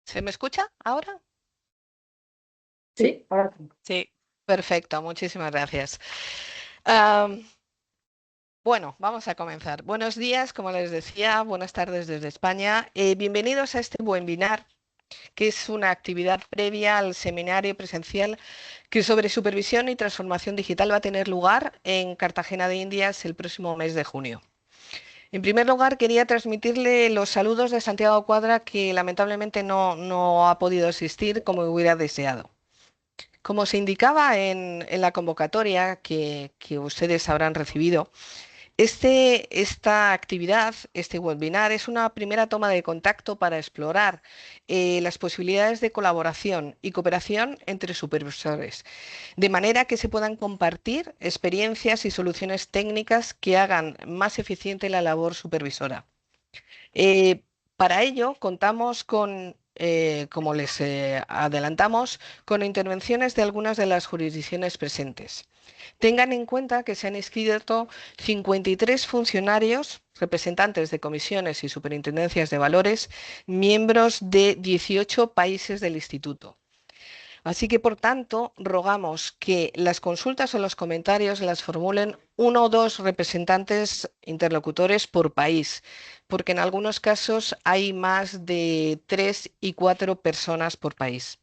¿Se me escucha ahora? Sí, ahora sí. Sí, perfecto, muchísimas gracias. Am, bueno, vamos a comenzar. Buenos días, como les decía, buenas tardes desde España. Bienvenidos a este webinar, que es una actividad previa al seminario presencial que sobre supervisión y transformación digital va a tener lugar en Cartagena de Indias el próximo mes de junio. En primer lugar, quería transmitirle los saludos de Santiago Cuadra, que lamentablemente no ha podido asistir como hubiera deseado. Como se indicaba en la convocatoria que ustedes habrán recibido, esta actividad, este webinar, es una primera toma de contacto para explorar las posibilidades de colaboración y cooperación entre supervisores, de manera que se puedan compartir experiencias y soluciones técnicas que hagan más eficiente la labor supervisora. Eh, para ello, contamos con, como les adelantamos, con intervenciones de algunas de las jurisdicciones presentes. Tengan en cuenta que se han inscrito 53 funcionarios, representantes de comisiones y superintendencias de valores, miembros de 18 países del Instituto. Así que, por tanto, rogamos que las consultas o los comentarios las formulen uno o dos representantes interlocutores por país, porque en algunos casos hay más de 3 y 4 personas por país.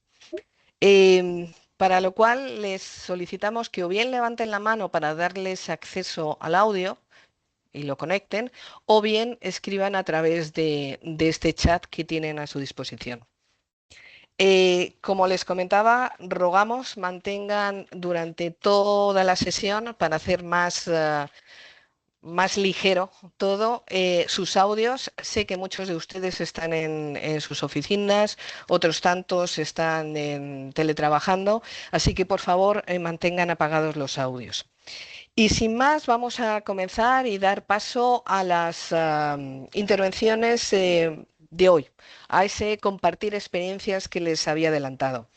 Para lo cual les solicitamos que o bien levanten la mano para darles acceso al audio y lo conecten, o bien escriban a través de este chat que tienen a su disposición. Como les comentaba, rogamos mantengan durante toda la sesión para hacer más ligero todo sus audios. Sé que muchos de ustedes están en sus oficinas, otros tantos están teletrabajando, así que por favor mantengan apagados los audios. Y sin más, vamos a comenzar y dar paso a las intervenciones de hoy, a ese compartir experiencias que les había adelantado.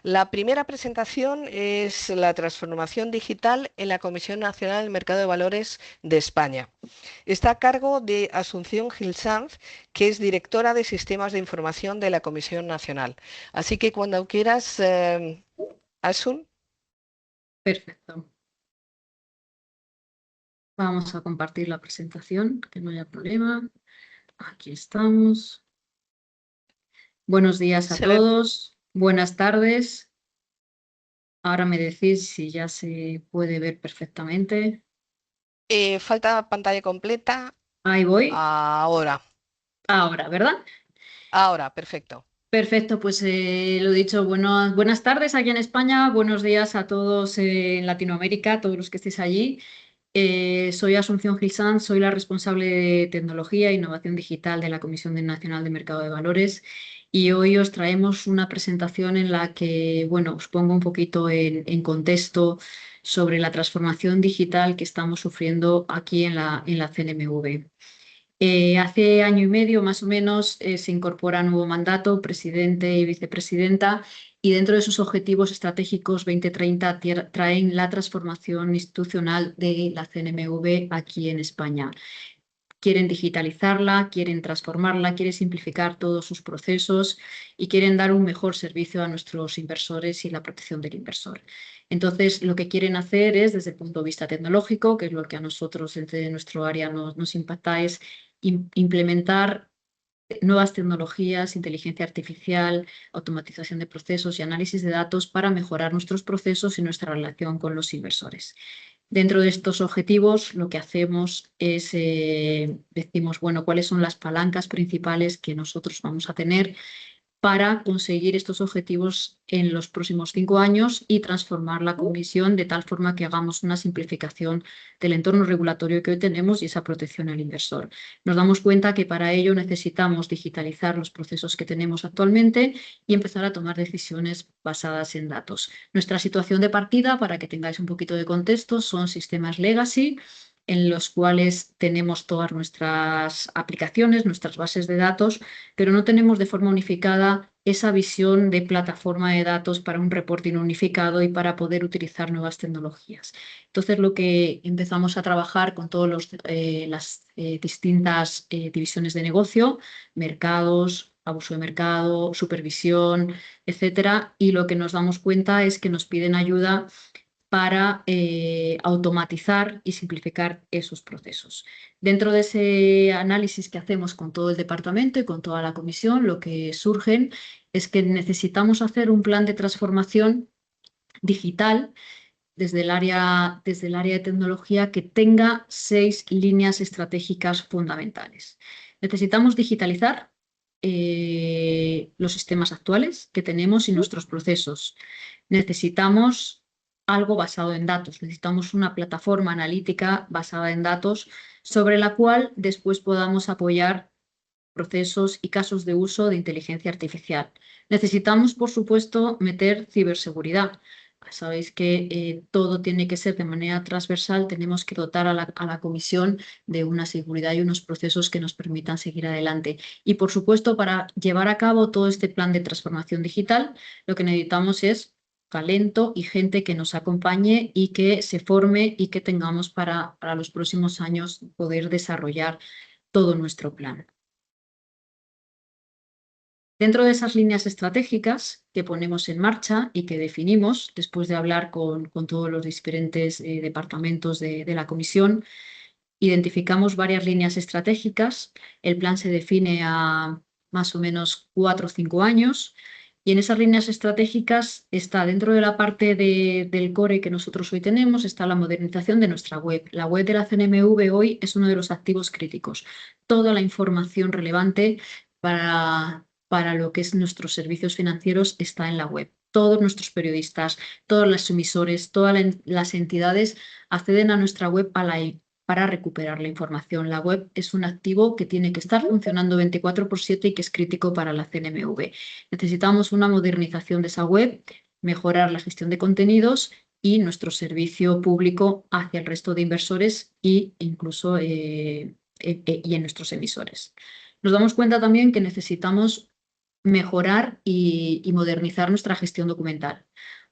La primera presentación es la transformación digital en la Comisión Nacional del Mercado de Valores de España. Está a cargo de Asunción Gil Sanz, que es directora de Sistemas de Información de la Comisión Nacional. Así que cuando quieras, Asun. Perfecto. Vamos a compartir la presentación, que no haya problema. Aquí estamos. Buenos días a Se ve, todos. Buenas tardes. Ahora me decís si ya se puede ver perfectamente. falta pantalla completa. Ahí voy. Ahora, Ahora, ¿verdad? ahora, perfecto. Perfecto, pues lo dicho, buenas tardes aquí en España, buenos días a todos en Latinoamérica, todos los que estéis allí. Soy Asunción Gilsán, soy la responsable de tecnología e innovación digital de la Comisión Nacional de Mercado de Valores y hoy os traemos una presentación en la que, bueno, os pongo un poquito en contexto sobre la transformación digital que estamos sufriendo aquí en la CNMV. Hace año y medio más o menos se incorpora nuevo mandato, presidente y vicepresidenta, y dentro de sus objetivos estratégicos 2030 traen la transformación institucional de la CNMV aquí en España. Quieren digitalizarla, quieren transformarla, quieren simplificar todos sus procesos y quieren dar un mejor servicio a nuestros inversores y la protección del inversor. Entonces, lo que quieren hacer es, desde el punto de vista tecnológico, que es lo que a nosotros desde nuestro área nos impacta, es implementar nuevas tecnologías, inteligencia artificial, automatización de procesos y análisis de datos para mejorar nuestros procesos y nuestra relación con los inversores. Dentro de estos objetivos, lo que hacemos es, decimos, bueno, cuáles son las palancas principales que nosotros vamos a tener para conseguir estos objetivos en los próximos 5 años y transformar la comisión de tal forma que hagamos una simplificación del entorno regulatorio que hoy tenemos y esa protección al inversor. Nos damos cuenta que para ello necesitamos digitalizar los procesos que tenemos actualmente y empezar a tomar decisiones basadas en datos. Nuestra situación de partida, para que tengáis un poquito de contexto, son sistemas legacy en los cuales tenemos todas nuestras aplicaciones, nuestras bases de datos, pero no tenemos de forma unificada esa visión de plataforma de datos para un reporting unificado y para poder utilizar nuevas tecnologías. Entonces, lo que empezamos a trabajar con todas las distintas divisiones de negocio, mercados, abuso de mercado, supervisión, etcétera, y lo que nos damos cuenta es que nos piden ayuda para automatizar y simplificar esos procesos. Dentro de ese análisis que hacemos con todo el departamento y con toda la comisión, lo que surgen es que necesitamos hacer un plan de transformación digital desde el área de tecnología que tenga 6 líneas estratégicas fundamentales. Necesitamos digitalizar los sistemas actuales que tenemos y nuestros procesos. Necesitamos algo basado en datos. Necesitamos una plataforma analítica basada en datos sobre la cual después podamos apoyar procesos y casos de uso de inteligencia artificial. Necesitamos, por supuesto, meter ciberseguridad. Sabéis que todo tiene que ser de manera transversal, tenemos que dotar a la comisión de una seguridad y unos procesos que nos permitan seguir adelante. Y, por supuesto, para llevar a cabo todo este plan de transformación digital, lo que necesitamos es talento y gente que nos acompañe y que se forme y que tengamos para los próximos años poder desarrollar todo nuestro plan. Dentro de esas líneas estratégicas que ponemos en marcha y que definimos, después de hablar con todos los diferentes departamentos de la comisión, identificamos varias líneas estratégicas. El plan se define a más o menos 4 o 5 años y en esas líneas estratégicas está dentro de la parte del core que nosotros hoy tenemos, está la modernización de nuestra web. La web de la CNMV hoy es uno de los activos críticos. Toda la información relevante para lo que es nuestros servicios financieros está en la web. Todos nuestros periodistas, todos los emisores, todas las entidades acceden a nuestra web para recuperar la información. La web es un activo que tiene que estar funcionando 24/7 y que es crítico para la CNMV. Necesitamos una modernización de esa web, mejorar la gestión de contenidos y nuestro servicio público hacia el resto de inversores e incluso y en nuestros emisores. Nos damos cuenta también que necesitamos mejorar y modernizar nuestra gestión documental.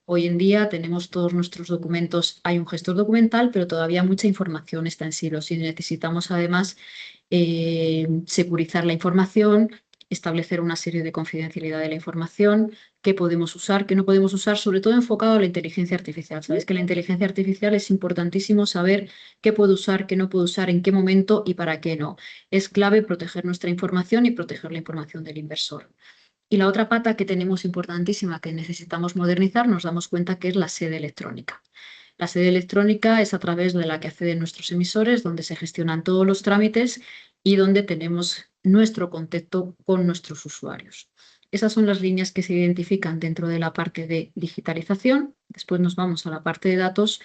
Hoy en día tenemos todos nuestros documentos, hay un gestor documental, pero todavía mucha información está en silos y necesitamos además securizar la información, establecer una serie de confidencialidad de la información, qué podemos usar, qué no podemos usar, sobre todo enfocado a la inteligencia artificial. Sabéis que la inteligencia artificial es importantísimo saber qué puedo usar, qué no puedo usar, en qué momento y para qué no. Es clave proteger nuestra información y proteger la información del inversor. Y la otra pata que tenemos importantísima que necesitamos modernizar, nos damos cuenta que es la sede electrónica. La sede electrónica es a través de la que acceden nuestros emisores, donde se gestionan todos los trámites y donde tenemos nuestro contacto con nuestros usuarios. Esas son las líneas que se identifican dentro de la parte de digitalización. Después nos vamos a la parte de datos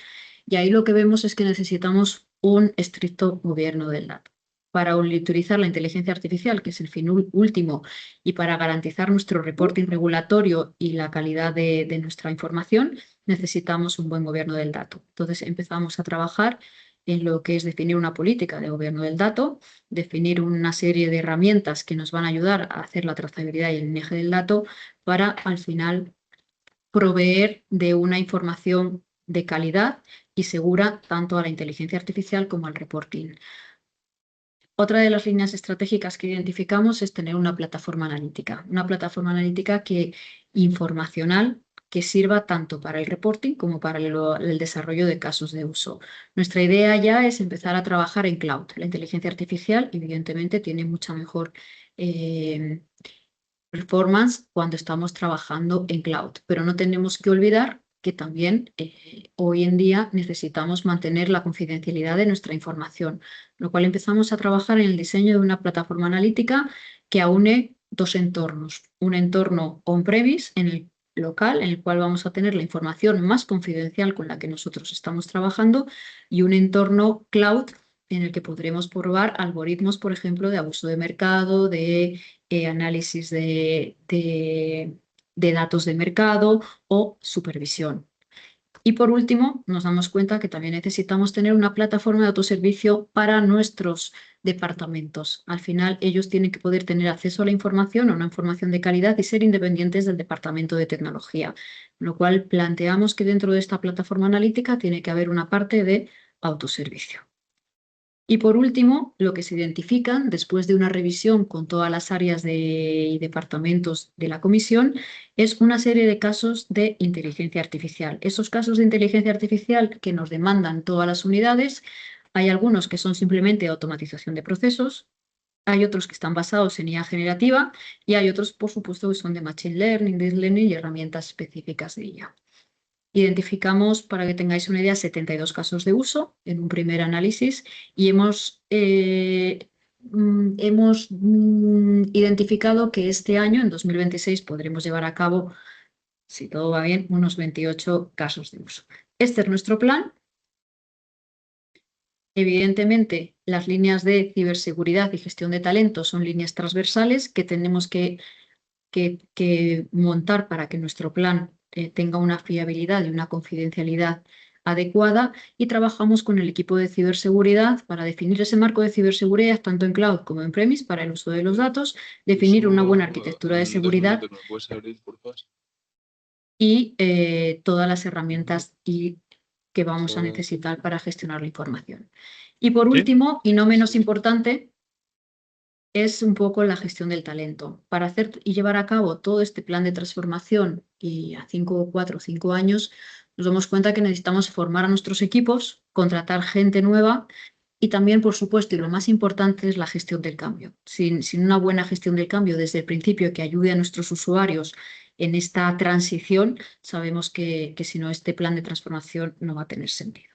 y ahí lo que vemos es que necesitamos un estricto gobierno del dato. Para utilizar la inteligencia artificial, que es el fin último, y para garantizar nuestro reporting regulatorio y la calidad de nuestra información, necesitamos un buen gobierno del dato. Entonces empezamos a trabajar en lo que es definir una política de gobierno del dato, definir una serie de herramientas que nos van a ayudar a hacer la trazabilidad y el lineaje del dato para al final proveer de una información de calidad y segura tanto a la inteligencia artificial como al reporting. Otra de las líneas estratégicas que identificamos es tener una plataforma analítica informacional que sirva tanto para el reporting como para el desarrollo de casos de uso. Nuestra idea ya es empezar a trabajar en cloud. La inteligencia artificial, evidentemente, tiene mucha mejor performance cuando estamos trabajando en cloud, pero no tenemos que olvidar que también hoy en día necesitamos mantener la confidencialidad de nuestra información, lo cual empezamos a trabajar en el diseño de una plataforma analítica que aúne dos entornos, un entorno on-premise en el local, en el cual vamos a tener la información más confidencial con la que nosotros estamos trabajando, y un entorno cloud en el que podremos probar algoritmos, por ejemplo, de abuso de mercado, de análisis de datos de mercado o supervisión. Y por último, nos damos cuenta que también necesitamos tener una plataforma de autoservicio para nuestros departamentos. Al final, ellos tienen que poder tener acceso a la información, a una información de calidad y ser independientes del departamento de tecnología. Con lo cual, planteamos que dentro de esta plataforma analítica tiene que haber una parte de autoservicio. Y por último, lo que se identifican después de una revisión con todas las áreas y departamentos de la comisión es una serie de casos de inteligencia artificial. Esos casos de inteligencia artificial que nos demandan todas las unidades, hay algunos que son simplemente automatización de procesos, hay otros que están basados en IA generativa y hay otros, por supuesto, que son de Machine Learning, Deep Learning y herramientas específicas de IA. Identificamos, para que tengáis una idea, 72 casos de uso en un primer análisis y hemos identificado que este año, en 2026, podremos llevar a cabo, si todo va bien, unos 28 casos de uso. Este es nuestro plan. Evidentemente, las líneas de ciberseguridad y gestión de talento son líneas transversales que tenemos que montar para que nuestro plan tenga una fiabilidad y una confidencialidad adecuada, y trabajamos con el equipo de ciberseguridad para definir ese marco de ciberseguridad tanto en cloud como en premise para el uso de los datos, definir una buena arquitectura de seguridad y todas las herramientas que vamos a necesitar para gestionar la información. Y por último, y no menos importante, es un poco la gestión del talento. Para hacer y llevar a cabo todo este plan de transformación y a 4 o 5 años, nos damos cuenta que necesitamos formar a nuestros equipos, contratar gente nueva y también, por supuesto, y lo más importante es la gestión del cambio. Sin una buena gestión del cambio desde el principio que ayude a nuestros usuarios en esta transición, sabemos que si no, este plan de transformación no va a tener sentido.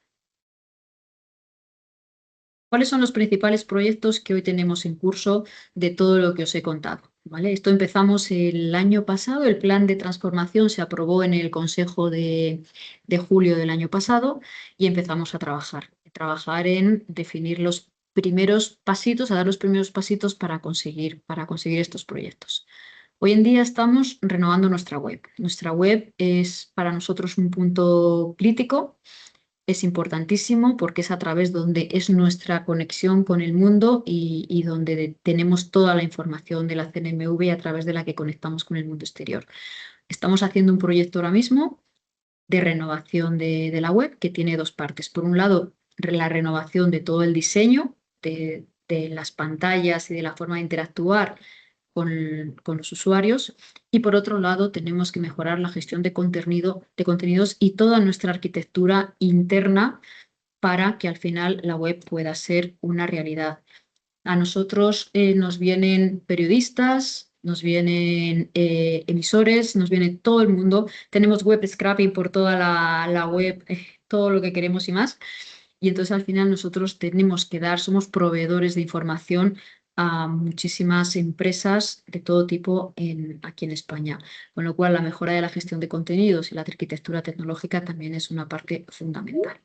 ¿Cuáles son los principales proyectos que hoy tenemos en curso de todo lo que os he contado? ¿Vale? Esto empezamos el año pasado, el plan de transformación se aprobó en el Consejo de julio del año pasado y empezamos a trabajar en definir los primeros pasitos, a dar los primeros pasitos para conseguir estos proyectos. Hoy en día estamos renovando nuestra web. Nuestra web es para nosotros un punto crítico. Es importantísimo porque es a través donde es nuestra conexión con el mundo y donde tenemos toda la información de la CNMV a través de la que conectamos con el mundo exterior. Estamos haciendo un proyecto ahora mismo de renovación de la web que tiene dos partes. Por un lado, la renovación de todo el diseño, de las pantallas y de la forma de interactuar con los usuarios, y por otro lado tenemos que mejorar la gestión de contenidos y toda nuestra arquitectura interna para que al final la web pueda ser una realidad. A nosotros nos vienen periodistas, nos vienen emisores, nos viene todo el mundo. Tenemos web scraping por toda la web, todo lo que queremos y más. Y entonces al final nosotros tenemos que somos proveedores de información a muchísimas empresas de todo tipo aquí en España, con lo cual la mejora de la gestión de contenidos y la arquitectura tecnológica también es una parte fundamental.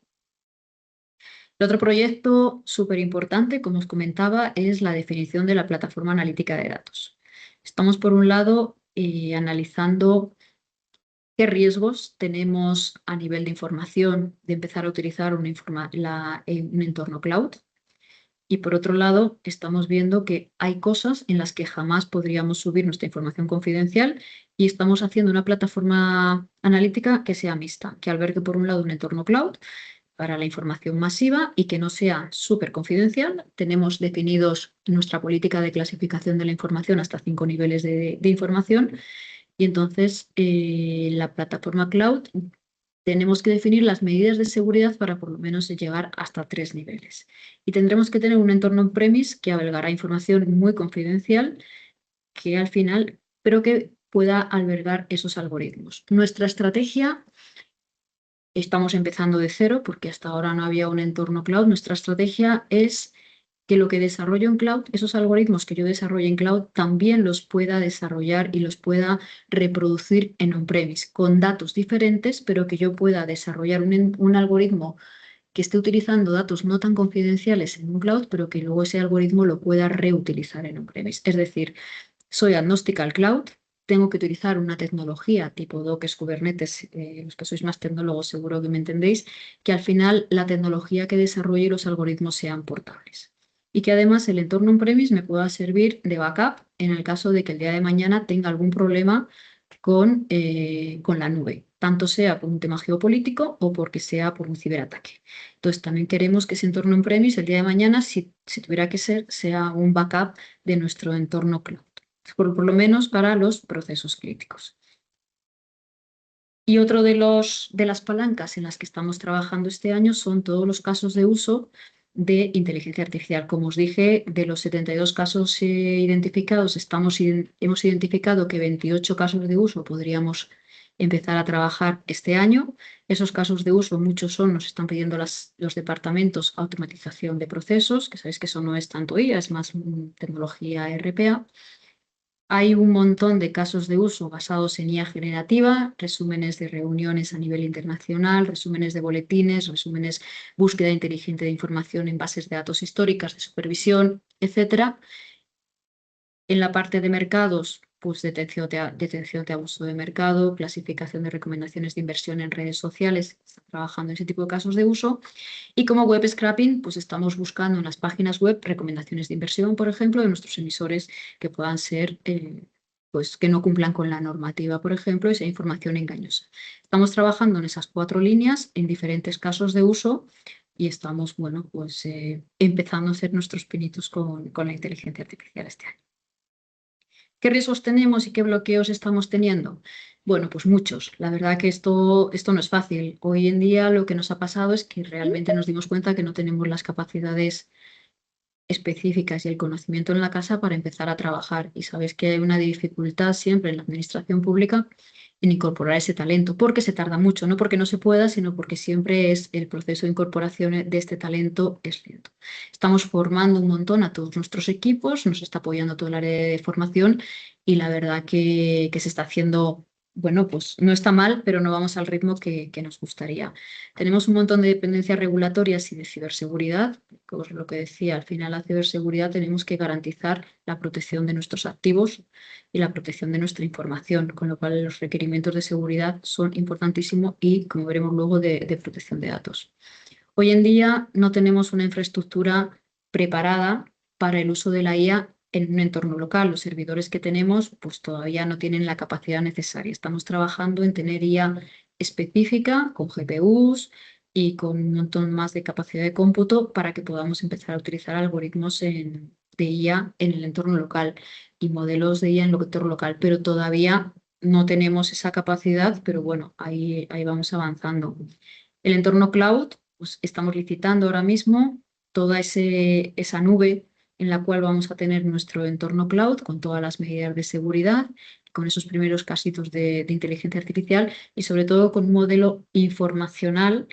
El otro proyecto súper importante, como os comentaba, es la definición de la plataforma analítica de datos. Estamos, por un lado, analizando qué riesgos tenemos a nivel de información de empezar a utilizar un entorno cloud. Y por otro lado, estamos viendo que hay cosas en las que jamás podríamos subir nuestra información confidencial y estamos haciendo una plataforma analítica que sea mixta, que albergue por un lado un entorno cloud para la información masiva y que no sea súper confidencial. Tenemos definidos nuestra política de clasificación de la información hasta 5 niveles de información y entonces la plataforma cloud tenemos que definir las medidas de seguridad para por lo menos llegar hasta 3 niveles. Y tendremos que tener un entorno on-premise que albergará información muy confidencial que al final, pero que pueda albergar esos algoritmos. Nuestra estrategia, estamos empezando de cero porque hasta ahora no había un entorno cloud. Nuestra estrategia es que lo que desarrollo en cloud, esos algoritmos que yo desarrolle en cloud, también los pueda desarrollar y los pueda reproducir en on-premise con datos diferentes, pero que yo pueda desarrollar un algoritmo que esté utilizando datos no tan confidenciales en un cloud, pero que luego ese algoritmo lo pueda reutilizar en on-premise. Es decir, soy agnóstica al cloud, tengo que utilizar una tecnología tipo Docker, Kubernetes, los que sois más tecnólogos seguro que me entendéis, que al final la tecnología que desarrolle y los algoritmos sean portables. Y que además el entorno on-premise me pueda servir de backup en el caso de que el día de mañana tenga algún problema con la nube. tanto sea por un tema geopolítico o porque sea por un ciberataque. Entonces, también queremos que ese entorno on-premise el día de mañana, si tuviera que ser, sea un backup de nuestro entorno cloud, por lo menos para los procesos críticos. Y otro de las palancas en las que estamos trabajando este año son todos los casos de uso de inteligencia artificial. Como os dije, de los 72 casos identificados, hemos identificado que 28 casos de uso podríamos empezar a trabajar este año. Esos casos de uso, muchos nos están pidiendo los departamentos automatización de procesos, que sabéis que eso no es tanto IA, es más tecnología RPA. Hay un montón de casos de uso basados en IA generativa, resúmenes de reuniones a nivel internacional, resúmenes de boletines, resúmenes, búsqueda inteligente de información en bases de datos históricas, de supervisión, etcétera. En la parte de mercados, pues detección de abuso de mercado, clasificación de recomendaciones de inversión en redes sociales, está trabajando en ese tipo de casos de uso. Y como web scrapping, pues estamos buscando en las páginas web recomendaciones de inversión, por ejemplo, de nuestros emisores que puedan ser, pues que no cumplan con la normativa, por ejemplo, y sea información engañosa. Estamos trabajando en esas 4 líneas en diferentes casos de uso y estamos, bueno, pues empezando a hacer nuestros pinitos con la inteligencia artificial este año. ¿Qué riesgos tenemos y qué bloqueos estamos teniendo? Bueno, pues muchos. La verdad que esto no es fácil. Hoy en día lo que nos ha pasado es que realmente nos dimos cuenta que no tenemos las capacidades específicas y el conocimiento en la casa para empezar a trabajar. Y sabes que hay una dificultad siempre en la administración pública en incorporar ese talento, porque se tarda mucho, no porque no se pueda, sino porque siempre es el proceso de incorporación de este talento es lento. Estamos formando un montón a todos nuestros equipos, nos está apoyando todo el área de formación y la verdad que se está haciendo, bueno, pues no está mal, pero no vamos al ritmo que nos gustaría. Tenemos un montón de dependencias regulatorias y de ciberseguridad. Pues lo que decía, al final la ciberseguridad tenemos que garantizar la protección de nuestros activos y la protección de nuestra información, con lo cual los requerimientos de seguridad son importantísimos y, como veremos luego, de protección de datos. Hoy en día no tenemos una infraestructura preparada para el uso de la IA en un entorno local. Los servidores que tenemos pues todavía no tienen la capacidad necesaria. Estamos trabajando en tener IA específica con GPUs y con un montón más de capacidad de cómputo para que podamos empezar a utilizar algoritmos de IA en el entorno local y modelos de IA en el entorno local, pero todavía no tenemos esa capacidad, pero bueno, ahí vamos avanzando. El entorno cloud, pues estamos licitando ahora mismo toda esa nube en la cual vamos a tener nuestro entorno cloud con todas las medidas de seguridad, con esos primeros casitos de inteligencia artificial y sobre todo con un modelo informacional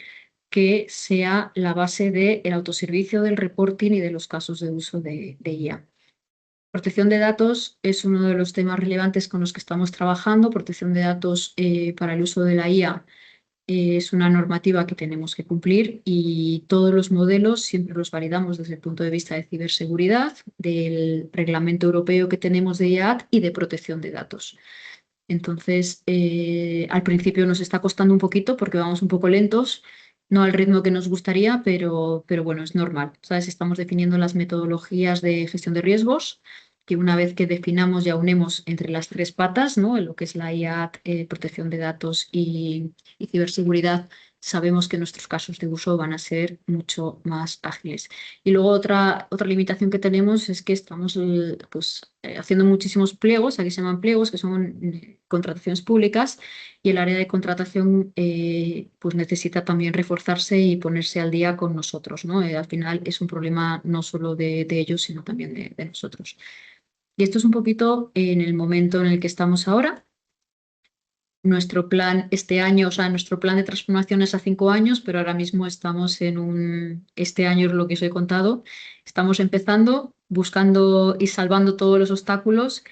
que sea la base del autoservicio, del reporting y de los casos de uso de IA. Protección de datos es uno de los temas relevantes con los que estamos trabajando. Protección de datos para el uso de la IA es una normativa que tenemos que cumplir y todos los modelos siempre los validamos desde el punto de vista de ciberseguridad, del reglamento europeo que tenemos de IAT y de protección de datos. Entonces, al principio nos está costando un poquito porque vamos un poco lentos, no al ritmo que nos gustaría, pero bueno, es normal. ¿Sabes? Estamos definiendo las metodologías de gestión de riesgos, que una vez que definamos ya unemos entre las 3 patas, ¿no? En lo que es la IAT, protección de datos y ciberseguridad, sabemos que nuestros casos de uso van a ser mucho más ágiles. Y luego otra limitación que tenemos es que estamos pues, haciendo muchísimos pliegos, aquí se llaman pliegos, que son contrataciones públicas, y el área de contratación pues necesita también reforzarse y ponerse al día con nosotros, ¿no? Al final es un problema no solo de ellos, sino también de nosotros. Y esto es un poquito en el momento en el que estamos ahora. Nuestro plan este año, o sea, nuestro plan de transformación es a 5 años, pero ahora mismo estamos este año es lo que os he contado, estamos empezando, buscando y salvando todos los obstáculos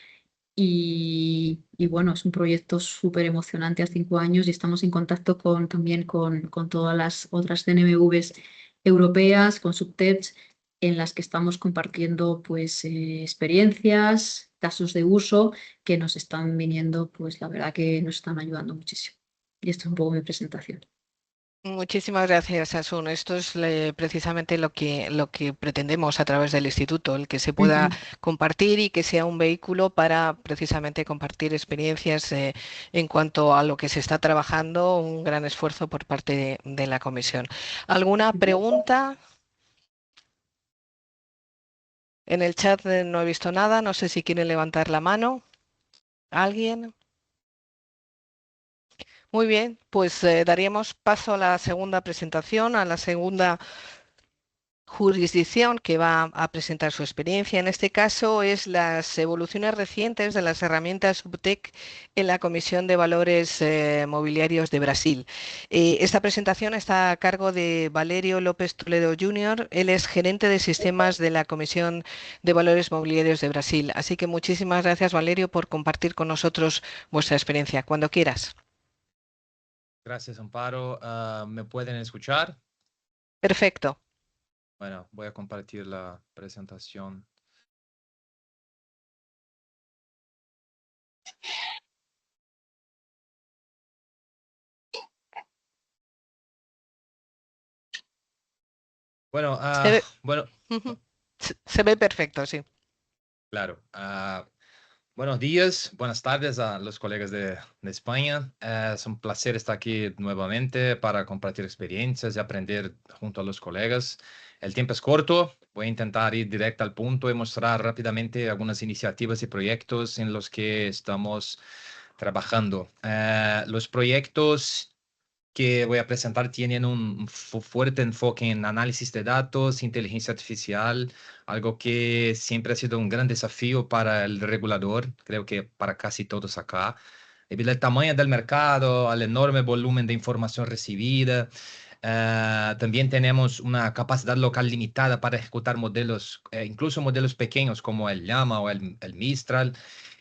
y bueno, es un proyecto súper emocionante a 5 años y estamos en contacto también con todas las otras CNMVs europeas, con Subtech, en las que estamos compartiendo pues experiencias, casos de uso que nos están viniendo, pues la verdad que nos están ayudando muchísimo. Y esto es un poco mi presentación. Muchísimas gracias, Asun. Esto es precisamente lo que pretendemos a través del instituto, el que se pueda Ujú. compartir y que sea un vehículo para precisamente compartir experiencias en cuanto a lo que se está trabajando, un gran esfuerzo por parte de la comisión. ¿Alguna pregunta? En el chat no he visto nada, no sé si quieren levantar la mano. ¿Alguien? Muy bien, pues daríamos paso a la segunda presentación, a la segunda jurisdicción que va a presentar su experiencia. En este caso es las evoluciones recientes de las herramientas Subtech en la Comisión de Valores Mobiliarios de Brasil. Esta presentación está a cargo de Valerio López Toledo Jr. Él es gerente de sistemas de la Comisión de Valores Mobiliarios de Brasil. Así que muchísimas gracias, Valerio, por compartir con nosotros vuestra experiencia. Cuando quieras. Gracias, Amparo. ¿Me pueden escuchar? Perfecto. Bueno, voy a compartir la presentación. Bueno, Se ve, bueno, ujú, se ve perfecto, sí. claro. Buenos días, buenas tardes a los colegas de España. Es un placer estar aquí nuevamente para compartir experiencias y aprender junto a los colegas. El tiempo es corto, voy a intentar ir directo al punto y mostrar rápidamente algunas iniciativas y proyectos en los que estamos trabajando. Los proyectos que voy a presentar tienen un fuerte enfoque en análisis de datos, inteligencia artificial, algo que siempre ha sido un gran desafío para el regulador, creo que para casi todos acá, debido al tamaño del mercado, al enorme volumen de información recibida. También tenemos una capacidad local limitada para ejecutar modelos, incluso modelos pequeños como el Llama o el Mistral.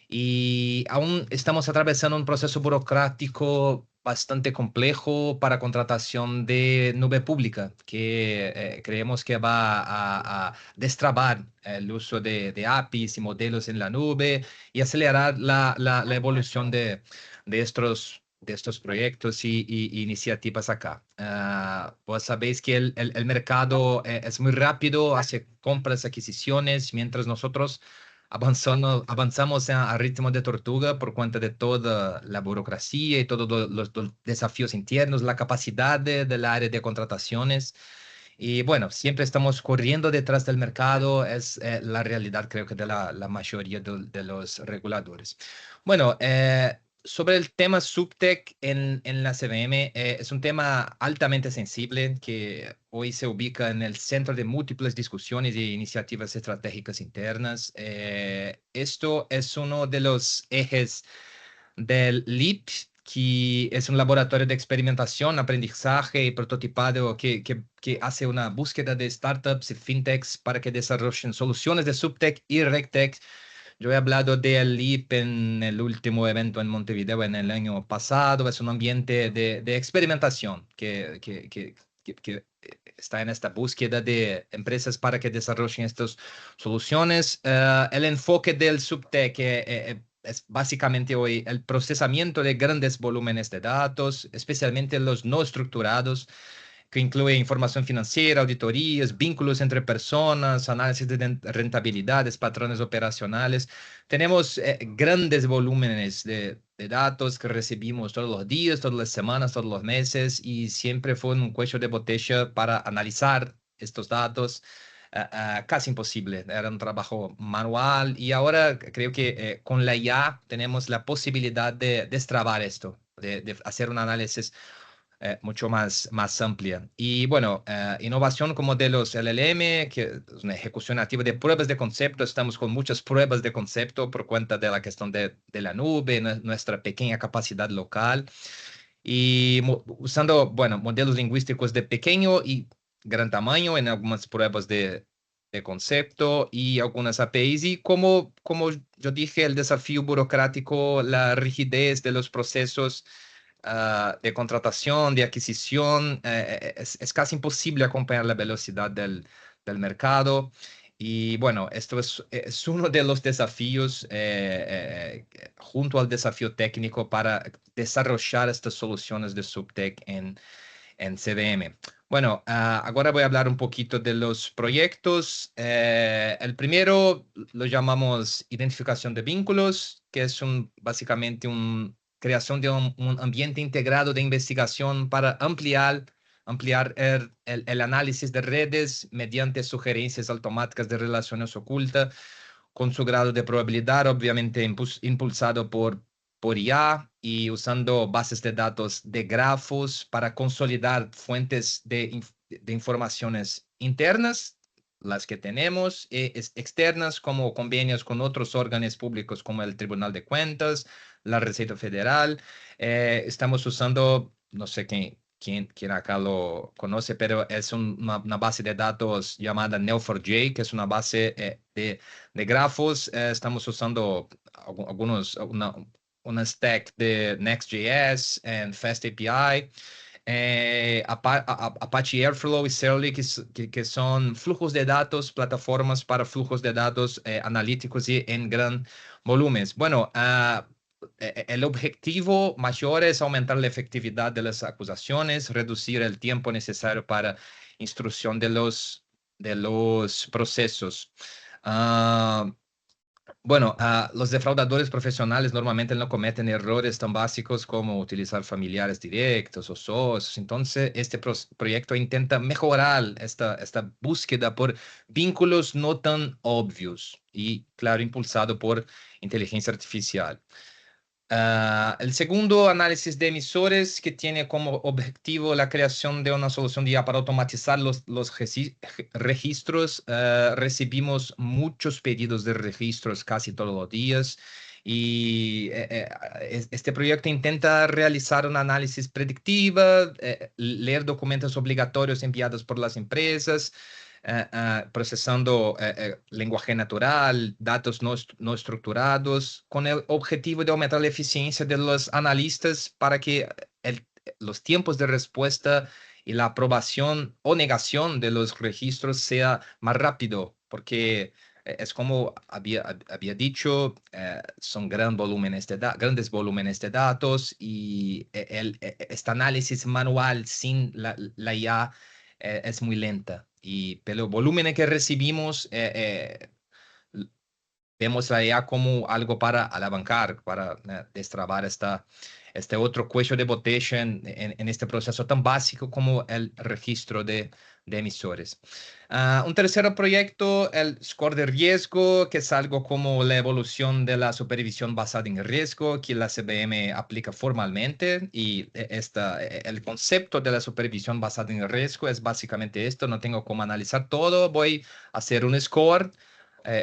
Y aún estamos atravesando un proceso burocrático bastante complejo para contratación de nube pública, que creemos que va a destrabar el uso de APIs y modelos en la nube y acelerar la evolución de estos proyectos y iniciativas acá. Vos sabéis que el mercado es muy rápido, hace compras, adquisiciones, mientras nosotros avanzamos a ritmo de tortuga por cuenta de toda la burocracia y todos los desafíos internos, la capacidad del área de contrataciones. Y bueno, siempre estamos corriendo detrás del mercado, es la realidad creo que de la mayoría de los reguladores. Bueno, sobre el tema Subtech en la CVM, es un tema altamente sensible que hoy se ubica en el centro de múltiples discusiones y iniciativas estratégicas internas. Esto es uno de los ejes del LEAP, que es un laboratorio de experimentación, aprendizaje y prototipado que hace una búsqueda de startups y fintechs para que desarrollen soluciones de subtech y regtech. Yo he hablado del LEAP en el último evento en Montevideo en el año pasado. Es un ambiente de experimentación que está en esta búsqueda de empresas para que desarrollen estas soluciones. El enfoque del subtech es básicamente hoy el procesamiento de grandes volúmenes de datos, especialmente los no estructurados, que incluye información financiera, auditorías, vínculos entre personas, análisis de rentabilidades, patrones operacionales. Tenemos grandes volúmenes de datos que recibimos todos los días, todas las semanas, todos los meses, y siempre fue un cuello de botella para analizar estos datos. Casi imposible, era un trabajo manual y ahora creo que con la IA tenemos la posibilidad de destrabar esto, de hacer un análisis mucho más amplia. Y bueno, innovación con modelos LLM, que es una ejecución activa de pruebas de concepto. Estamos con muchas pruebas de concepto por cuenta de la cuestión de la nube, nuestra pequeña capacidad local. Y usando, bueno, modelos lingüísticos de pequeño y gran tamaño en algunas pruebas de concepto y algunas APIs. Y como yo dije, el desafío burocrático, la rigidez de los procesos de contratación, de adquisición, es casi imposible acompañar la velocidad del mercado. Y bueno, esto es uno de los desafíos junto al desafío técnico para desarrollar estas soluciones de subtech en CVM. Bueno, ahora voy a hablar un poquito de los proyectos. El primero lo llamamos identificación de vínculos, que es básicamente una creación de un ambiente integrado de investigación para ampliar el análisis de redes mediante sugerencias automáticas de relaciones ocultas con su grado de probabilidad, obviamente impulsado por IA y usando bases de datos de grafos para consolidar fuentes de informaciones internas, las que tenemos, y externas como convenios con otros órganos públicos como el Tribunal de Cuentas, la Receta Federal. Estamos usando, no sé quién acá lo conoce, pero es una base de datos llamada Neo4j, que es una base de grafos. Estamos usando una stack de Next.js en FastAPI, Apache Airflow y Serverly, que son flujos de datos, plataformas para flujos de datos analíticos y en gran volúmenes. Bueno, el objetivo mayor es aumentar la efectividad de las acusaciones, reducir el tiempo necesario para instrucción de los procesos. Ah, bueno, los defraudadores profesionales normalmente no cometen errores tan básicos como utilizar familiares directos o socios. Entonces, este proyecto intenta mejorar esta búsqueda por vínculos no tan obvios y, claro, impulsado por inteligencia artificial. El segundo, análisis de emisores, que tiene como objetivo la creación de una solución de IA para automatizar los registros. Recibimos muchos pedidos de registros casi todos los días y este proyecto intenta realizar un análisis predictiva, leer documentos obligatorios enviados por las empresas, procesando lenguaje natural, datos no estructurados, con el objetivo de aumentar la eficiencia de los analistas para que los tiempos de respuesta y la aprobación o negación de los registros sea más rápido, porque es como había dicho, son grandes volúmenes de datos y este análisis manual sin la IA es muy lenta. Pero el volumen que recibimos, vemos la IA como algo para alavancar, para destrabar este otro cuello de botella en este proceso tan básico como el registro de emisores. Un tercer proyecto, el score de riesgo, que es algo como la evolución de la supervisión basada en riesgo que la CBM aplica formalmente. Y el concepto de la supervisión basada en riesgo es básicamente esto. No tengo cómo analizar todo. Voy a hacer un score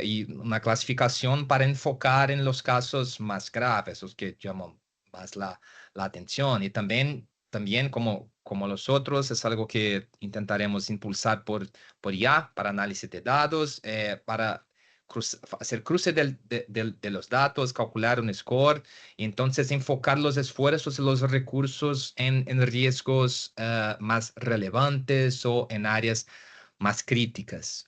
y una clasificación para enfocar en los casos más graves, los que llaman más la atención. Y también como los otros, es algo que intentaremos impulsar por IA para análisis de datos, para hacer cruce de los datos, calcular un score y entonces enfocar los esfuerzos y los recursos en riesgos más relevantes o en áreas más críticas.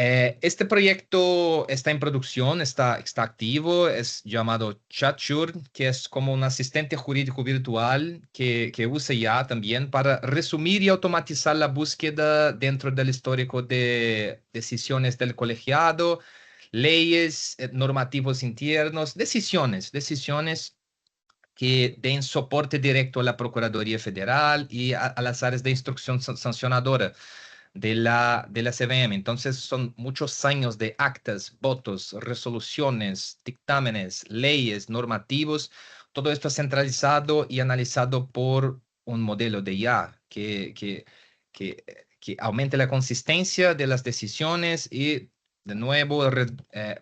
Este proyecto está en producción, está activo, es llamado ChatSure, que es como un asistente jurídico virtual que usa ya también para resumir y automatizar la búsqueda dentro del histórico de decisiones del colegiado, leyes, normativos internos, decisiones que den soporte directo a la Procuraduría Federal y a las áreas de instrucción sancionadora de la CVM. Entonces son muchos años de actas, votos, resoluciones, dictámenes, leyes, normativos, todo esto centralizado y analizado por un modelo de IA que, que aumente la consistencia de las decisiones y de nuevo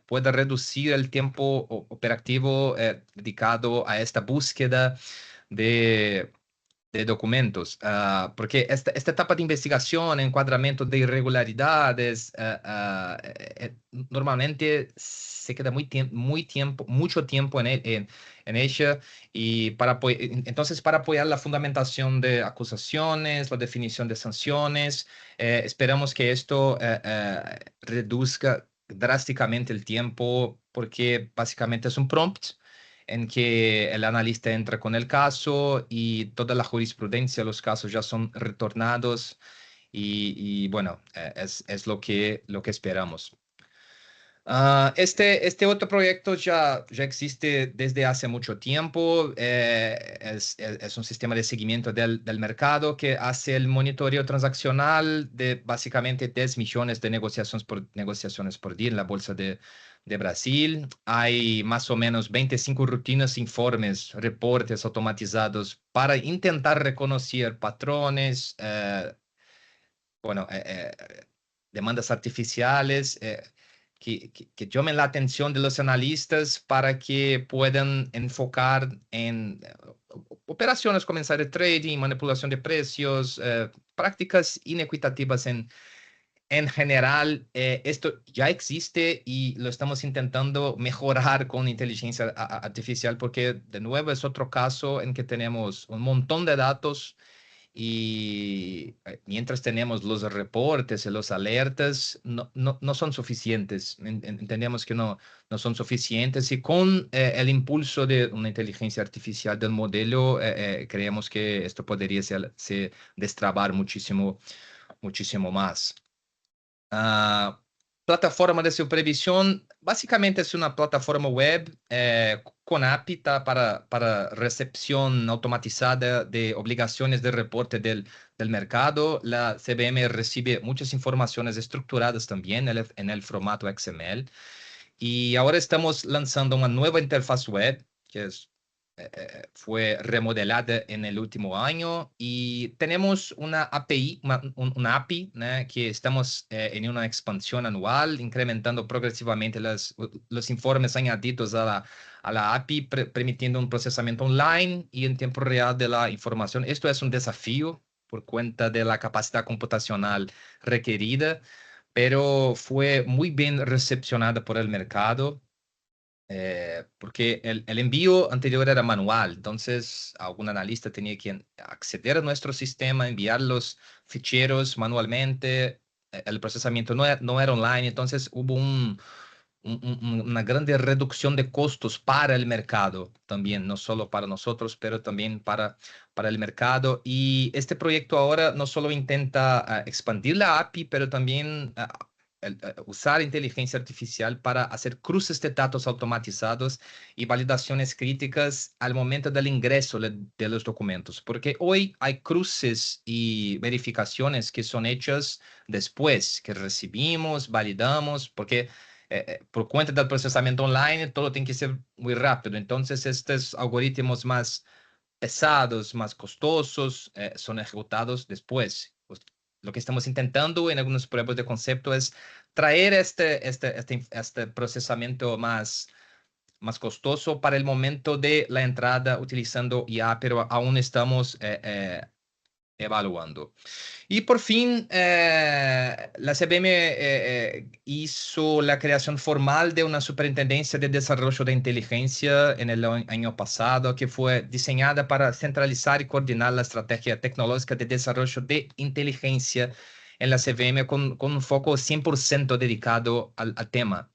pueda reducir el tiempo operativo dedicado a esta búsqueda de documentos, porque esta etapa de investigación, encuadramiento de irregularidades, normalmente se queda mucho tiempo en ella y entonces para apoyar la fundamentación de acusaciones, la definición de sanciones, esperamos que esto reduzca drásticamente el tiempo porque básicamente es un prompt en que el analista entra con el caso y toda la jurisprudencia, los casos ya son retornados y bueno, es lo que esperamos. Este otro proyecto ya existe desde hace mucho tiempo. Es un sistema de seguimiento del mercado que hace el monitoreo transaccional de básicamente 10 millones de negociaciones por día en la Bolsa de Brasil. Hay más o menos 25 rutinas, informes, reportes automatizados para intentar reconocer patrones, bueno, demandas artificiales. Que llamen la atención de los analistas para que puedan enfocar en operaciones como de trading, manipulación de precios, prácticas inequitativas en general. Esto ya existe y lo estamos intentando mejorar con inteligencia artificial porque de nuevo es otro caso en que tenemos un montón de datos y mientras tenemos los reportes y los alertas, no son suficientes. Entendemos que no son suficientes y con el impulso de una inteligencia artificial del modelo, creemos que esto podría se destrabar muchísimo, muchísimo más. Plataforma de supervisión, básicamente es una plataforma web con API para recepción automatizada de obligaciones de reporte del mercado. La CBM recibe muchas informaciones estructuradas también en el formato XML. Y ahora estamos lanzando una nueva interfaz web que fue remodelada en el último año y tenemos una API, una API, ¿no? Que estamos en una expansión anual, incrementando progresivamente los informes añadidos a la API, permitiendo un procesamiento online y en tiempo real de la información. Esto es un desafío por cuenta de la capacidad computacional requerida, pero fue muy bien recepcionada por el mercado. Porque el envío anterior era manual, entonces algún analista tenía que acceder a nuestro sistema, enviar los ficheros manualmente, el procesamiento no era online, entonces hubo una grande reducción de costos para el mercado también, no solo para nosotros, pero también para el mercado. Y este proyecto ahora no solo intenta expandir la API, pero también usar inteligencia artificial para hacer cruces de datos automatizados y validaciones críticas al momento del ingreso de los documentos, porque hoy hay cruces y verificaciones que son hechas después que recibimos, validamos, porque por cuenta del procesamiento online todo tiene que ser muy rápido. Entonces, estos algoritmos más pesados, más costosos, son ejecutados después. Pues, lo que estamos intentando en algunas pruebas de concepto es traer este procesamiento más costoso para el momento de la entrada utilizando IA, pero aún estamos evaluando. Y por fin, la CBM hizo la creación formal de una superintendencia de desarrollo de inteligencia en el año pasado, que fue diseñada para centralizar y coordinar la estrategia tecnológica de desarrollo de inteligencia en la CVM con un foco 100% dedicado al tema.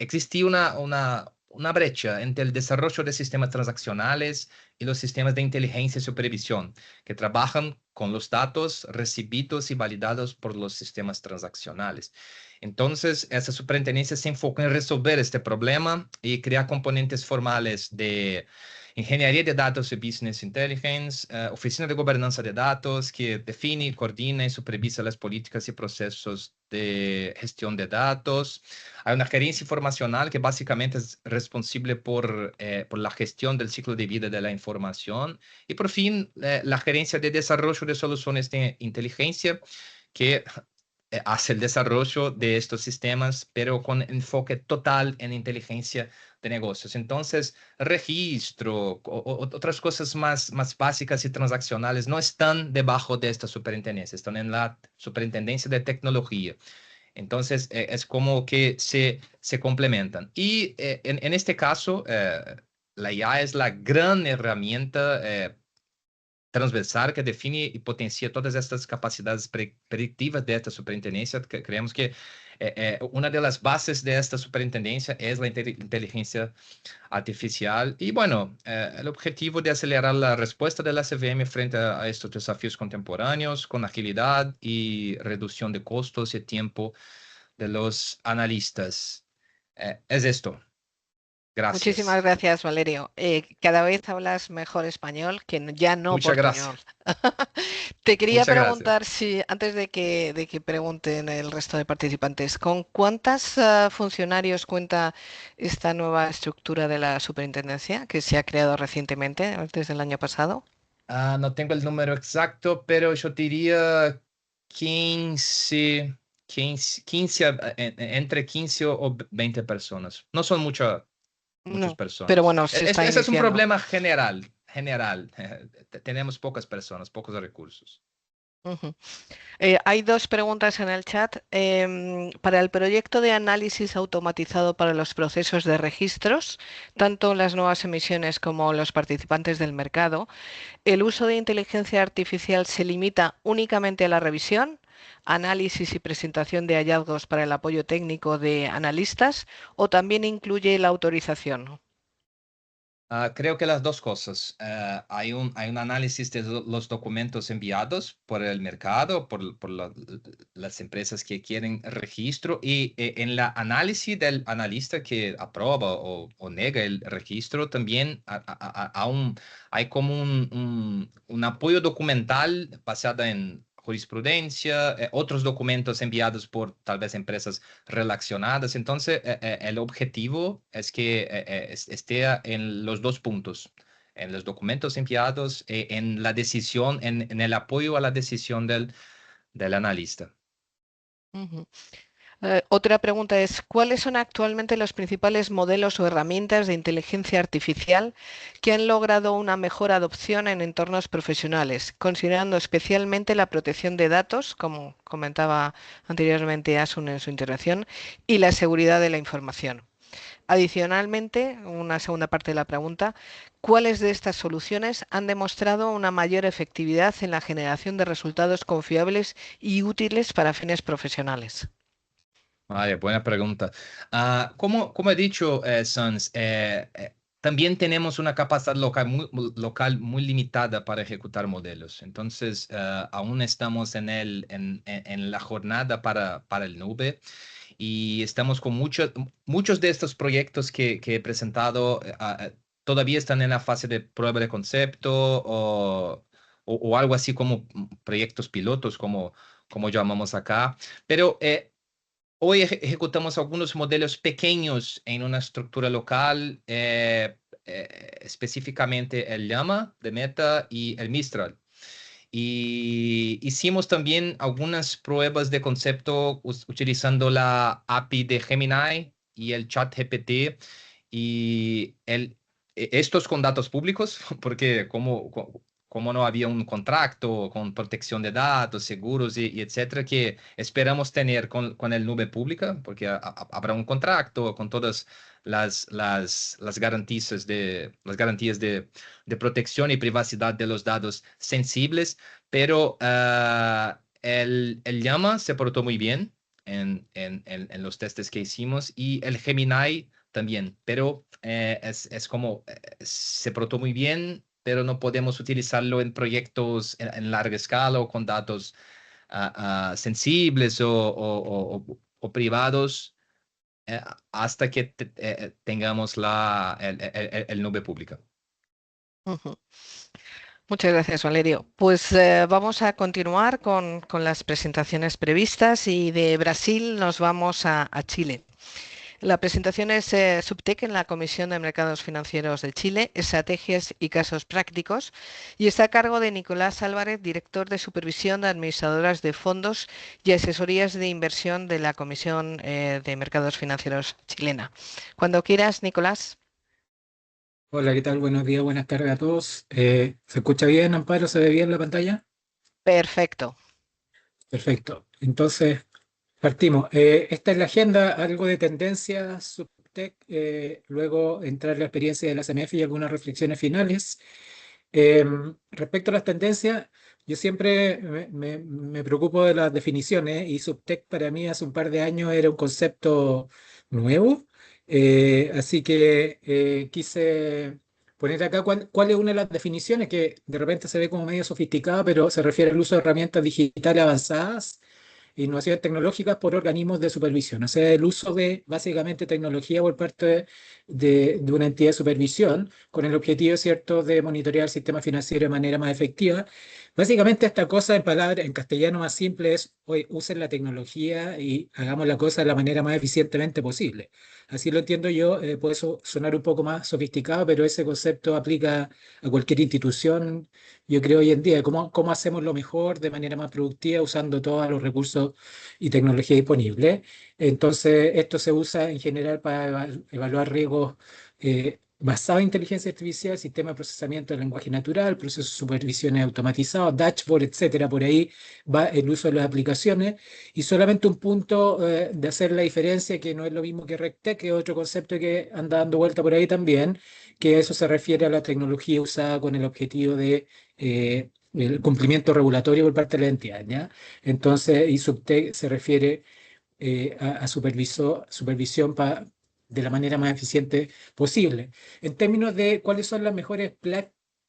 Existía una brecha entre el desarrollo de sistemas transaccionales y los sistemas de inteligencia y supervisión que trabajan con los datos recibidos y validados por los sistemas transaccionales. Entonces, esa superintendencia se enfoca en resolver este problema y crear componentes formales de ingeniería de datos y business intelligence, oficina de gobernanza de datos que define, coordina y supervisa las políticas y procesos de gestión de datos. Hay una gerencia informacional que básicamente es responsable por la gestión del ciclo de vida de la información. Y por fin, la gerencia de desarrollo de soluciones de inteligencia que hace el desarrollo de estos sistemas, pero con enfoque total en inteligencia de negocios. Entonces, registro, otras cosas más básicas y transaccionales no están debajo de esta superintendencia, están en la superintendencia de tecnología. Entonces, es como que se complementan. Y en este caso, la IA es la gran herramienta transversal que define y potencia todas estas capacidades predictivas de esta superintendencia, que creemos que Una de las bases de esta superintendencia es la inteligencia artificial y bueno, el objetivo de acelerar la respuesta de la CVM frente a estos desafíos contemporáneos con agilidad y reducción de costos y tiempo de los analistas. Es esto. Muchísimas Gracias. gracias, Valerio. Cada vez hablas mejor español, que ya no Muchas portuñol. gracias. Te quería Muchas gracias. preguntar si, antes de que pregunten el resto de participantes, ¿con cuántos funcionarios cuenta esta nueva estructura de la superintendencia que se ha creado recientemente, desde el año pasado? No tengo el número exacto, pero yo diría 15, 15 entre 15 o 20 personas. No son muchas No, pero personas. bueno, se está Ese es un iniciando. problema general, general. Tenemos pocas personas, pocos recursos. Ujú. Hay dos preguntas en el chat. Para el proyecto de análisis automatizado para los procesos de registros, tanto las nuevas emisiones como los participantes del mercado, ¿el uso de inteligencia artificial se limita únicamente a la revisión, análisis y presentación de hallazgos para el apoyo técnico de analistas o también incluye la autorización? Creo que las dos cosas. Hay un análisis de los documentos enviados por el mercado, por las empresas que quieren registro y en la análisis del analista que aprueba o nega el registro, también hay como un apoyo documental basado en jurisprudencia, otros documentos enviados por tal vez empresas relacionadas. Entonces, el objetivo es que esté en los dos puntos, en los documentos enviados, en la decisión, en el apoyo a la decisión del analista. Ujú. Otra pregunta es, ¿cuáles son actualmente los principales modelos o herramientas de inteligencia artificial que han logrado una mejor adopción en entornos profesionales, considerando especialmente la protección de datos, como comentaba anteriormente Asun en su intervención, y la seguridad de la información? Adicionalmente, una segunda parte de la pregunta, ¿cuáles de estas soluciones han demostrado una mayor efectividad en la generación de resultados confiables y útiles para fines profesionales? Vale, buena pregunta. Como he dicho, Sans, también tenemos una capacidad local muy limitada para ejecutar modelos. Entonces, aún estamos en la jornada para el nube y estamos con muchos de estos proyectos que he presentado. Todavía están en la fase de prueba de concepto o algo así como proyectos pilotos, como llamamos acá. Pero hoy ejecutamos algunos modelos pequeños en una estructura local, específicamente el Llama de Meta y el Mistral. Y hicimos también algunas pruebas de concepto utilizando la API de Gemini y el chat GPT y estos con datos públicos, porque como no había un contrato con protección de datos, seguros y etcétera, que esperamos tener con el nube pública, porque habrá un contrato con todas las garantías de protección y privacidad de los datos sensibles, pero el Llama se portó muy bien en los testes que hicimos y el Gemini también, pero es como se portó muy bien, pero no podemos utilizarlo en proyectos en larga escala o con datos sensibles o privados eh, hasta que tengamos el nube pública. Ujú. Muchas gracias, Valerio. Pues vamos a continuar con las presentaciones previstas y de Brasil nos vamos a Chile. La presentación es Subtec en la Comisión de Mercados Financieros de Chile, Estrategias y Casos Prácticos, y está a cargo de Nicolás Álvarez, director de Supervisión de Administradoras de Fondos y Asesorías de Inversión de la Comisión de Mercados Financieros chilena. Cuando quieras, Nicolás. Hola, ¿qué tal? Buenos días, buenas tardes a todos. ¿Se escucha bien, Amparo? ¿Se ve bien la pantalla? Perfecto. Perfecto. Entonces, partimos. Esta es la agenda, algo de tendencias, Subtech, luego entrar en la experiencia de la CMF y algunas reflexiones finales. Respecto a las tendencias, Yo siempre me preocupo de las definiciones y Subtech para mí hace un par de años era un concepto nuevo, así que quise poner acá cuál es una de las definiciones que de repente se ve como medio sofisticada, pero se refiere al uso de herramientas digitales avanzadas, innovaciones tecnológicas por organismos de supervisión, o sea, el uso de básicamente tecnología por parte de una entidad de supervisión con el objetivo, ¿cierto?, de monitorear el sistema financiero de manera más efectiva. Básicamente esta cosa en palabras, en castellano más simple es, oye, usen la tecnología y hagamos la cosa de la manera más eficientemente posible. Así lo entiendo yo, puede sonar un poco más sofisticado, pero ese concepto aplica a cualquier institución, yo creo, hoy en día. ¿Cómo hacemos lo mejor de manera más productiva usando todos los recursos y tecnología disponible? Entonces, esto se usa en general para evaluar riesgos basados en inteligencia artificial, sistema de procesamiento del lenguaje natural, procesos de supervisiones automatizados, dashboard, etcétera. Por ahí va el uso de las aplicaciones. Y solamente un punto de hacer la diferencia, que no es lo mismo que RegTech, que es otro concepto que anda dando vuelta por ahí también, que eso se refiere a la tecnología usada con el objetivo de el cumplimiento regulatorio por parte de la entidad, ¿ya? Entonces, y Subtech se refiere a supervisión de la manera más eficiente posible. En términos de cuáles son las mejores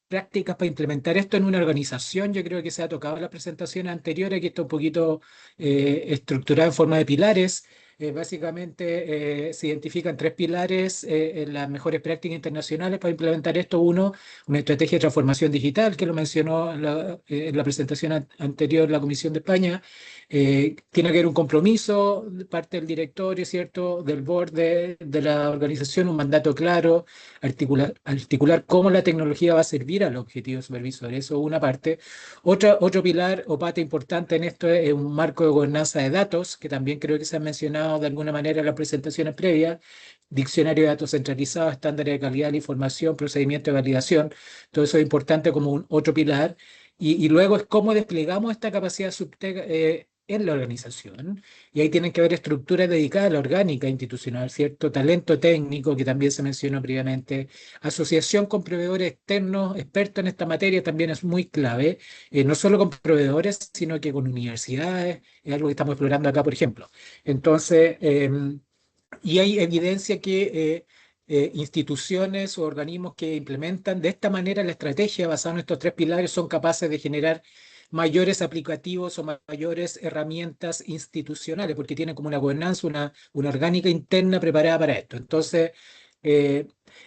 prácticas para implementar esto en una organización, yo creo que se ha tocado en las presentaciones anteriores, que está un poquito estructurado en forma de pilares. Básicamente se identifican tres pilares en las mejores prácticas internacionales para implementar esto. Uno, una estrategia de transformación digital, que lo mencionó en la presentación anterior la Comisión de España. Tiene que haber un compromiso de parte del directorio, ¿cierto?, del board de la organización, un mandato claro, articular cómo la tecnología va a servir al objetivo supervisor. Eso es una parte. Otro pilar o pata importante en esto es un marco de gobernanza de datos, que también creo que se ha mencionado de alguna manera en las presentaciones previas, diccionario de datos centralizados, estándares de calidad de la información, procedimiento de validación. Todo eso es importante como un otro pilar. Y luego es cómo desplegamos esta capacidad Subtech en la organización. Y ahí tienen que haber estructuras dedicadas a la orgánica institucional, ¿cierto? Talento técnico, que también se mencionó previamente. Asociación con proveedores externos, expertos en esta materia, también es muy clave. No solo con proveedores, sino que con universidades. Es algo que estamos explorando acá, por ejemplo. Entonces, y hay evidencia que instituciones o organismos que implementan de esta manera la estrategia basada en estos tres pilares son capaces de generar mayores aplicativos o mayores herramientas institucionales, porque tienen como una gobernanza, una orgánica interna preparada para esto. Entonces,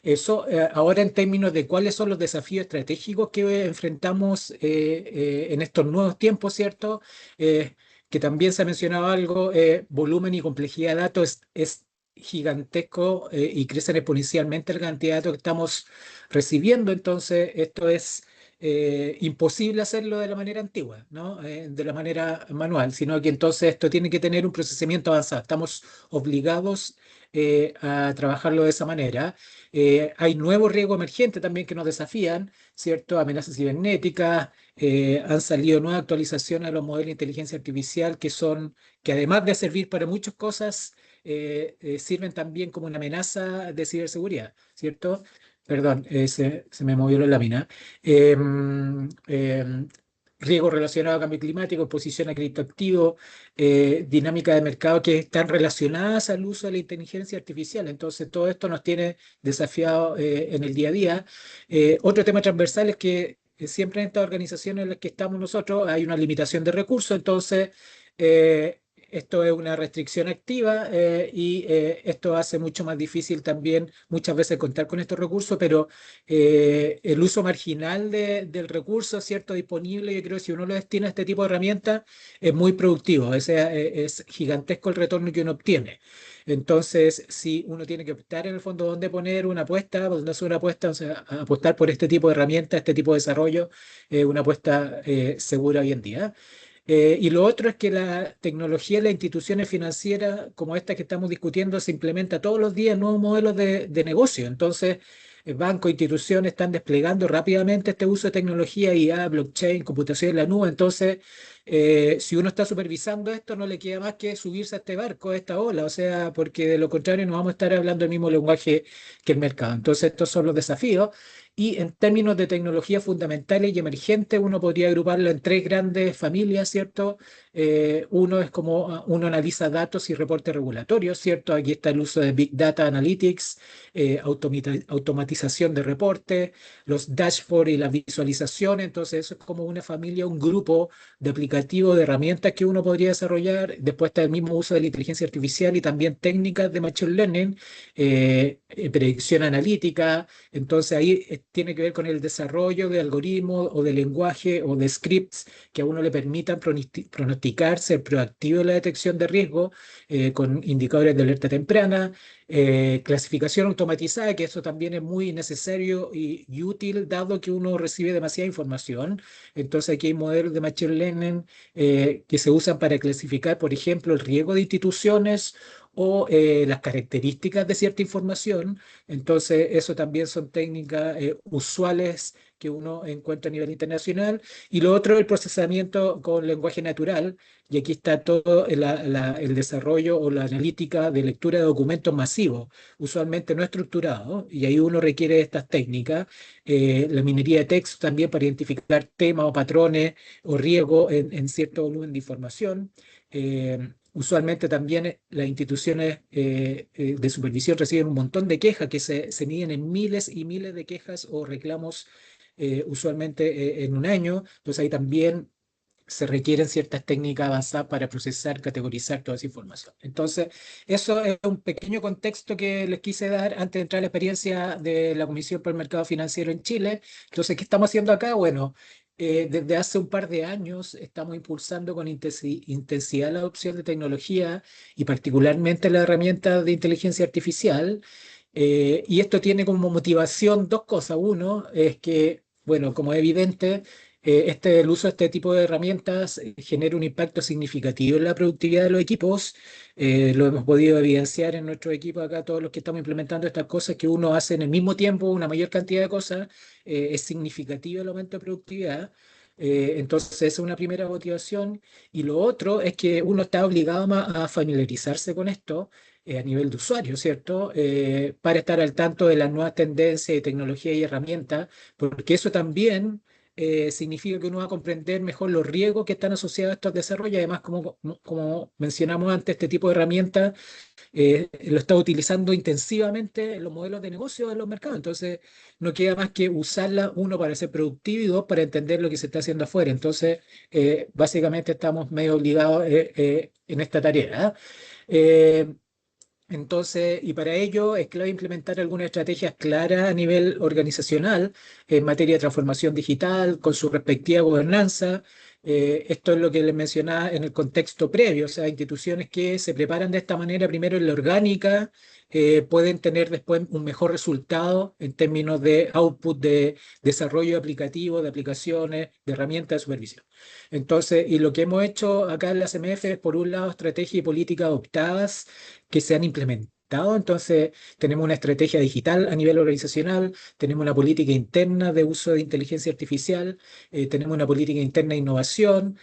eso ahora en términos de cuáles son los desafíos estratégicos que enfrentamos en estos nuevos tiempos, ¿cierto? Que también se ha mencionado algo, volumen y complejidad de datos es gigantesco y crecen exponencialmente la cantidad de datos que estamos recibiendo. Entonces, esto es imposible hacerlo de la manera antigua, ¿no? De la manera manual, sino que entonces esto tiene que tener un procesamiento avanzado. Estamos obligados a trabajarlo de esa manera. Hay nuevos riesgos emergentes también que nos desafían, ¿cierto? Amenazas cibernéticas, han salido nuevas actualizaciones a los modelos de inteligencia artificial que además de servir para muchas cosas, sirven también como una amenaza de ciberseguridad, ¿cierto? Perdón, se me movió la lámina. Riesgos relacionados a cambio climático, exposición a criptoactivos, dinámica de mercado que están relacionadas al uso de la inteligencia artificial. Entonces, todo esto nos tiene desafiados en el día a día. Otro tema transversal es que siempre en estas organizaciones en las que estamos nosotros hay una limitación de recursos, entonces esto es una restricción activa y esto hace mucho más difícil también muchas veces contar con estos recursos, pero el uso marginal del recurso, ¿cierto?, disponible, yo creo que si uno lo destina a este tipo de herramientas es muy productivo, es gigantesco el retorno que uno obtiene. Entonces, si uno tiene que optar en el fondo dónde poner una apuesta, dónde hacer una apuesta, o sea, apostar por este tipo de herramientas, este tipo de desarrollo, una apuesta segura hoy en día. Y lo otro es que la tecnología en las instituciones financieras como esta que estamos discutiendo se implementa todos los días en nuevos modelos de negocio. Entonces, bancos, instituciones están desplegando rápidamente este uso de tecnología, IA, blockchain, computación en la nube. Entonces, si uno está supervisando esto, no le queda más que subirse a este barco, a esta ola. O sea, porque de lo contrario no vamos a estar hablando el mismo lenguaje que el mercado. Entonces, estos son los desafíos. Y en términos de tecnologías fundamentales y emergentes, uno podría agruparlo en tres grandes familias, ¿cierto? Uno es como uno analiza datos y reportes regulatorios, ¿cierto? Aquí está el uso de Big Data Analytics, automatización de reportes, los dashboards y las visualizaciones. Entonces, eso es como una familia, un grupo de aplicativos, de herramientas que uno podría desarrollar. Después está el mismo uso de la inteligencia artificial y también técnicas de Machine Learning, predicción analítica. Entonces, ahí tiene que ver con el desarrollo de algoritmos o de lenguaje o de scripts que a uno le permitan pronosticar, ser proactivo en la detección de riesgo con indicadores de alerta temprana, clasificación automatizada, que eso también es muy necesario y útil dado que uno recibe demasiada información. Entonces aquí hay modelos de Machine Learning que se usan para clasificar, por ejemplo, el riesgo de instituciones o las características de cierta información. Entonces, eso también son técnicas usuales que uno encuentra a nivel internacional. Y lo otro, el procesamiento con lenguaje natural. Y aquí está todo el desarrollo o la analítica de lectura de documentos masivos, usualmente no estructurados. Y ahí uno requiere estas técnicas. La minería de texto también para identificar temas o patrones o riesgos en cierto volumen de información. Usualmente también las instituciones de supervisión reciben un montón de quejas que se miden en miles y miles de quejas o reclamos usualmente en un año. Entonces ahí también se requieren ciertas técnicas avanzadas para procesar, categorizar toda esa información. Entonces, eso es un pequeño contexto que les quise dar antes de entrar a la experiencia de la Comisión para el Mercado Financiero en Chile. Entonces, ¿qué estamos haciendo acá? Bueno, desde hace un par de años estamos impulsando con intensidad la adopción de tecnología y particularmente la herramienta de inteligencia artificial. Y esto tiene como motivación dos cosas. Uno es que, bueno, como es evidente, el uso de este tipo de herramientas genera un impacto significativo en la productividad de los equipos. Lo hemos podido evidenciar en nuestro equipo acá, todos los que estamos implementando estas cosas, que uno hace en el mismo tiempo una mayor cantidad de cosas, es significativo el aumento de productividad. Entonces, esa es una primera motivación. Y lo otro es que uno está obligado a familiarizarse con esto a nivel de usuario, ¿cierto? Para estar al tanto de las nuevas tendencias de tecnología y herramientas, porque eso también significa que uno va a comprender mejor los riesgos que están asociados a estos desarrollos. Además, como mencionamos antes, este tipo de herramientas lo está utilizando intensivamente en los modelos de negocio de los mercados. Entonces, no queda más que usarla, uno, para ser productivo y dos, para entender lo que se está haciendo afuera. Entonces, básicamente estamos medio obligados en esta tarea. Entonces, y para ello es clave implementar algunas estrategias claras a nivel organizacional en materia de transformación digital, con su respectiva gobernanza. Esto es lo que les mencionaba en el contexto previo, o sea, instituciones que se preparan de esta manera, primero en la orgánica, pueden tener después un mejor resultado en términos de output, de desarrollo aplicativo, de aplicaciones, de herramientas de supervisión. Entonces, y lo que hemos hecho acá en la CMF es, por un lado, estrategia y política adoptadas que se han implementado. Entonces, tenemos una estrategia digital a nivel organizacional, tenemos una política interna de uso de inteligencia artificial, tenemos una política interna de innovación,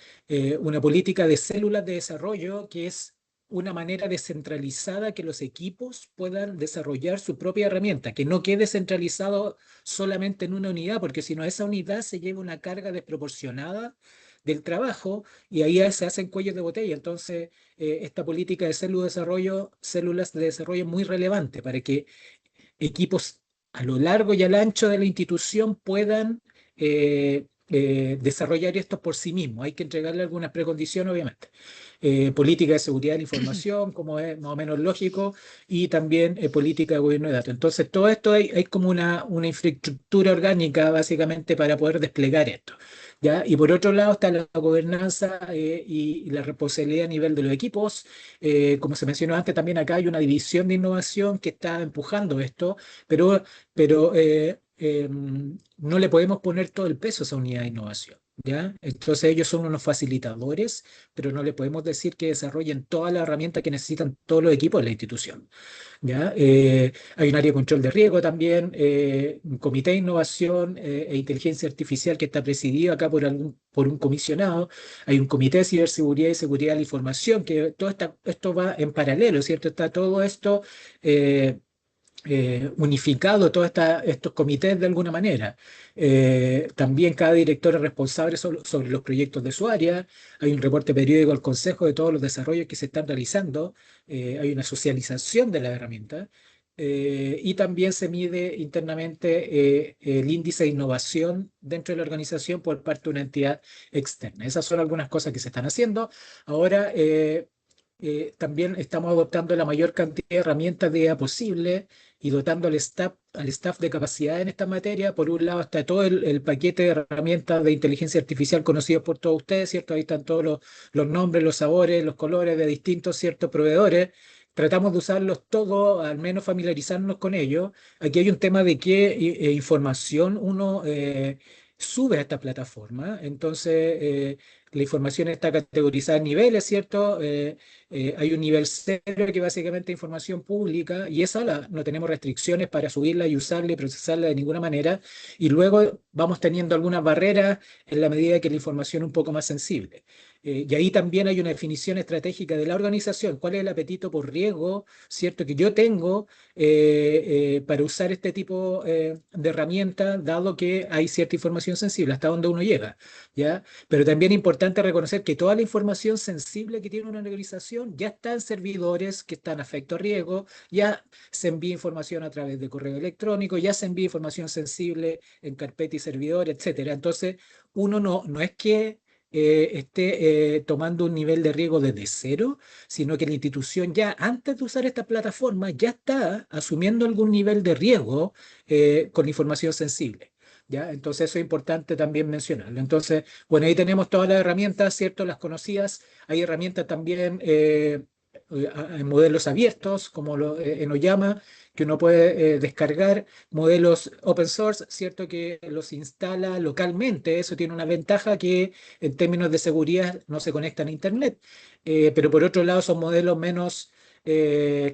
una política de células de desarrollo, que es una manera descentralizada que los equipos puedan desarrollar su propia herramienta, que no quede centralizado solamente en una unidad, porque si no, esa unidad se lleva una carga desproporcionada del trabajo y ahí se hacen cuellos de botella. Entonces, esta política de células de desarrollo es muy relevante para que equipos a lo largo y al ancho de la institución puedan desarrollar esto por sí mismos. Hay que entregarle algunas precondiciones, obviamente. Política de seguridad de la información, como es más o menos lógico, y también política de gobierno de datos. Entonces, todo esto hay como una infraestructura orgánica, básicamente, para poder desplegar esto. ¿Ya? Y por otro lado está la gobernanza y la responsabilidad a nivel de los equipos. Como se mencionó antes, también acá hay una división de innovación que está empujando esto, pero no le podemos poner todo el peso a esa unidad de innovación. ¿Ya? Entonces ellos son unos facilitadores, pero no le podemos decir que desarrollen todas las herramientas que necesitan todos los equipos de la institución. ¿Ya? Hay un área de control de riesgo también, un comité de innovación e inteligencia artificial que está presidido acá por un comisionado. Hay un comité de ciberseguridad y seguridad de la información, que esto va en paralelo, ¿cierto? Está todo esto unificado todos estos comités de alguna manera. También cada director es responsable sobre los proyectos de su área. Hay un reporte periódico al Consejo de todos los desarrollos que se están realizando. Hay una socialización de la herramienta. Y también se mide internamente el índice de innovación dentro de la organización por parte de una entidad externa. Esas son algunas cosas que se están haciendo. Ahora, también estamos adoptando la mayor cantidad de herramientas de IA posible y dotando al staff de capacidad en esta materia. Por un lado está todo el paquete de herramientas de inteligencia artificial conocidos por todos ustedes, ¿cierto? Ahí están todos los nombres, los sabores, los colores de distintos, ¿cierto?, proveedores. Tratamos de usarlos todos, al menos familiarizarnos con ellos. Aquí hay un tema de qué información uno sube a esta plataforma. Entonces, la información está categorizada en niveles, ¿cierto? Hay un nivel cero que básicamente es información pública y esa no tenemos restricciones para subirla y usarla y procesarla de ninguna manera. Y luego vamos teniendo algunas barreras en la medida que la información es un poco más sensible. Y ahí también hay una definición estratégica de la organización. ¿Cuál es el apetito por riesgo, cierto, que yo tengo para usar este tipo de herramientas, dado que hay cierta información sensible, hasta donde uno llega, ¿ya? Pero también es importante reconocer que toda la información sensible que tiene una organización ya está en servidores que están afectos a riesgo, ya se envía información a través de correo electrónico, ya se envía información sensible en carpeta y servidor, etcétera. Entonces, uno no es que esté tomando un nivel de riesgo desde cero, sino que la institución ya antes de usar esta plataforma ya está asumiendo algún nivel de riesgo con información sensible. ¿Ya? Entonces eso es importante también mencionarlo. Entonces, bueno, ahí tenemos todas las herramientas, ¿cierto? Las conocidas. Hay herramientas también en modelos abiertos, como en Oyama, que uno puede descargar modelos open source, ¿cierto? Que los instala localmente. Eso tiene una ventaja que en términos de seguridad no se conectan a Internet. Pero por otro lado son modelos menos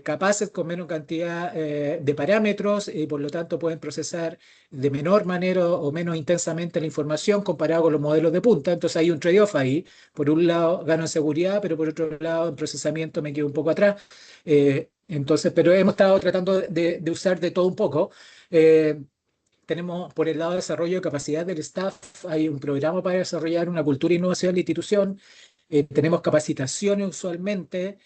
capaces, con menos cantidad de parámetros y por lo tanto pueden procesar de menor manera o menos intensamente la información comparado con los modelos de punta. Entonces hay un trade-off ahí. Por un lado gano en seguridad, pero por otro lado en procesamiento me quedo un poco atrás. Entonces, pero hemos estado tratando de usar de todo un poco. Tenemos por el lado de desarrollo de capacidad del staff, hay un programa para desarrollar una cultura de innovación en la institución. Tenemos capacitaciones usualmente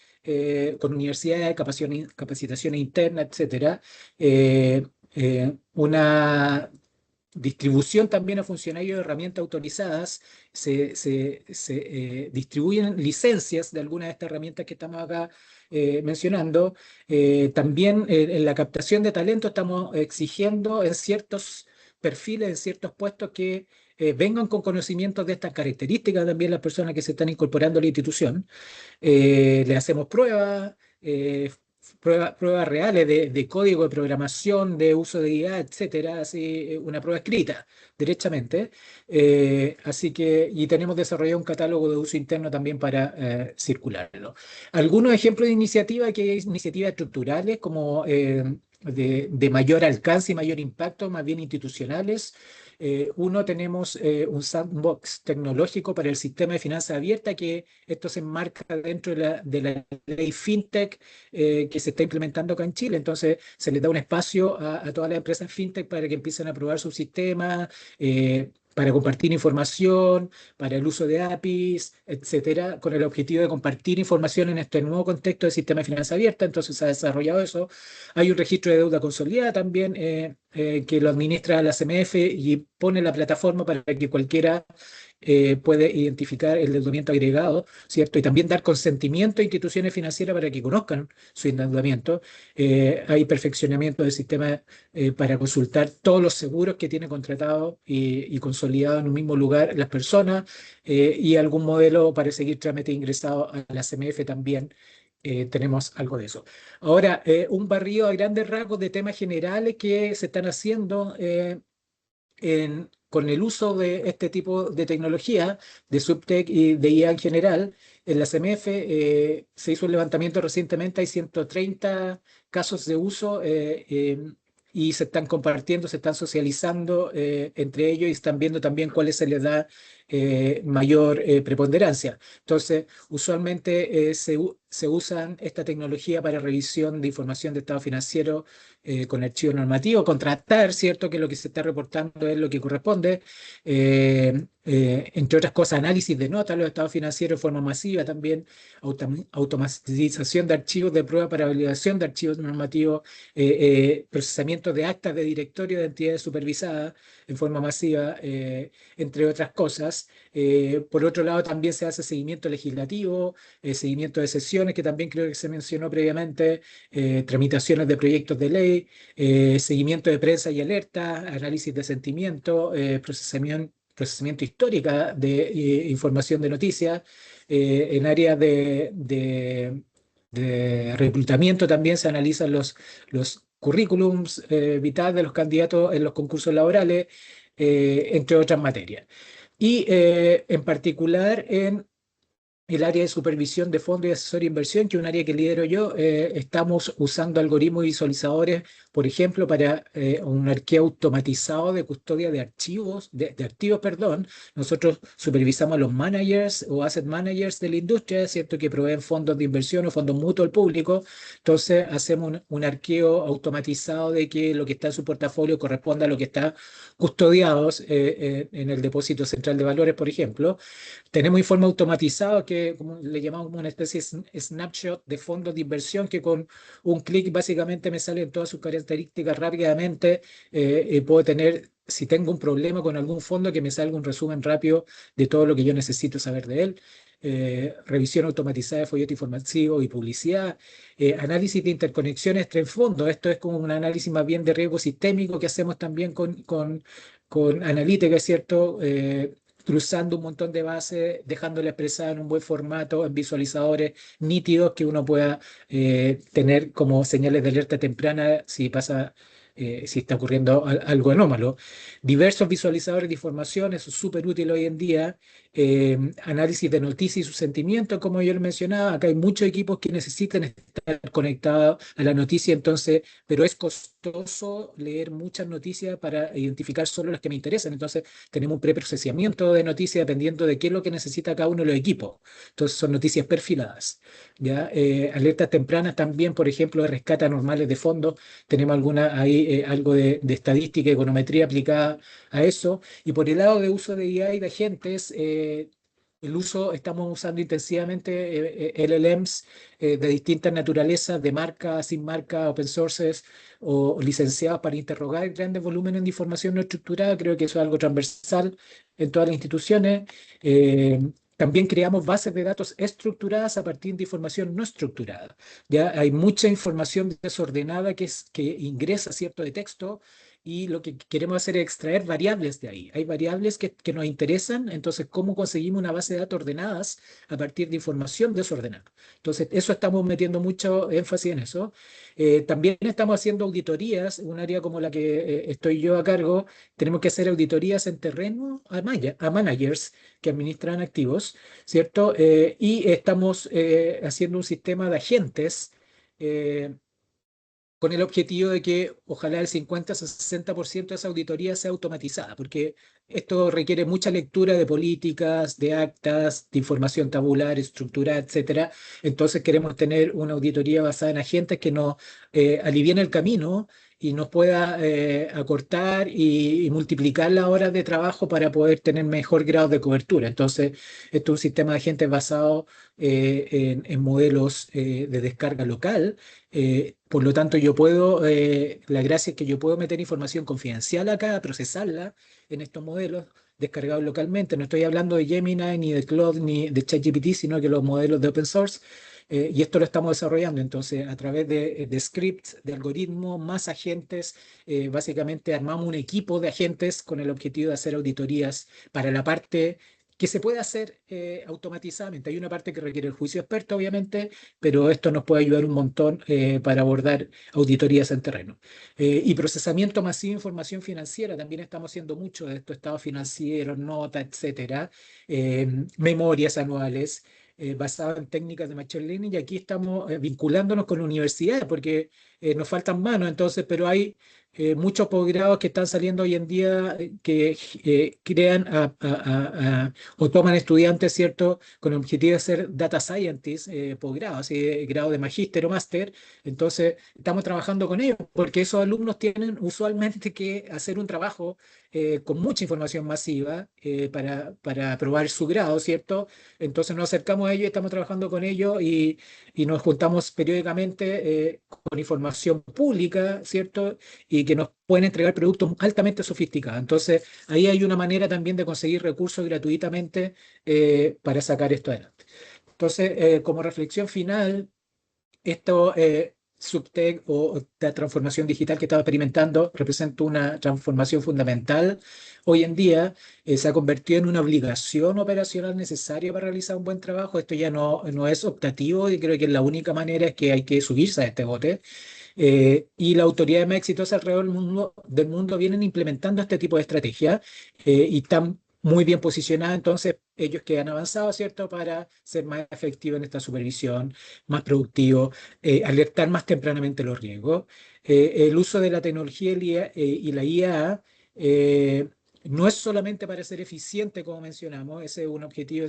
con universidades, capacitaciones internas, etcétera. Una distribución también a funcionarios de herramientas autorizadas. Se distribuyen licencias de algunas de estas herramientas que estamos acá mencionando. También en la captación de talento estamos exigiendo en ciertos perfiles, en ciertos puestos que vengan con conocimientos de estas características también las personas que se están incorporando a la institución. Le hacemos pruebas reales de código de programación, de uso de IA, etcétera, así una prueba escrita, derechamente. Así que, y tenemos desarrollado un catálogo de uso interno también para circularlo. Algunos ejemplos de iniciativas, que hay iniciativas estructurales como de mayor alcance y mayor impacto, más bien institucionales. Uno, tenemos un sandbox tecnológico para el sistema de finanzas abierta, que esto se enmarca dentro de la ley FinTech que se está implementando acá en Chile. Entonces, se les da un espacio a todas las empresas FinTech para que empiecen a probar su sistema, para compartir información, para el uso de APIs, etcétera, con el objetivo de compartir información en este nuevo contexto de sistema de finanzas abierta. Entonces, se ha desarrollado eso. Hay un registro de deuda consolidada también que lo administra la CMF y pone la plataforma para que cualquiera puede identificar el endeudamiento agregado, ¿cierto? Y también dar consentimiento a instituciones financieras para que conozcan su endeudamiento. Hay perfeccionamiento del sistema para consultar todos los seguros que tiene contratado y consolidado en un mismo lugar las personas y algún modelo para seguir trámite ingresado a la CMF también. Tenemos algo de eso. Ahora, un barrido a grandes rasgos de temas generales que se están haciendo con el uso de este tipo de tecnología, de SupTech y de IA en general. En la CMF se hizo un levantamiento recientemente, hay 130 casos de uso y se están compartiendo, se están socializando entre ellos y están viendo también cuáles se les da mayor preponderancia. Entonces, usualmente se usan esta tecnología para revisión de información de estado financiero con archivo normativo, contrastar, ¿cierto?, que lo que se está reportando es lo que corresponde, entre otras cosas, análisis de notas de los estados financieros de forma masiva, también automatización de archivos de prueba para validación de archivos normativos, procesamiento de actas de directorio de entidades supervisadas en forma masiva, entre otras cosas. Por otro lado, también se hace seguimiento legislativo, seguimiento de sesiones, que también creo que se mencionó previamente, tramitaciones de proyectos de ley, seguimiento de prensa y alerta, análisis de sentimiento, procesamiento histórica de información de noticias. En áreas de reclutamiento también se analizan los currículums vitales de los candidatos en los concursos laborales, entre otras materias. Y en particular en el área de supervisión de fondos y asesoría de inversión, que es un área que lidero yo, estamos usando algoritmos y visualizadores, por ejemplo, para un arqueo automatizado de custodia de archivos, de activos, perdón. Nosotros supervisamos a los managers o asset managers de la industria, ¿cierto?, que proveen fondos de inversión o fondos mutuos al público. Entonces, hacemos un arqueo automatizado de que lo que está en su portafolio corresponda a lo que está custodiados en el depósito central de valores, por ejemplo. Tenemos informe automatizado que como le llamamos como una especie de snapshot de fondos de inversión que con un clic básicamente me salen todas sus características rápidamente. Puedo tener, si tengo un problema con algún fondo, que me salga un resumen rápido de todo lo que yo necesito saber de él. Revisión automatizada de folleto informativo y publicidad, análisis de interconexiones entre fondos. Esto es como un análisis más bien de riesgo sistémico que hacemos también con analítica, ¿cierto? Cruzando un montón de bases, dejándola expresada en un buen formato, en visualizadores nítidos que uno pueda tener como señales de alerta temprana si pasa, si está ocurriendo algo anómalo. Diversos visualizadores de información, eso es súper útil hoy en día. Análisis de noticias y sus sentimientos, como yo le mencionaba, acá hay muchos equipos que necesitan estar conectados a la noticia, entonces, pero es costoso leer muchas noticias para identificar solo las que me interesan. Entonces, tenemos un preprocesamiento de noticias dependiendo de qué es lo que necesita cada uno de los equipos. Entonces, son noticias perfiladas. ¿Ya? Alertas tempranas también, por ejemplo, de rescate anormales de fondos. Tenemos algo de estadística y econometría aplicada a eso. Y por el lado de uso de IA y de agentes, estamos usando intensivamente LLMs de distintas naturalezas, de marca, sin marca, open sources o licenciados para interrogar grandes volúmenes de información no estructurada. Creo que eso es algo transversal en todas las instituciones. También creamos bases de datos estructuradas a partir de información no estructurada. Ya hay mucha información desordenada que ingresa, ¿cierto?, de texto, y lo que queremos hacer es extraer variables de ahí. Hay variables que nos interesan, entonces, ¿cómo conseguimos una base de datos ordenadas a partir de información desordenada? Entonces, eso estamos metiendo mucho énfasis en eso. También estamos haciendo auditorías, un área como la que estoy yo a cargo, tenemos que hacer auditorías en terreno a managers que administran activos, ¿cierto? Y estamos haciendo un sistema de agentes con el objetivo de que ojalá el 50-60% de esa auditoría sea automatizada, porque esto requiere mucha lectura de políticas, de actas, de información tabular, estructurada, etcétera. Entonces queremos tener una auditoría basada en agentes que nos alivien el camino y nos pueda acortar y multiplicar las horas de trabajo para poder tener mejor grado de cobertura. Entonces, esto es un sistema de agentes basado en modelos de descarga local. Por lo tanto, la gracia es que yo puedo meter información confidencial acá, procesarla en estos modelos descargados localmente. No estoy hablando de Gemini, ni de Claude, ni de ChatGPT, sino que los modelos de open source. Y esto lo estamos desarrollando. Entonces, a través de scripts, de algoritmos, más agentes, básicamente armamos un equipo de agentes con el objetivo de hacer auditorías para la parte que se puede hacer automatizadamente. Hay una parte que requiere el juicio experto, obviamente, pero esto nos puede ayudar un montón para abordar auditorías en terreno. Y procesamiento masivo de información financiera, también estamos haciendo mucho de esto, estados financieros, notas, etcétera, memorias anuales, basadas en técnicas de machine learning, y aquí estamos vinculándonos con universidades, porque nos faltan manos, entonces, pero hay muchos posgrados que están saliendo hoy en día que crean o toman estudiantes, ¿cierto?, con el objetivo de ser data scientists, posgrado, así grado de magíster o máster. Entonces, estamos trabajando con ellos porque esos alumnos tienen usualmente que hacer un trabajo con mucha información masiva para probar su grado, ¿cierto? Entonces nos acercamos a ellos, estamos trabajando con ellos y nos juntamos periódicamente con información pública, ¿cierto? Y que nos pueden entregar productos altamente sofisticados. Entonces, ahí hay una manera también de conseguir recursos gratuitamente para sacar esto adelante. Entonces, como reflexión final, esto, Subtech o la transformación digital que estaba experimentando representa una transformación fundamental. Hoy en día se ha convertido en una obligación operacional necesaria para realizar un buen trabajo. Esto ya no es optativo y creo que la única manera es que hay que subirse a este bote. Y las autoridades más exitosas alrededor del mundo vienen implementando este tipo de estrategias y están muy bien posicionadas. Entonces, ellos que han avanzado, ¿cierto?, para ser más efectivos en esta supervisión, más productivos, alertar más tempranamente los riesgos. El uso de la tecnología y la IA no es solamente para ser eficiente, como mencionamos, ese es un objetivo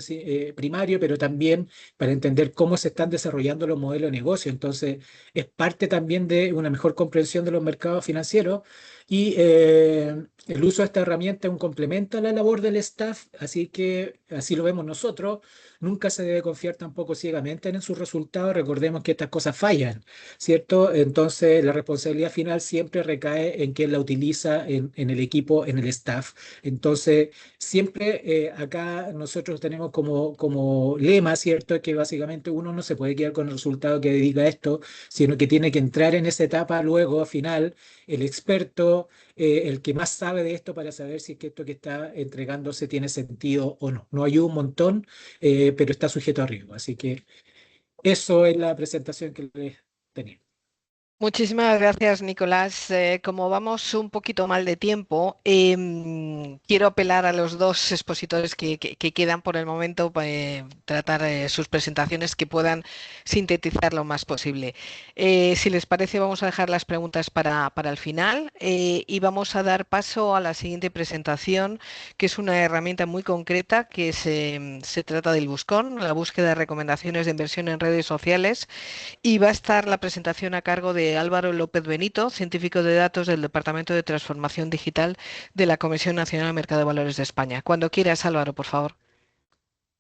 primario, pero también para entender cómo se están desarrollando los modelos de negocio. Entonces, es parte también de una mejor comprensión de los mercados financieros y el uso de esta herramienta es un complemento a la labor del staff, así que así lo vemos nosotros. Nunca se debe confiar tampoco ciegamente en sus resultados. Recordemos que estas cosas fallan, ¿cierto? Entonces, la responsabilidad final siempre recae en quien la utiliza en el equipo, en el staff. Entonces, siempre acá nosotros tenemos como lema, ¿cierto?, que básicamente uno no se puede quedar con el resultado que dedica a esto, sino que tiene que entrar en esa etapa luego, final, el experto, el que más sabe de esto para saber si es que esto que está entregándose tiene sentido o no. No ayuda un montón, pero está sujeto a riesgo. Así que eso es la presentación que les tenía. Muchísimas gracias, Nicolás. Como vamos un poquito mal de tiempo, quiero apelar a los dos expositores que quedan por el momento para tratar sus presentaciones que puedan sintetizar lo más posible. Si les parece, vamos a dejar las preguntas para el final y vamos a dar paso a la siguiente presentación, que es una herramienta muy concreta que se trata del Buscón, la búsqueda de recomendaciones de inversión en redes sociales. Y va a estar la presentación a cargo de Álvaro López Benito, científico de datos del Departamento de Transformación Digital de la Comisión Nacional de Mercado de Valores de España. Cuando quieras, Álvaro, por favor.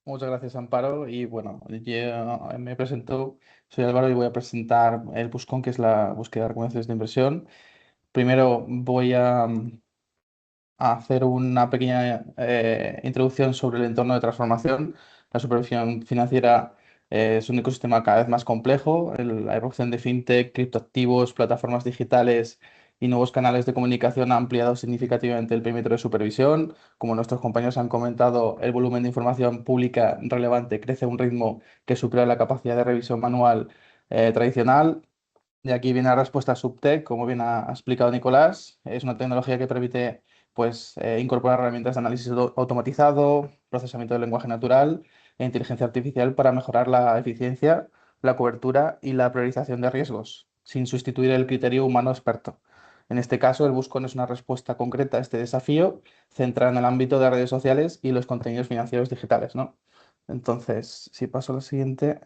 Muchas gracias, Amparo. Y bueno, yo me presento, soy Álvaro y voy a presentar el Buscón, que es la búsqueda de recomendaciones de inversión. Primero voy a hacer una pequeña introducción sobre el entorno de transformación. La supervisión financiera es un ecosistema cada vez más complejo. La erupción de fintech, criptoactivos, plataformas digitales y nuevos canales de comunicación ha ampliado significativamente el perímetro de supervisión. Como nuestros compañeros han comentado, el volumen de información pública relevante crece a un ritmo que supera la capacidad de revisión manual tradicional. De aquí viene la respuesta Subtech, como bien ha explicado Nicolás. Es una tecnología que permite pues, incorporar herramientas de análisis automatizado, procesamiento del lenguaje natural e inteligencia artificial para mejorar la eficiencia, la cobertura y la priorización de riesgos, sin sustituir el criterio humano experto. En este caso, el Buscón es una respuesta concreta a este desafío, centrada en el ámbito de redes sociales y los contenidos financieros digitales, ¿no? Entonces, si paso a la siguiente.